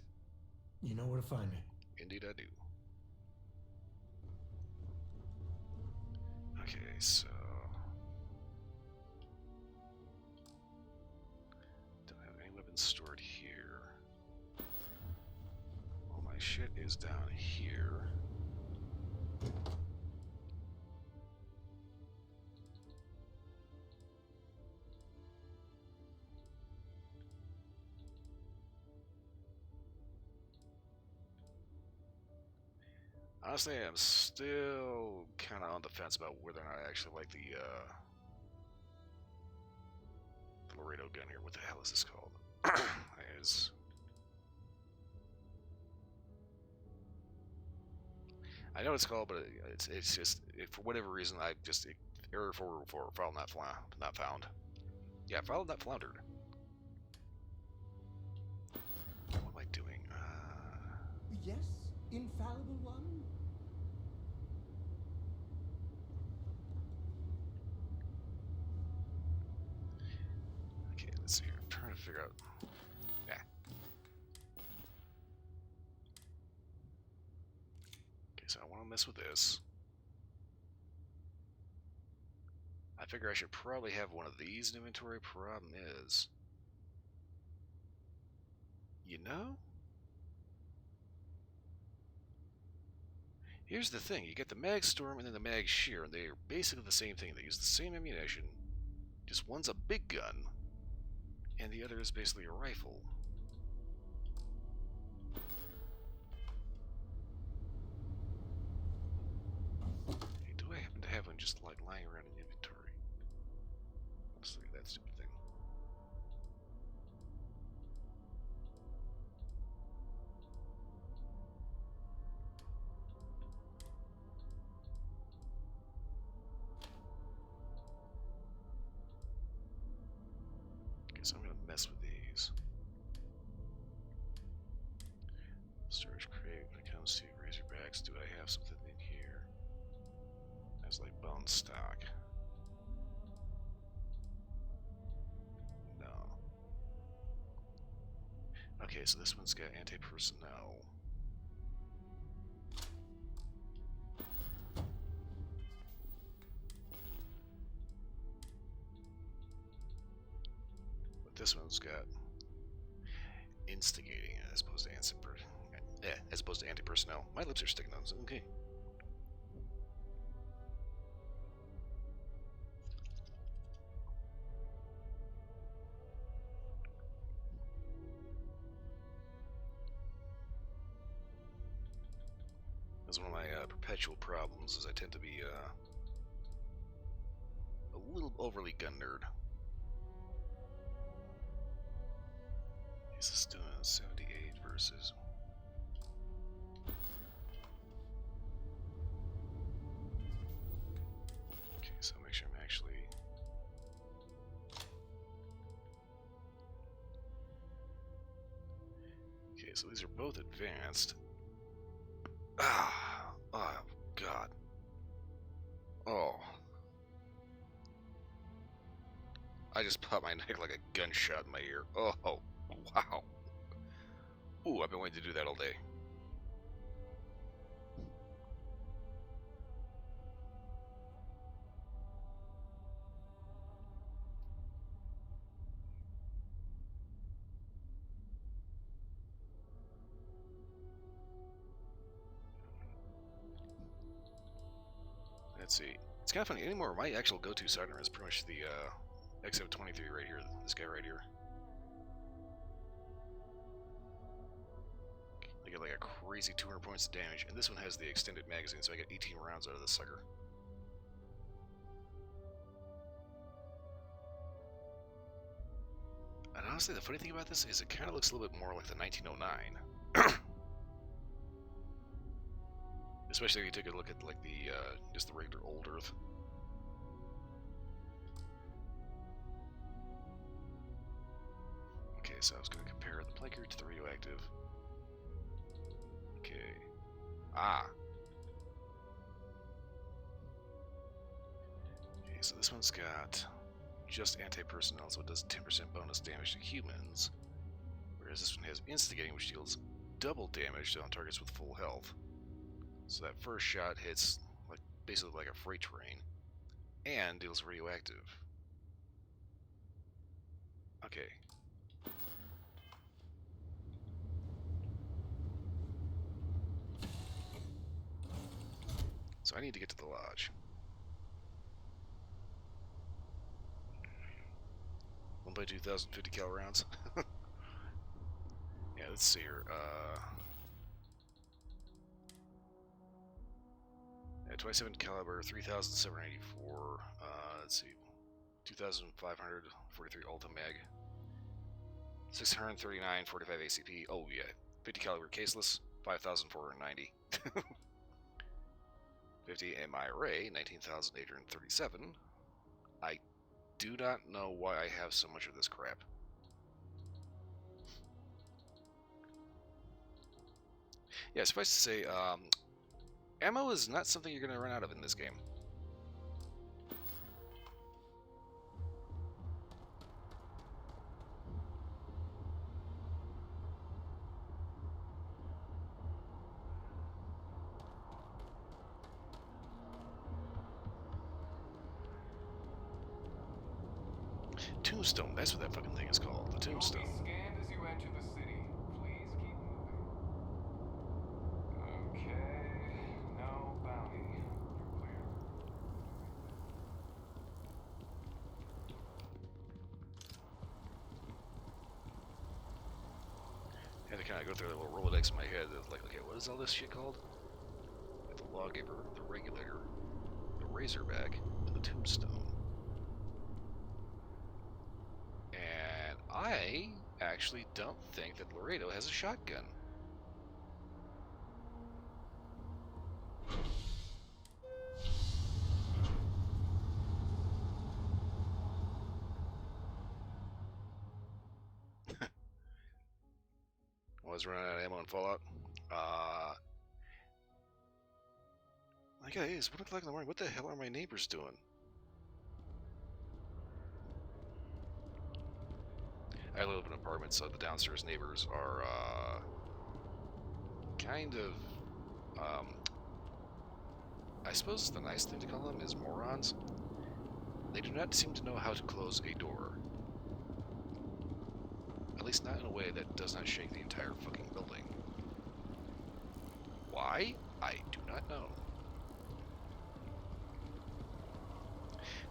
You know where to find me. Indeed I do. Okay, so... don't have any weapons stored here. All my shit is down here. Honestly, I'm still kind of on the fence about whether or not I actually like the Laredo gun here. What the hell is this called? I know what it's called, but it's just for whatever reason I just error for file not found. Yeah, file not floundered. What am I doing? Yes, infallible one. Okay, let's see here. I'm trying to figure out. Yeah. Okay, so I want to mess with this. I figure I should probably have one of these in inventory. Problem is, You know? Here's the thing, you get the Mag Storm and then the Mag Shear, and they are basically the same thing. They use the same ammunition, just one's a big gun, and the other is basically a rifle. Hey, do I happen to have one just like lying around in inventory? Let's look at that stupid thing. Okay, so I'm gonna mess with these. Storage crate, when it comes to Razorbacks, do I have something in here? That's like bone stock. No. Okay, so this one's got anti-personnel. But this one's got instigating as opposed to anti-personnel. My lips are sticking on this. Okay. That's one of my perpetual problems, is I tend to be a little overly gun nerd. Is this doing 78 versus... Okay, so make sure I'm actually... Okay, so these are both advanced. Ah, oh, God. Oh. I just popped my neck like a gunshot in my ear. Oh, wow. Ooh, I've been waiting to do that all day. Let's see. It's kind of funny. Anymore, my actual go-to sidearm is pretty much the XF23 right here. This guy right here. I get like a crazy 200 points of damage, and this one has the extended magazine, so I get 18 rounds out of this sucker. And honestly, the funny thing about this is it kind of looks a little bit more like the 1909. Especially if you take a look at like the just the regular old Earth. Okay, so I was going to compare the Planker to the radioactive. Okay. Ah. Okay, so this one's got just anti-personnel, so it does 10% bonus damage to humans. Whereas this one has instigating, which deals double damage on targets with full health. So that first shot hits like basically like a freight train, and deals radioactive. Okay. So I need to get to the lodge. 1 by 2,000 50 cal rounds. Yeah, let's see here. Yeah, 27 caliber, 3,784. Let's see, 2,543 Ultra Mag, 639 45 ACP. Oh yeah, 50 caliber caseless, 5,490. 50 MI Ray, 19,837. I do not know why I have so much of this crap. Yeah, suffice to say, ammo is not something you're going to run out of in this game. Tombstone, that's what that fucking thing is called, the Tombstone. You'll be scanned as you enter the city. kind of go through the little Rolodex in my head. Like, okay, what is all this shit called? The lawgiver, the regulator, the razorback, and the tombstone. And I actually don't think that Laredo has a shotgun. I was running out of ammo in Fallout. My God, it's 1 o'clock in the morning. What the hell are my neighbors doing? I live in an apartment, so the downstairs neighbors are kind of, I suppose the nice thing to call them is morons. They do not seem to know how to close a door. At least not in a way that does not shake the entire fucking building. Why? I do not know.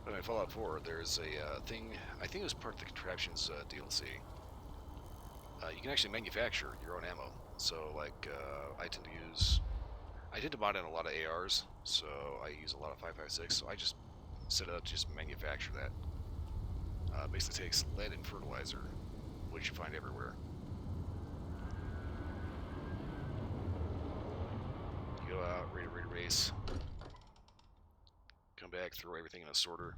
But in Fallout 4, there's a thing, I think it was part of the Contraptions DLC. You can actually manufacture your own ammo. So, like, I tend to mod in a lot of ARs, so I use a lot of 5.56, so I just set it up to just manufacture that. Basically takes lead and fertilizer, which you find everywhere. You go out, ready to race. Come back, throw everything in a sorter.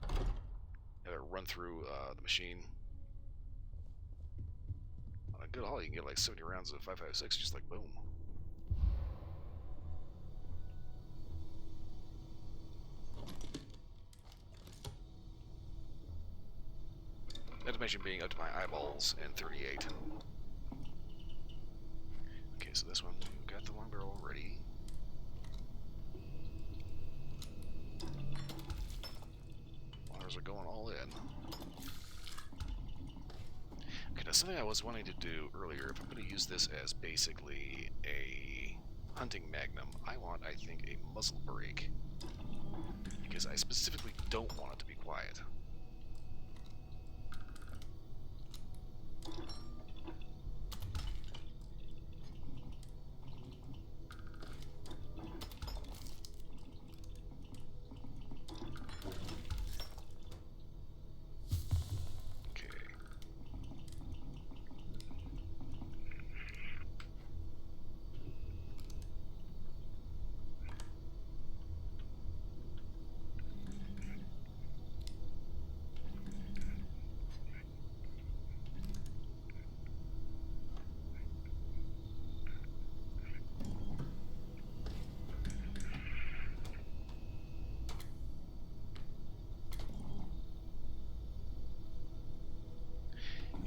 Have it run through the machine. On a good haul, you can get like 70 rounds of 5.56, just like boom. Not to mention being up to my eyeballs in 38. Okay, so this one, we've got the long barrel ready. Waters are going all in. Okay, now something I was wanting to do earlier, if I'm going to use this as basically a hunting magnum, I want, I think, a muzzle brake. Because I specifically don't want it to be quiet.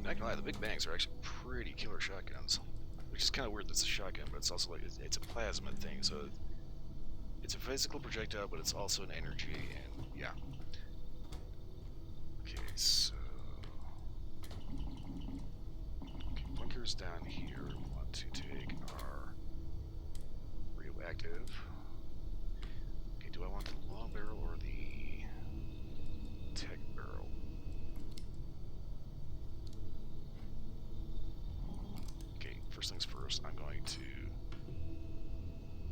Not gonna lie, the Big Bangs are actually pretty killer shotguns. Which is kind of weird that it's a shotgun, but it's also like, it's a plasma thing, so it's a physical projectile, but it's also an energy, and yeah. Okay, so... Okay, bunkers down here. We want to take our radioactive. Okay, do I want the long barrel or the tech barrel? First things first, I'm going to...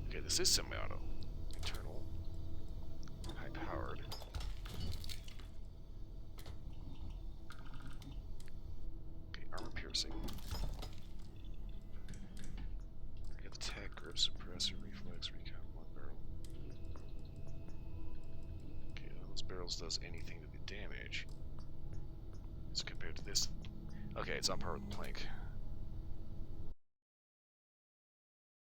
Okay, this is semi-auto. Internal. High-powered. Okay, armor piercing. I got the tech, grip, suppressor, reflex, recon, one barrel. Okay, none of those barrels does anything to the damage. As compared to this. Okay, it's on par with the plank.